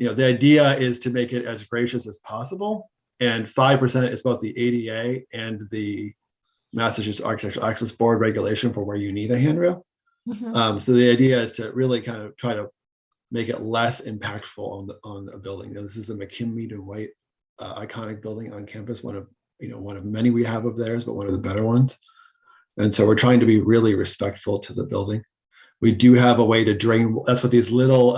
Speaker 14: idea is to make it as gracious as possible. And 5% is both the ADA and the Massachusetts Architectural Access Board regulation for where you need a handrail.
Speaker 6: Mm-hmm.
Speaker 14: So the idea is to really kind of try to make it less impactful on a building. This is a McKinley and White iconic building on campus, one of many we have of theirs, but one of the better ones. And so we're trying to be really respectful to the building. We do have a way to drain. That's what these little,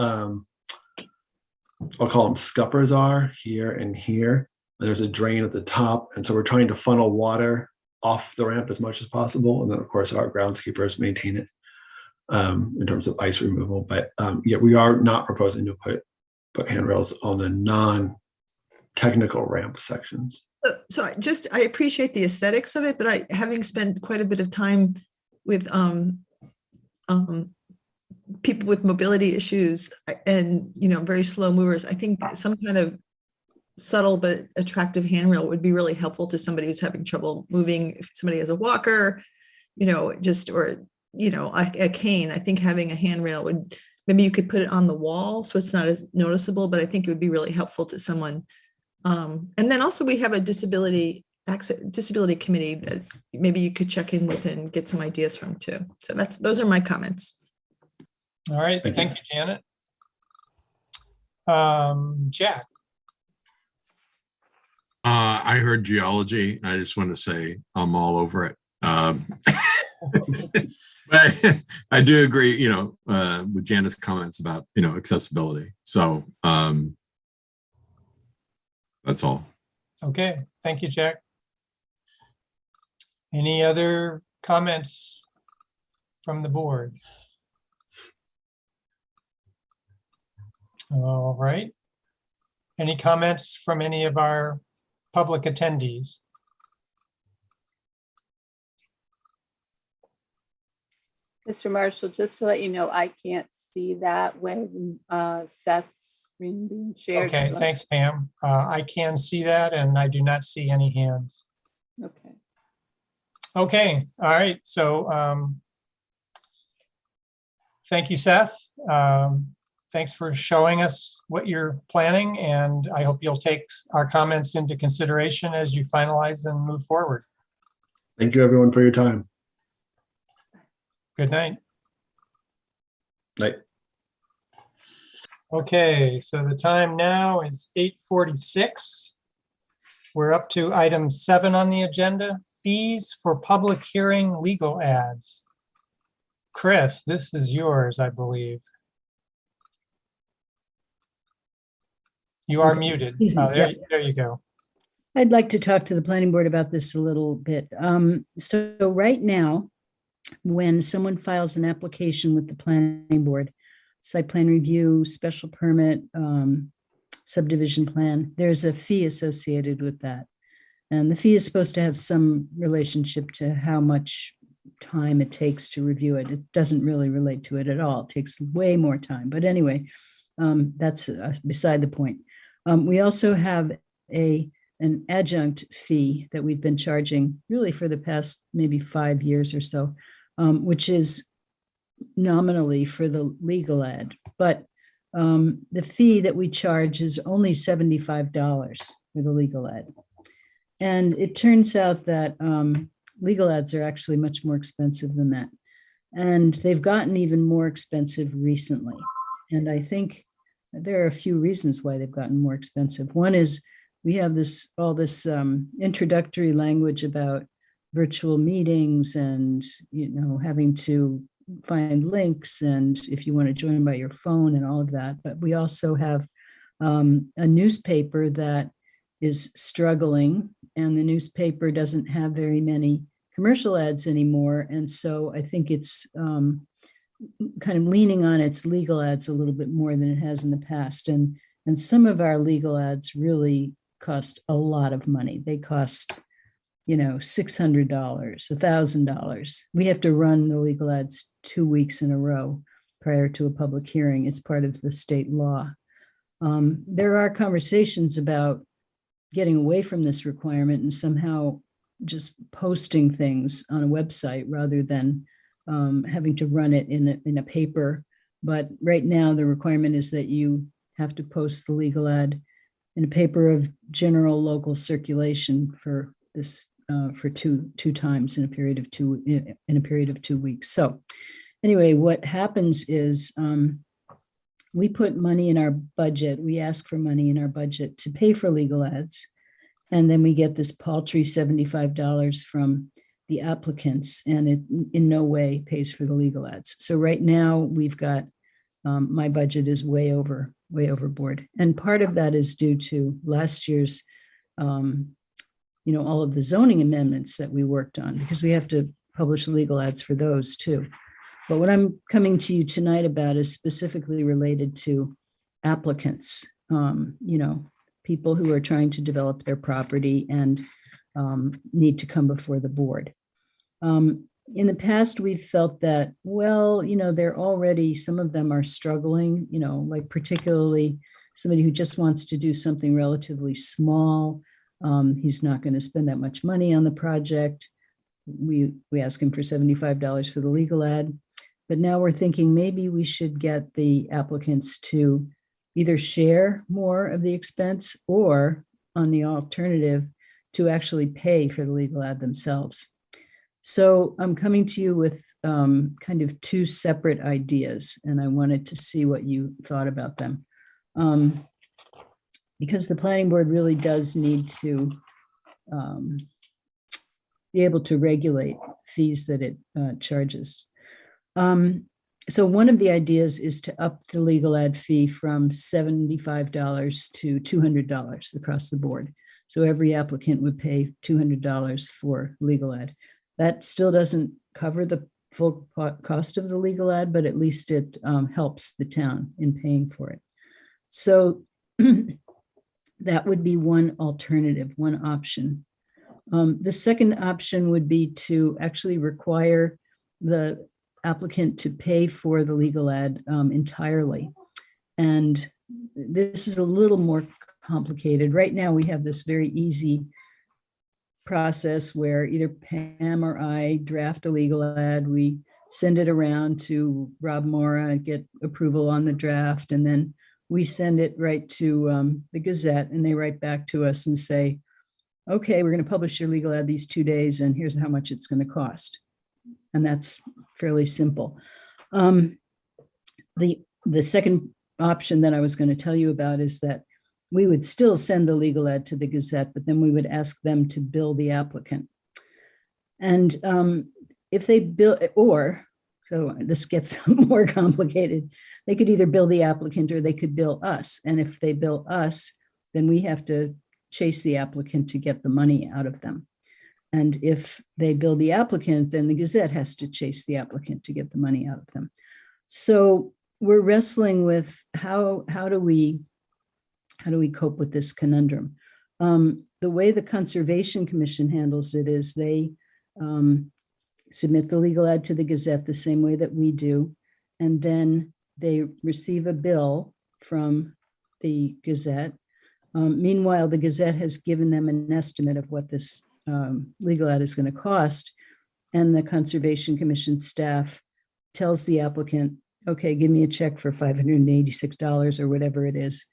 Speaker 14: I'll call them scuppers are here and here. And there's a drain at the top. And so we're trying to funnel water off the ramp as much as possible. And then of course our groundskeepers maintain it in terms of ice removal. But yeah, we are not proposing to put handrails on the non-technical ramp sections.
Speaker 6: So I appreciate the aesthetics of it, but having spent quite a bit of time with people with mobility issues and very slow movers, I think some kind of subtle but attractive handrail would be really helpful to somebody who's having trouble moving. If somebody has a walker, or a cane, I think having a handrail would, maybe you could put it on the wall so it's not as noticeable, but I think it would be really helpful to someone And then also we have a disability committee that maybe you could check in with and get some ideas from too. So those are my comments.
Speaker 2: All right,
Speaker 3: Thank
Speaker 2: thank you, Janet. Jack.
Speaker 3: I heard geology. I just want to say I'm all over it. But I do agree, with Janet's comments about, accessibility. So that's all.
Speaker 2: Okay, thank you, Jack. Any other comments from the board? All right. Any comments from any of our public attendees?
Speaker 1: Mr. Marshall, just to let you know, I can't see that when Seth's screen being shared.
Speaker 2: Okay,
Speaker 1: so-
Speaker 2: thanks, Pam. I can see that and I do not see any hands.
Speaker 1: Okay.
Speaker 2: Okay, all right. So thank you, Seth. Thanks for showing us what you're planning, and I hope you'll take our comments into consideration as you finalize and move forward.
Speaker 14: Thank you, everyone, for your time.
Speaker 2: Good night.
Speaker 14: Night.
Speaker 2: Okay, so the time now is 8:46. We're up to item 7 on the agenda, fees for public hearing legal ads. Chris, this is yours, I believe. You are muted.
Speaker 5: Excuse me,
Speaker 2: There you go.
Speaker 5: I'd like to talk to the planning board about this a little bit. So right now, when someone files an application with the planning board, site plan review, special permit, subdivision plan, there's a fee associated with that. And the fee is supposed to have some relationship to how much time it takes to review it. It doesn't really relate to it at all. It takes way more time. But anyway, that's beside the point. We also have an adjunct fee that we've been charging really for the past maybe 5 years or so, which is nominally for the legal ad. But the fee that we charge is only $75 for the legal ad. And it turns out that legal ads are actually much more expensive than that. And they've gotten even more expensive recently. And I think there are a few reasons why they've gotten more expensive. One is we have all this introductory language about virtual meetings and, having to find links and if you want to join by your phone and all of that. But we also have a newspaper that is struggling, and the newspaper doesn't have very many commercial ads anymore. And so I think it's kind of leaning on its legal ads a little bit more than it has in the past. And some of our legal ads really cost a lot of money. They cost, $600, $1,000. We have to run the legal ads 2 weeks in a row prior to a public hearing. It's part of the state law. There are conversations about getting away from this requirement and somehow just posting things on a website rather than having to run it in a paper. But right now, the requirement is that you have to post the legal ad in a paper of general local circulation for this for two times in a period of 2 weeks. So anyway, what happens is we put money in our budget. We ask for money in our budget to pay for legal ads, and then we get this paltry $75 from the applicants, and it in no way pays for the legal ads. So right now we've got, my budget is way overboard. And part of that is due to last year's, all of the zoning amendments that we worked on, because we have to publish legal ads for those too. But what I'm coming to you tonight about is specifically related to applicants, people who are trying to develop their property and need to come before the board. In the past, we've felt that, they're already, some of them are struggling, like particularly somebody who just wants to do something relatively small. He's not going to spend that much money on the project. We ask him for $75 for the legal ad. But now we're thinking maybe we should get the applicants to either share more of the expense or on the alternative to actually pay for the legal ad themselves. So I'm coming to you with kind of two separate ideas, and I wanted to see what you thought about them. Because the planning board really does need to be able to regulate fees that it charges. So one of the ideas is to up the legal ad fee from $75 to $200 across the board. So every applicant would pay $200 for legal ad. That still doesn't cover the full cost of the legal ad, but at least it helps the town in paying for it. So that would be one alternative, one option. The second option would be to actually require the applicant to pay for the legal ad entirely. And this is a little more complicated. Right now, we have this very easy process where either Pam or I draft a legal ad, we send it around to Rob Mora and get approval on the draft, and then we send it right to the Gazette, and they write back to us and say, okay, we're going to publish your legal ad these 2 days, and here's how much it's going to cost. And that's fairly simple. The second option that I was going to tell you about is that we would still send the legal ad to the Gazette, but then we would ask them to bill the applicant. And if they bill, or, so this gets more complicated, they could either bill the applicant or they could bill us. And if they bill us, then we have to chase the applicant to get the money out of them. And if they bill the applicant, then the Gazette has to chase the applicant to get the money out of them. So we're wrestling with how do we cope with this conundrum? The way the Conservation Commission handles it is they submit the legal ad to the Gazette the same way that we do, and then they receive a bill from the Gazette. Meanwhile, the Gazette has given them an estimate of what this legal ad is going to cost, and the Conservation Commission staff tells the applicant, okay, give me a check for $586 or whatever it is.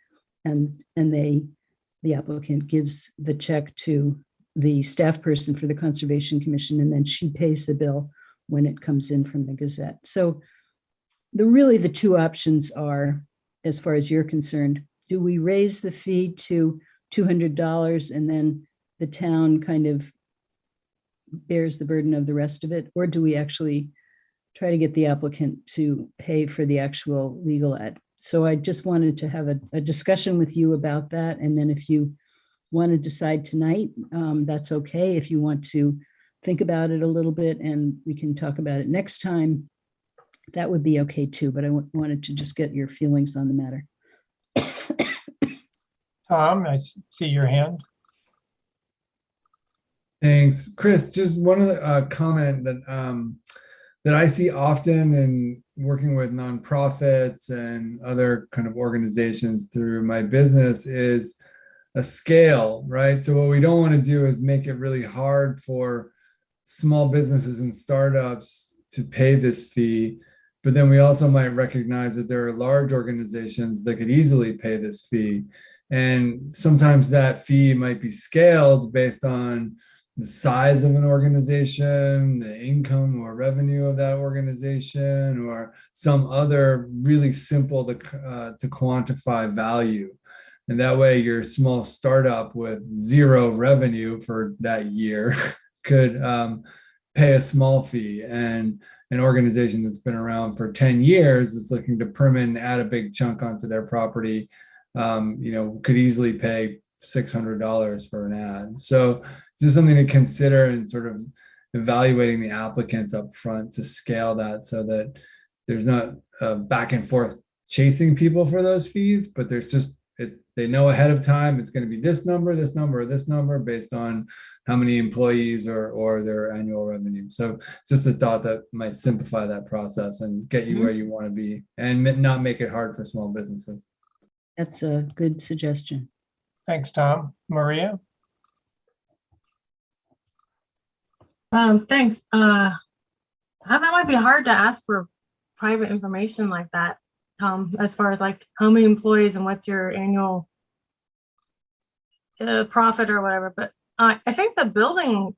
Speaker 5: And the applicant gives the check to the staff person for the Conservation Commission, and then she pays the bill when it comes in from the Gazette. So the two options are, as far as you're concerned, do we raise the fee to $200 and then the town kind of bears the burden of the rest of it? Or do we actually try to get the applicant to pay for the actual legal ad? So I just wanted to have a discussion with you about that. And then if you want to decide tonight, that's okay. If you want to think about it a little bit and we can talk about it next time, that would be okay too. But I wanted to just get your feelings on the matter.
Speaker 2: Tom, I see your hand.
Speaker 11: Thanks, Chris. Just one of the comment that I see often in working with nonprofits and other kind of organizations through my business is a scale, right? So what we don't want to do is make it really hard for small businesses and startups to pay this fee. But then we also might recognize that there are large organizations that could easily pay this fee. And sometimes that fee might be scaled based on the size of an organization, the income or revenue of that organization, or some other really simple to quantify value. And that way your small startup with zero revenue for that year could pay a small fee. And an organization that's been around for 10 years that's looking to permit and add a big chunk onto their property, could easily pay $600 for an ad. So it's just something to consider and sort of evaluating the applicants up front to scale that so that there's not back and forth chasing people for those fees, but there's just, they know ahead of time it's going to be this number, or this number based on how many employees or their annual revenue. So it's just a thought that might simplify that process and get you where you want to be and not make it hard for small businesses.
Speaker 5: That's a good suggestion.
Speaker 2: Thanks, Tom. Maria?
Speaker 15: Thanks. That might be hard to ask for private information like that, Tom, as far as like how many employees and what's your annual profit or whatever, but I think the building,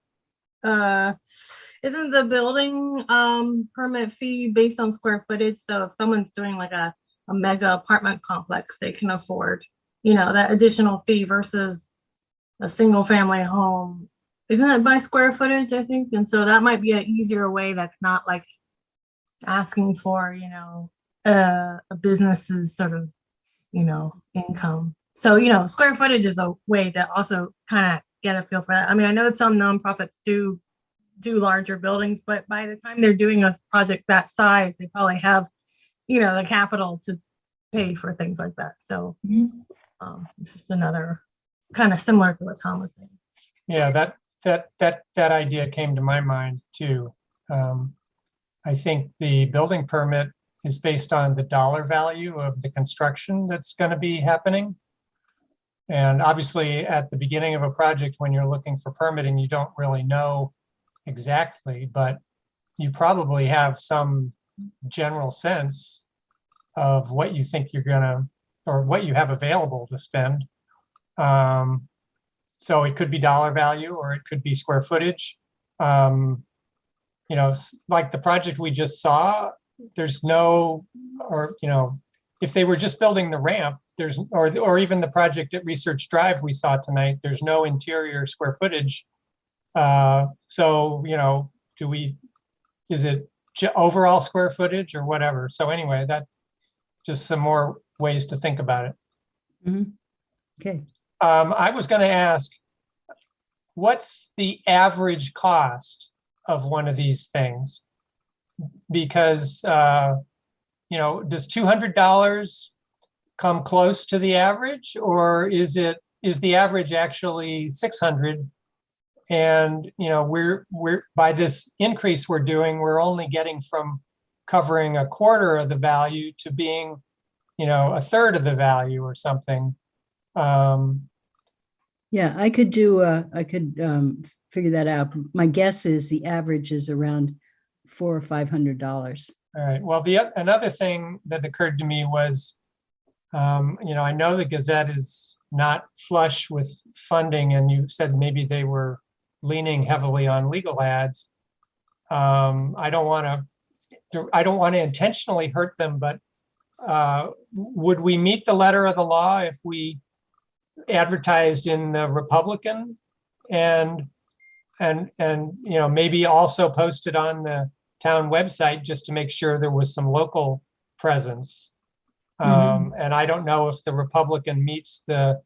Speaker 15: isn't the building permit fee based on square footage? So if someone's doing like a mega apartment complex, they can afford, that additional fee versus a single family home. Isn't it by square footage, I think? And so that might be an easier way that's not like asking for, a business's sort of, income. So, square footage is a way to also kind of get a feel for that. I mean, I know that some nonprofits do larger buildings, but by the time they're doing a project that size, they probably have, the capital to pay for things like that. So it's just another kind of similar to what Tom was saying.
Speaker 2: Yeah, that idea came to my mind too. I think the building permit is based on the dollar value of the construction that's going to be happening. And obviously at the beginning of a project, when you're looking for permitting, you don't really know exactly, but you probably have some general sense of what you think you're gonna, or what you have available to spend. So it could be dollar value or it could be square footage. Like the project we just saw, there's no, or, if they were just building the ramp, there's, or even the project at Research Drive we saw tonight, there's no interior square footage. So, is it overall square footage or whatever? So anyway, that just some more ways to think about it.
Speaker 5: Mhm. Okay.
Speaker 2: I was going to ask, what's the average cost of one of these things? Because, does $200 come close to the average, or is the average actually 600? And, we're by this increase we're doing, we're only getting from covering a quarter of the value to being, a third of the value or something.
Speaker 5: Yeah, I could figure that out. My guess is the average is around $400 or $500.
Speaker 2: All right. Well, another thing that occurred to me was, I know the Gazette is not flush with funding, and you said maybe they were leaning heavily on legal ads. I don't want to intentionally hurt them, but would we meet the letter of the law if we advertised in the Republican and maybe also posted on the town website just to make sure there was some local presence? And I don't know if the Republican meets the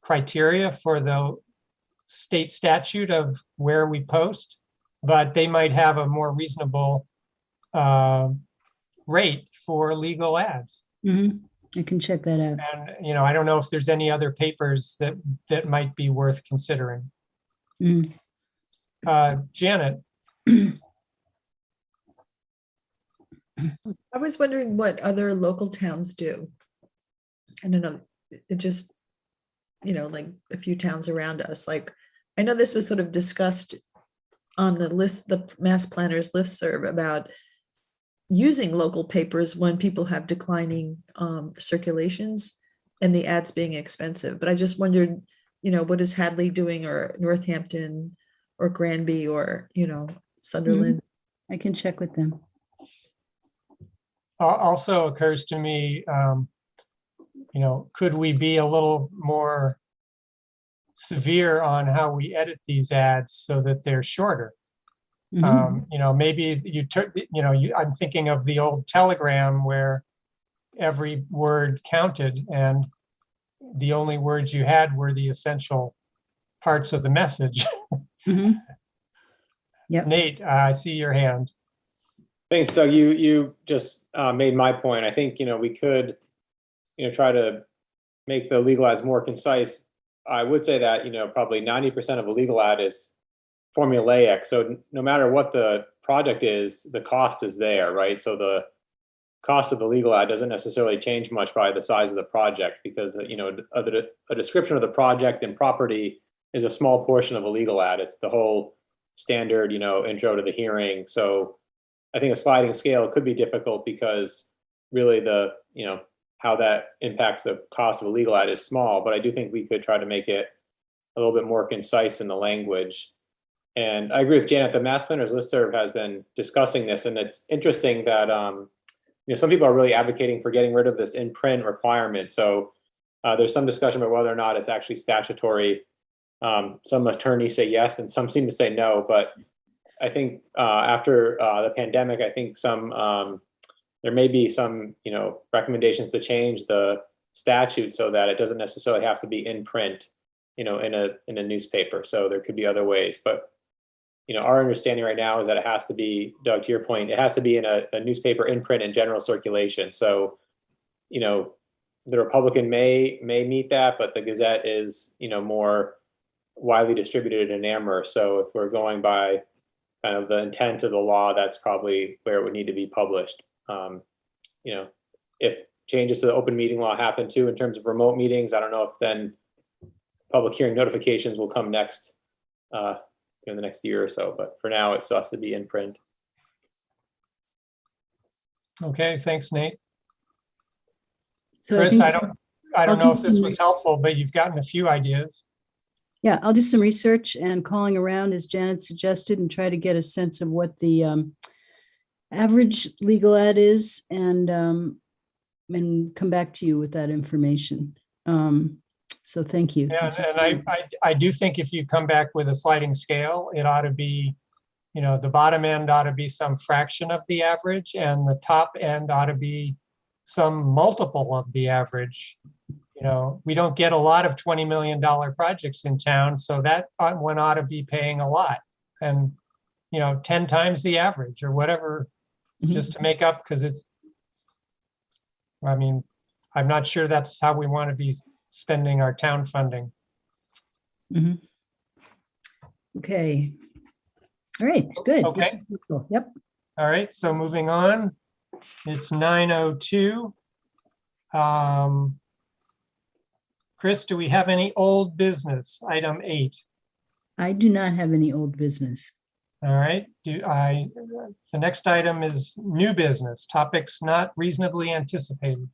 Speaker 2: criteria for the state statute of where we post, but they might have a more reasonable rate for legal ads.
Speaker 5: I can check that out.
Speaker 2: And, I don't know if there's any other papers that might be worth considering. Janet.
Speaker 6: I was wondering what other local towns do. I don't know, it just, like a few towns around us. Like, I know this was sort of discussed on the list, the Mass Planners listserv, about using local papers when people have declining circulations and the ads being expensive. But I just wondered, what is Hadley doing, or Northampton or Granby, or, Sunderland?
Speaker 5: I can check with them.
Speaker 2: Also occurs to me, could we be a little more severe on how we edit these ads so that they're shorter? Maybe I'm thinking of the old telegram where every word counted and the only words you had were the essential parts of the message.
Speaker 5: Yep.
Speaker 2: Nate, I see your hand.
Speaker 10: Thanks, Doug. You just made my point. I think, we could, try to make the legal ads more concise. I would say that, probably 90% of a legal ad is formulaic. So no matter what the project is, the cost is there, right? So the cost of the legal ad doesn't necessarily change much by the size of the project, because, a description of the project and property is a small portion of a legal ad. It's the whole standard, intro to the hearing. So I think a sliding scale could be difficult because really how that impacts the cost of a legal ad is small, but I do think we could try to make it a little bit more concise in the language. And I agree with Janet, the Mass Planners Listserv has been discussing this, and it's interesting that some people are really advocating for getting rid of this in print requirement. So there's some discussion about whether or not it's actually statutory. Some attorneys say yes, and some seem to say no. But I think after the pandemic, I think there may be some recommendations to change the statute so that it doesn't necessarily have to be in print, in a newspaper. So there could be other ways, but our understanding right now is that it has to be, Doug, to your point, it has to be in a newspaper in print and general circulation. So, the Republican may meet that, but the Gazette is, more widely distributed in Amherst. So if we're going by kind of the intent of the law, that's probably where it would need to be published. If changes to the open meeting law happen too, in terms of remote meetings, I don't know if then public hearing notifications will come next, in the next year or so, but for now it still has to be in print.
Speaker 2: Okay, thanks, Nate.
Speaker 5: So
Speaker 2: Chris, I don't
Speaker 5: I'll
Speaker 2: know
Speaker 5: do
Speaker 2: if this
Speaker 5: some
Speaker 2: was helpful, but you've gotten a few ideas.
Speaker 5: Yeah, I'll do some research and calling around, as Janet suggested, and try to get a sense of what the average legal ad is, and come back to you with that information. So thank you.
Speaker 2: Yeah, and I do think if you come back with a sliding scale, it ought to be, the bottom end ought to be some fraction of the average, and the top end ought to be some multiple of the average. We don't get a lot of $20 million projects in town, so that one ought to be paying a lot, and 10 times the average or whatever, just to make up, because I'm not sure that's how we want to be spending our town funding.
Speaker 5: Okay. All right, good.
Speaker 2: Okay.
Speaker 5: This is cool. Yep.
Speaker 2: All right, so moving on, it's 9:02. Chris, do we have any old business? Item 8.
Speaker 5: I do not have any old business.
Speaker 2: All right, the next item is new business, topics not reasonably anticipated.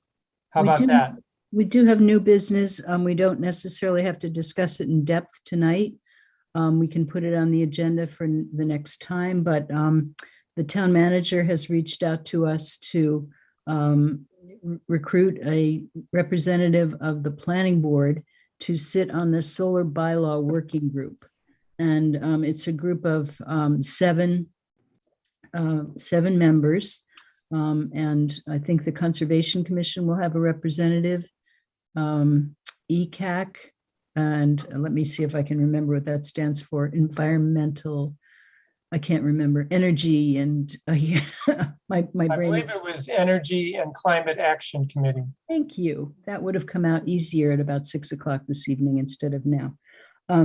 Speaker 2: How about that?
Speaker 5: We do have new business. We don't necessarily have to discuss it in depth tonight. We can put it on the agenda for the next time, but the town manager has reached out to us to recruit a representative of the planning board to sit on the solar bylaw working group. And it's a group of seven members. And I think the Conservation Commission will have a representative, ECAC, and let me see if I can remember what that stands for. Environmental, I can't remember, energy, and my brain.
Speaker 2: I believe it was Energy and Climate Action Committee.
Speaker 5: Thank you. That would have come out easier at about 6 o'clock this evening instead of now.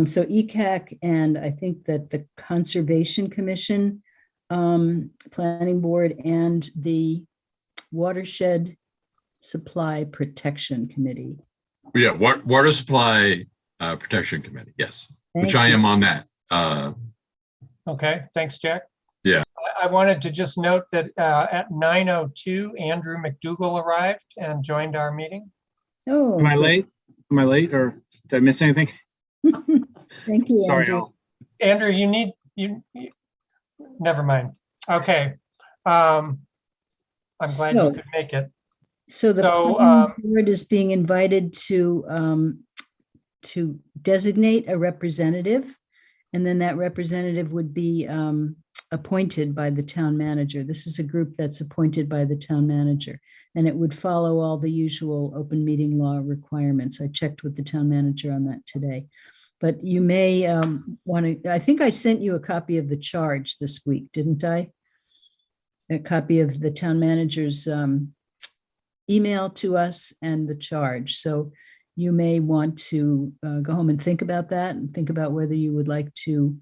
Speaker 5: So ECAC, and I think that the Conservation Commission, Planning Board, and the Watershed Supply Protection Committee.
Speaker 3: Yeah, Water Supply Protection Committee, yes, which I am on that.
Speaker 2: Okay, thanks, Jack.
Speaker 3: Yeah.
Speaker 2: I wanted to just note that at 9:02, Andrew McDougall arrived and joined our meeting.
Speaker 5: Oh,
Speaker 16: Am I late? Am I late, or did I miss anything?
Speaker 5: thank you,
Speaker 16: Sorry,
Speaker 5: Andrew.
Speaker 16: Al.
Speaker 2: Andrew, you never mind. Okay. I'm glad you could make it.
Speaker 5: So the planning board is being invited to designate a representative, and then that representative would be appointed by the town manager. This is a group that's appointed by the town manager, and it would follow all the usual open meeting law requirements. I checked with the town manager on that today. But you may want to, I think I sent you a copy of the charge this week, didn't I? A copy of the town manager's email to us and the charge. So you may want to go home and think about that and think about whether you would like to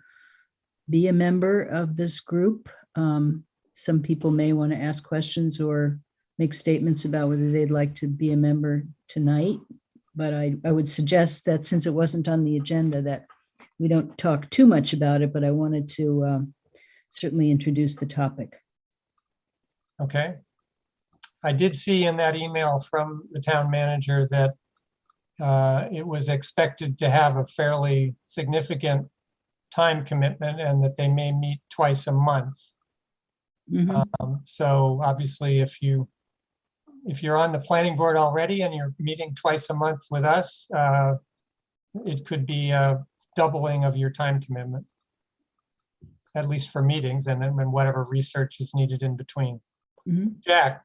Speaker 5: be a member of this group. Some people may want to ask questions or make statements about whether they'd like to be a member tonight. But I would suggest that since it wasn't on the agenda, that we don't talk too much about it, but I wanted to certainly introduce the topic.
Speaker 2: Okay. I did see in that email from the town manager that it was expected to have a fairly significant time commitment and that they may meet twice a month.
Speaker 5: Mhm.
Speaker 2: So obviously, if you're on the planning board already and you're meeting twice a month with us, it could be a doubling of your time commitment, at least for meetings, and then whatever research is needed in between.
Speaker 5: Mhm.
Speaker 2: Jack,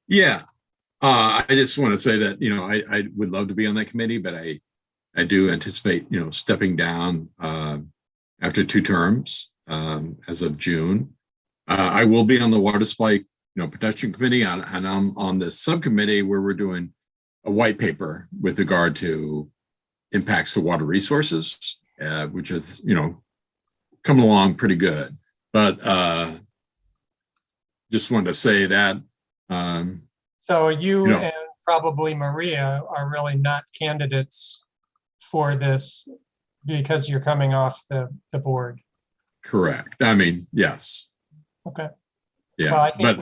Speaker 3: Yeah. I just want to say that, I would love to be on that committee, but I do anticipate, stepping down after 2 terms as of June. I will be on the water supply, protection committee, and I'm on this subcommittee where we're doing a white paper with regard to impacts to water resources, which is, coming along pretty good. But just wanted to say that.
Speaker 2: so you
Speaker 3: No.
Speaker 2: and probably Maria are really not candidates for this because you're coming off the board.
Speaker 3: Correct. I mean, yes.
Speaker 2: Okay.
Speaker 3: Yeah.
Speaker 2: Well, I think
Speaker 3: But,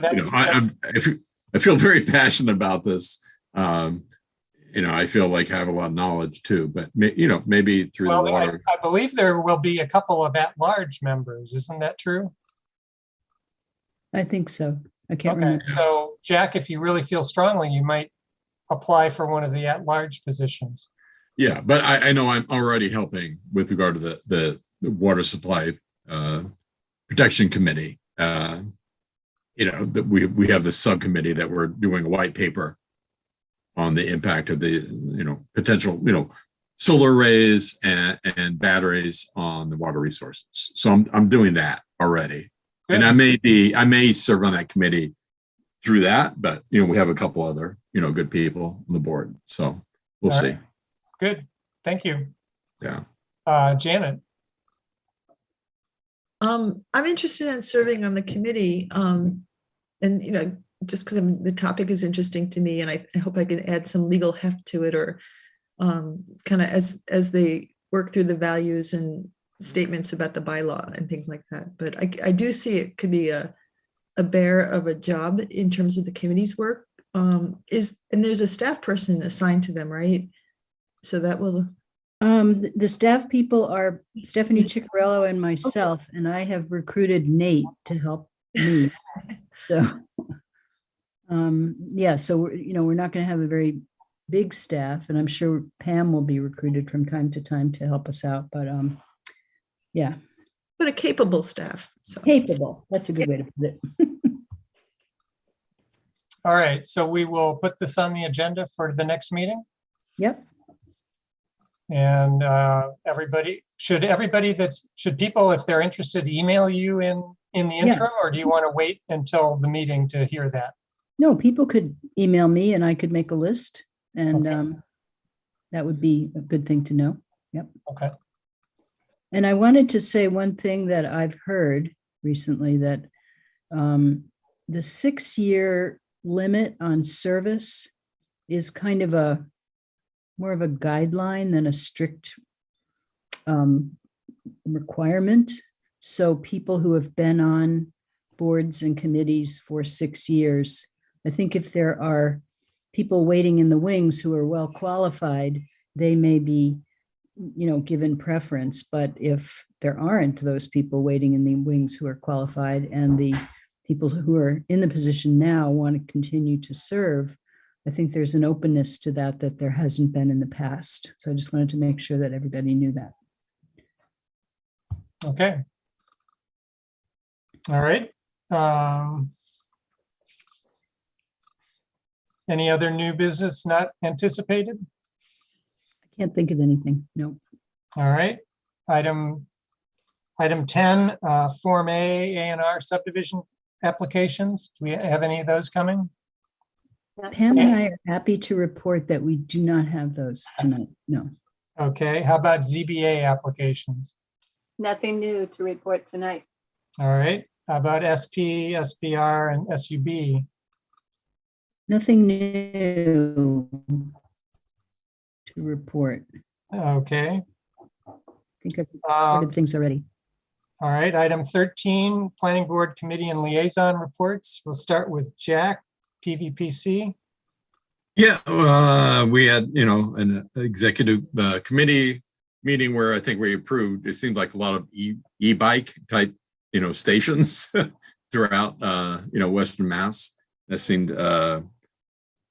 Speaker 2: that's-
Speaker 3: I feel very passionate about this. I feel like I have a lot of knowledge too, but maybe through the
Speaker 2: Well,
Speaker 3: water.
Speaker 2: I believe there will be a couple of at-large members. Isn't that true?
Speaker 5: I think so. I can't
Speaker 2: Okay,
Speaker 5: remember.
Speaker 2: so Jack, if you really feel strongly, you might apply for one of the at-large positions.
Speaker 3: Yeah, but I know I'm already helping with regard to the water supply protection committee. That we have this subcommittee that we're doing a white paper on the impact of the potential solar arrays and batteries on the water resources. So I'm doing that already.
Speaker 2: Good.
Speaker 3: And I may serve on that committee through that, but we have a couple other good people on the board, so we'll
Speaker 2: All
Speaker 3: see.
Speaker 2: right. Good, thank you.
Speaker 3: Yeah.
Speaker 2: Janet.
Speaker 6: I'm interested in serving on the committee, and just because the topic is interesting to me, and I hope I can add some legal heft to it, or kind of as they work through the values and statements about the bylaw and things like that. But I do see it could be a bear of a job in terms of the committee's work. And there's a staff person assigned to them, right? So that will.
Speaker 5: The staff people are Stephanie Ciccarello and myself, and I have recruited Nate to help me. So, yeah, so we're not going to have a very big staff, and I'm sure Pam will be recruited from time to time to help us out. But yeah,
Speaker 6: but a capable staff. So
Speaker 5: capable. That's a good way to put it.
Speaker 2: All right, so we will put this on the agenda for the next meeting.
Speaker 5: Yep.
Speaker 2: And should people, if they're interested, email you in the interim, or do you want to wait until the meeting to hear that?
Speaker 5: No, people could email me and I could make a list, and that would be a good thing to know. Yep.
Speaker 2: Okay.
Speaker 5: And I wanted to say one thing that I've heard recently, that the 6-year limit on service is kind of more of a guideline than a strict requirement. So people who have been on boards and committees for 6 years, I think if there are people waiting in the wings who are well qualified, they may be, given preference. But if there aren't those people waiting in the wings who are qualified, and the people who are in the position now want to continue to serve, I think there's an openness to that there hasn't been in the past. So I just wanted to make sure that everybody knew that.
Speaker 2: Okay. All right. Any other new business not anticipated?
Speaker 5: I can't think of anything. No.
Speaker 2: All right. Item 10, Form A&R subdivision applications. Do we have any of those coming?
Speaker 5: Pam and I are happy to report that we do not have those tonight. No.
Speaker 2: Okay. How about ZBA applications?
Speaker 1: Nothing new to report tonight.
Speaker 2: All right. How about SP, SBR, and SUB?
Speaker 5: Nothing new to report.
Speaker 2: Okay.
Speaker 5: I think I've reported things already.
Speaker 2: All right. Item 13, Planning Board Committee and Liaison Reports. We'll start with Jack, PVPC.
Speaker 3: Yeah, we had, an executive committee meeting where I think we approved, it seemed like a lot of e-bike type, stations throughout, Western Mass. That seemed, and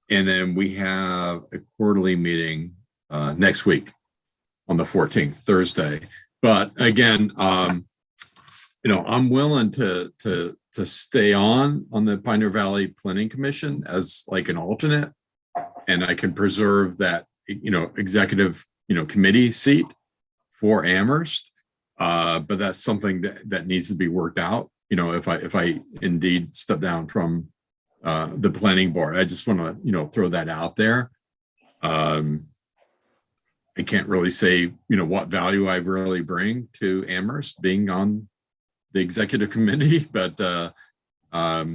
Speaker 3: then we have a quarterly meeting next week on the 14th, Thursday. But again, I'm willing to stay on the Pioneer Valley Planning Commission as like an alternate, and I can preserve that, executive, committee seat for Amherst. But that's something that needs to be worked out. If I indeed step down from the planning board, I just want to, throw that out there. I can't really say, what value I really bring to Amherst being on the executive committee, but I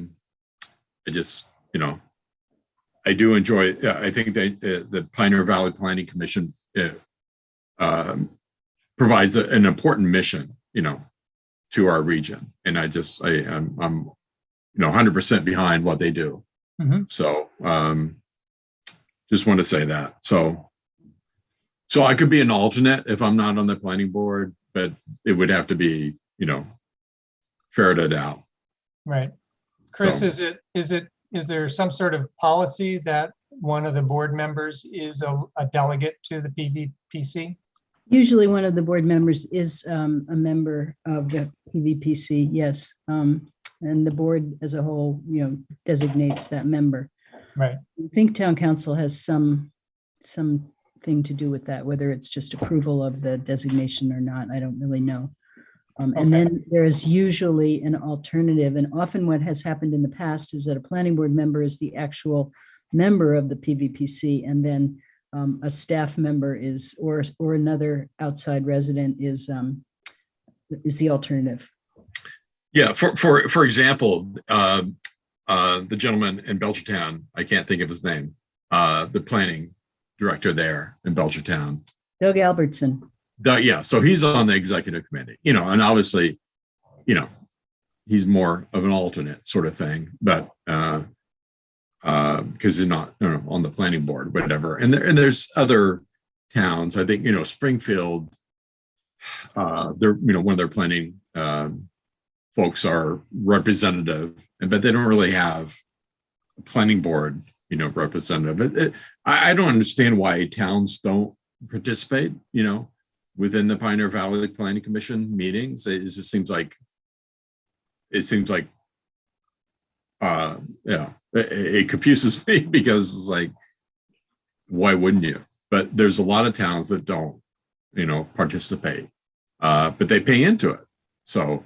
Speaker 3: just, I do enjoy, I think that the Pioneer Valley Planning Commission provides an important mission, to our region. And I'm 100% behind what they do.
Speaker 2: Mm-hmm.
Speaker 3: So just want to say that. So I could be an alternate if I'm not on the planning board, but it would have to be, ferreted out.
Speaker 2: Right. Chris,
Speaker 3: So-
Speaker 2: is there some sort of policy that one of the board members is a delegate to the PVPC?
Speaker 5: Usually one of the board members is a member of the PVPC, yes. And the board as a whole, designates that member.
Speaker 2: Right.
Speaker 5: I think town council has some thing to do with that, whether it's just approval of the designation or not, I don't really know. And then there is usually an alternative, and often what has happened in the past is that a planning board member is the actual member of the PVPC, and then a staff member is, or another outside resident is the alternative.
Speaker 3: Yeah, for example, the gentleman in Belchertown, I can't think of his name, the planning director there in Belchertown.
Speaker 5: Doug Albertson.
Speaker 3: Yeah, so he's on the executive committee, and obviously, he's more of an alternate sort of thing, but because he's not on the planning board, whatever. And there's other towns, I think, Springfield, they're, one of their planning folks are representative, but they don't really have a planning board, representative. I don't understand why towns don't participate, within the Pioneer Valley Planning Commission meetings. It just seems like, it confuses me because it's like, why wouldn't you? But there's a lot of towns that don't, participate, but they pay into it. So,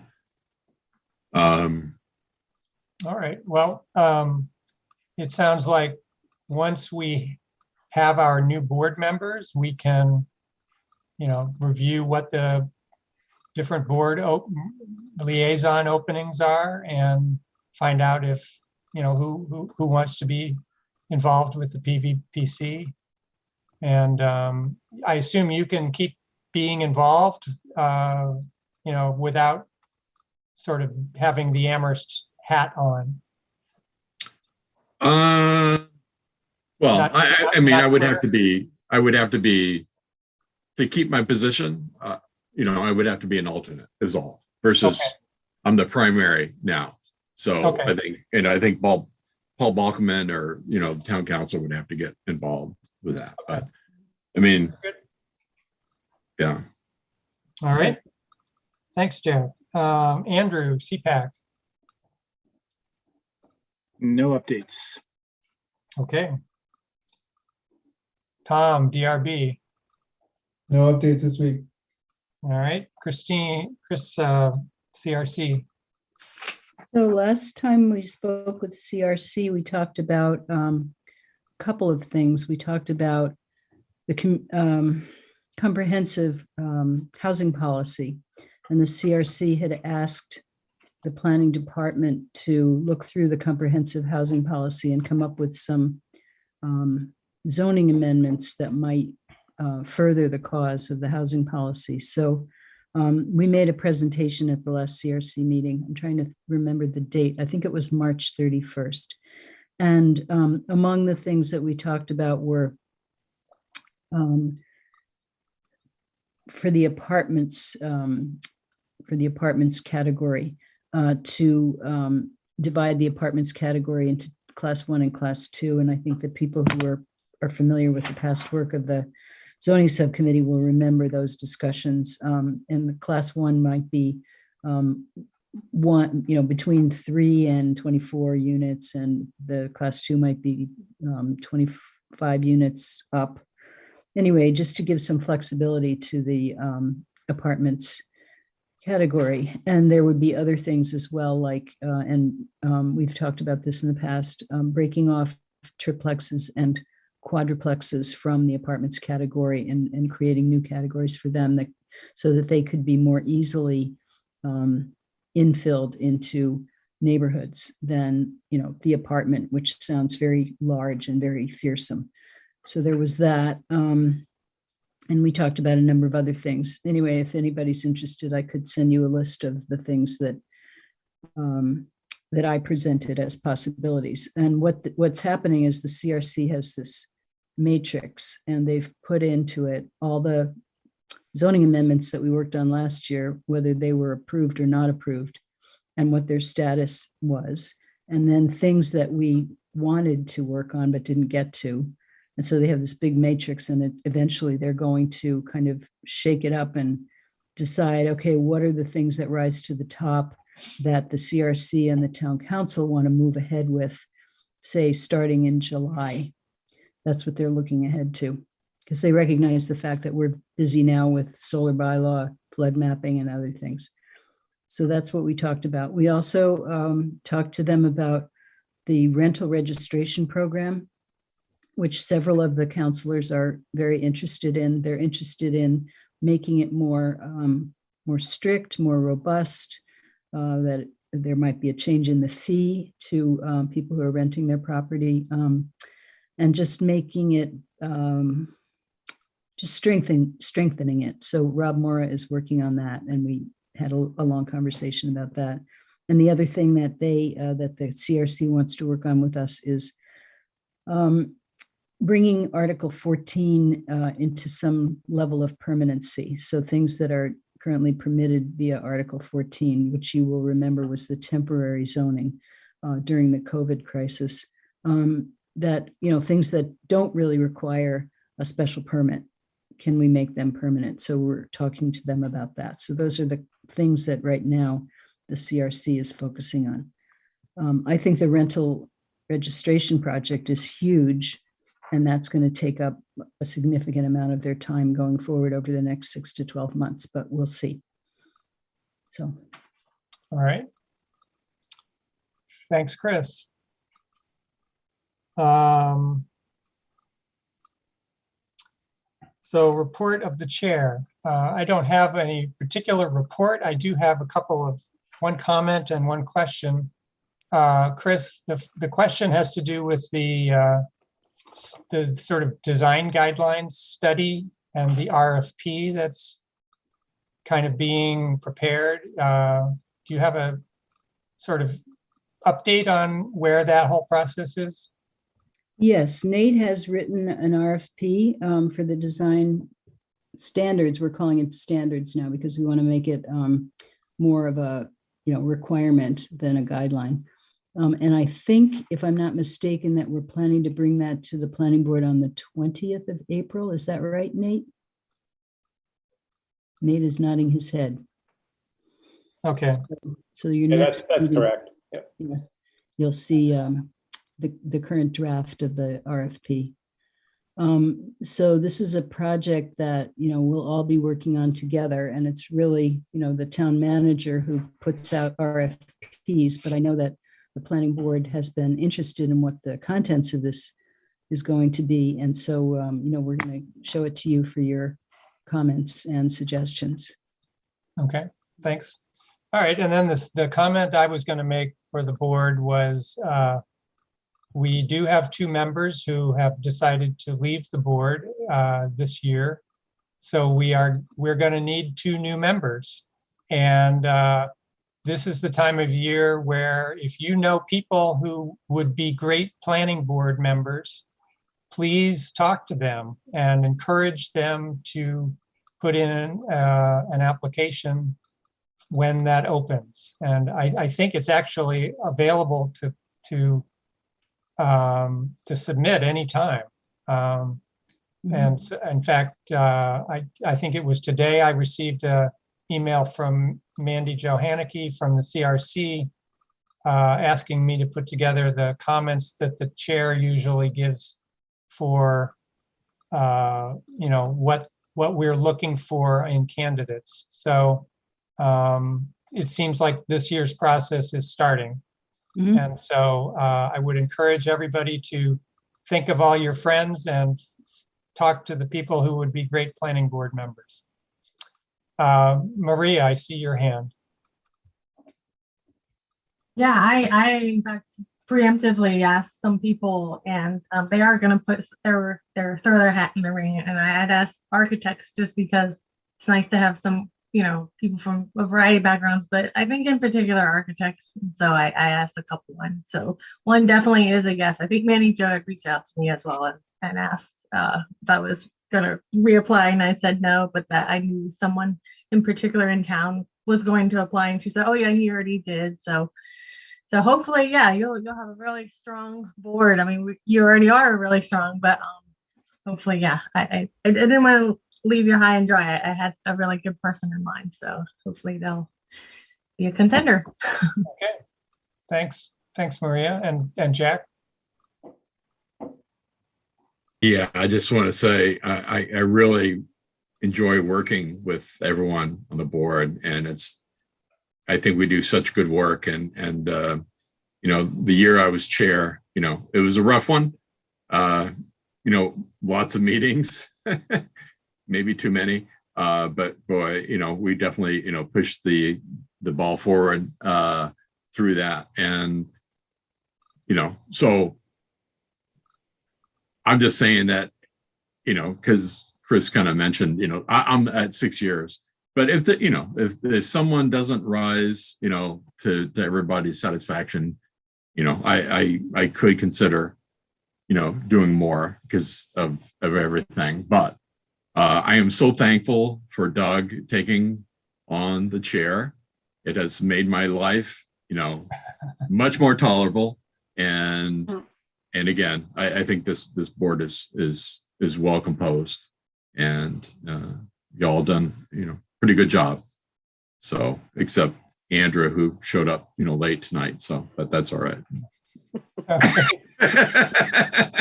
Speaker 2: all right. Well, it sounds like once we have our new board members, we can, review what the different board liaison openings are and find out if, who wants to be involved with the PVPC. And I assume you can keep being involved, without sort of having the Amherst hat on.
Speaker 3: Well, I mean, I would have to be, to keep my position, I would have to be an alternate is all, versus I'm the primary now. So I think Paul Balkman or, the town council would have to get involved with that. But I mean, yeah.
Speaker 2: All right. Thanks, Jared. Andrew, CPAC.
Speaker 16: No updates.
Speaker 2: Okay. Tom, DRB.
Speaker 11: No updates this week.
Speaker 2: All right. Chris, CRC.
Speaker 5: So last time we spoke with CRC, we talked about a couple of things. We talked about the comprehensive housing policy, and the CRC had asked the planning department to look through the comprehensive housing policy and come up with some zoning amendments that might further the cause of the housing policy. So we made a presentation at the last CRC meeting. I'm trying to remember the date. I think it was March 31st. And among the things that we talked about were for the apartments category, to divide the apartments category into class 1 and class 2. And I think that people who are familiar with the past work of the zoning subcommittee will remember those discussions. And the class 1 might be between 3 and 24 units, and the class 2 might be 25 units up. Anyway, just to give some flexibility to the apartments category. And there would be other things as well, like, we've talked about this in the past, breaking off triplexes and quadruplexes from the apartments category and creating new categories for them so that they could be more easily infilled into neighborhoods than, the apartment, which sounds very large and very fearsome. So there was that. And we talked about a number of other things. Anyway, if anybody's interested, I could send you a list of the things that I presented as possibilities. And what's happening is the CRC has this matrix, and they've put into it all the zoning amendments that we worked on last year, whether they were approved or not approved, and what their status was. And then things that we wanted to work on but didn't get to. And so they have this big matrix, and eventually they're going to kind of shake it up and decide, okay, what are the things that rise to the top that the CRC and the town council want to move ahead with, say, starting in July. That's what they're looking ahead to, because they recognize the fact that we're busy now with solar bylaw, flood mapping, and other things. So that's what we talked about. We also talked to them about the rental registration program, which several of the counselors are very interested in. They're interested in making it more strict, more robust, that there might be a change in the fee to people who are renting their property, and just making it, just strengthening it. So Rob Mora is working on that, and we had a long conversation about that. And the other thing that that the CRC wants to work on with us is bringing Article 14 into some level of permanency. So things that are currently permitted via Article 14, which you will remember was the temporary zoning during the COVID crisis, that, things that don't really require a special permit, can we make them permanent? So we're talking to them about that. So those are the things that right now the CRC is focusing on. I think the rental registration project is huge, and that's going to take up a significant amount of their time going forward over the next 6 to 12 months, but we'll see. So.
Speaker 2: All right. Thanks, Chris. So report of the chair. I don't have any particular report. I do have one comment and one question. Chris, the question has to do with the sort of design guidelines study and the RFP that's kind of being prepared. Do you have a sort of update on where that whole process is?
Speaker 5: Yes, Nate has written an RFP for the design standards. We're calling it standards now because we want to make it more of a requirement than a guideline. And I think, if I'm not mistaken, that we're planning to bring that to the planning board on the 20th of April. Is that right, Nate? Nate is nodding his head.
Speaker 2: Okay.
Speaker 5: So your
Speaker 10: that's
Speaker 5: meeting,
Speaker 10: correct. Yep.
Speaker 5: Yeah, you'll see the current draft of the RFP. So this is a project that, we'll all be working on together, and it's really, the town manager who puts out RFPs, but I know that the planning board has been interested in what the contents of this is going to be. And so, we're going to show it to you for your comments and suggestions.
Speaker 2: Okay, thanks. All right, and then the comment I was going to make for the board was we do have 2 members who have decided to leave the board this year. So we're going to need 2 new members. And this is the time of year where if you know people who would be great planning board members, please talk to them and encourage them to put in an application when that opens. And I think it's actually available to submit anytime. And so, in fact, I think it was today I received an email from Mandy Johanneke from the CRC asking me to put together the comments that the chair usually gives for what we're looking for in candidates. So it seems like this year's process is starting. And so I would encourage everybody to think of all your friends and talk to the people who would be great planning board members. Maria, I see your hand.
Speaker 15: Yeah, I in fact preemptively asked some people, and they are going to put throw their hat in the ring. And I had asked architects just because it's nice to have some, people from a variety of backgrounds, but I think in particular architects. So I asked a couple one. So one definitely is a yes. I think Manny Jo had reached out to me as well and asked if I was going to reapply, and I said no, but that I knew someone in particular in town was going to apply, and she said, "Oh yeah, he already did." So hopefully, yeah, you'll have a really strong board. I mean, you already are really strong, but hopefully, yeah. I didn't want to leave you high and dry. I had a really good person in mind, so hopefully they'll be a contender.
Speaker 2: Okay, thanks, Maria and Jack.
Speaker 3: Yeah, I just want to say I really enjoy working with everyone on the board, and I think we do such good work. And the year I was chair, it was a rough one. Lots of meetings, maybe too many. But boy, we definitely pushed the ball forward through that, and so. I'm just saying that, because Chris kind of mentioned, I'm at 6 years, but if someone doesn't rise, to everybody's satisfaction, I could consider, doing more because of everything. But I am so thankful for Doug taking on the chair. It has made my life, much more tolerable. And again, I think this board is well composed, and y'all done pretty good job. So except Andrea, who showed up late tonight. So but that's all right.
Speaker 2: All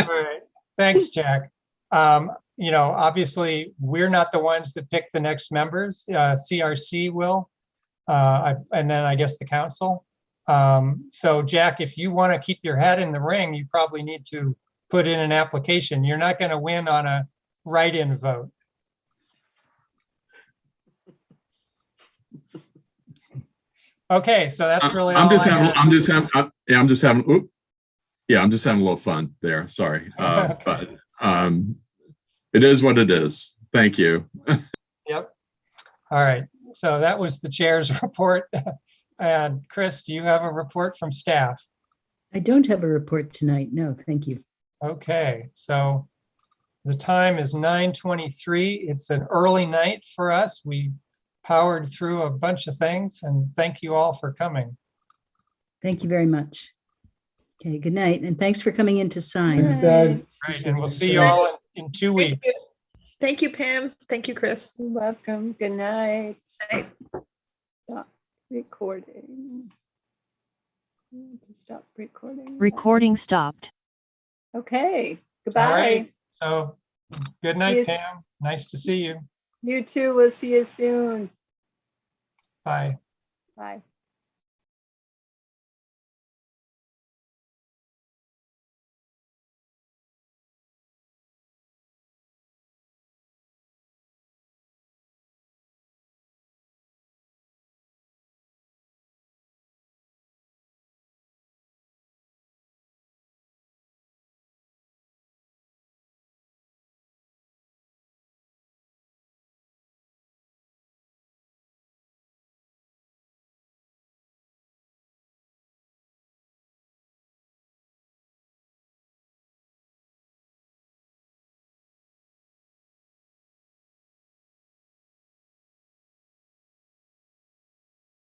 Speaker 2: right. Thanks, Jack. Obviously we're not the ones that pick the next members. CRC will, and then I guess the council. So Jack, if you want to keep your hat in the ring, you probably need to put in an application. You're not going to win on a write-in vote. Okay, so that's really all
Speaker 3: I'm just
Speaker 2: I have.
Speaker 3: having a little fun there. Sorry. But it is what it is. Thank you.
Speaker 2: Yep. All right. So that was the chair's report. And Chris, do you have a report from staff?
Speaker 5: I don't have a report tonight. No, thank you.
Speaker 2: Okay, so the time is 9:23. It's an early night for us. We powered through a bunch of things, and thank you all for coming.
Speaker 5: Thank you very much. Okay, good night, and thanks for coming in to sign.
Speaker 2: Right, and we'll see you all in 2 weeks.
Speaker 6: Thank you, Pam. Thank you, Chris.
Speaker 1: You're welcome. Good night.
Speaker 6: Good night.
Speaker 1: Stop recording. Stop recording.
Speaker 17: Recording stopped.
Speaker 1: Okay,
Speaker 2: All
Speaker 1: goodbye.
Speaker 2: right, so good
Speaker 1: See
Speaker 2: night,
Speaker 1: you-
Speaker 2: Pam. Nice to see you.
Speaker 1: You too. We'll see you soon.
Speaker 2: Bye.
Speaker 1: Bye.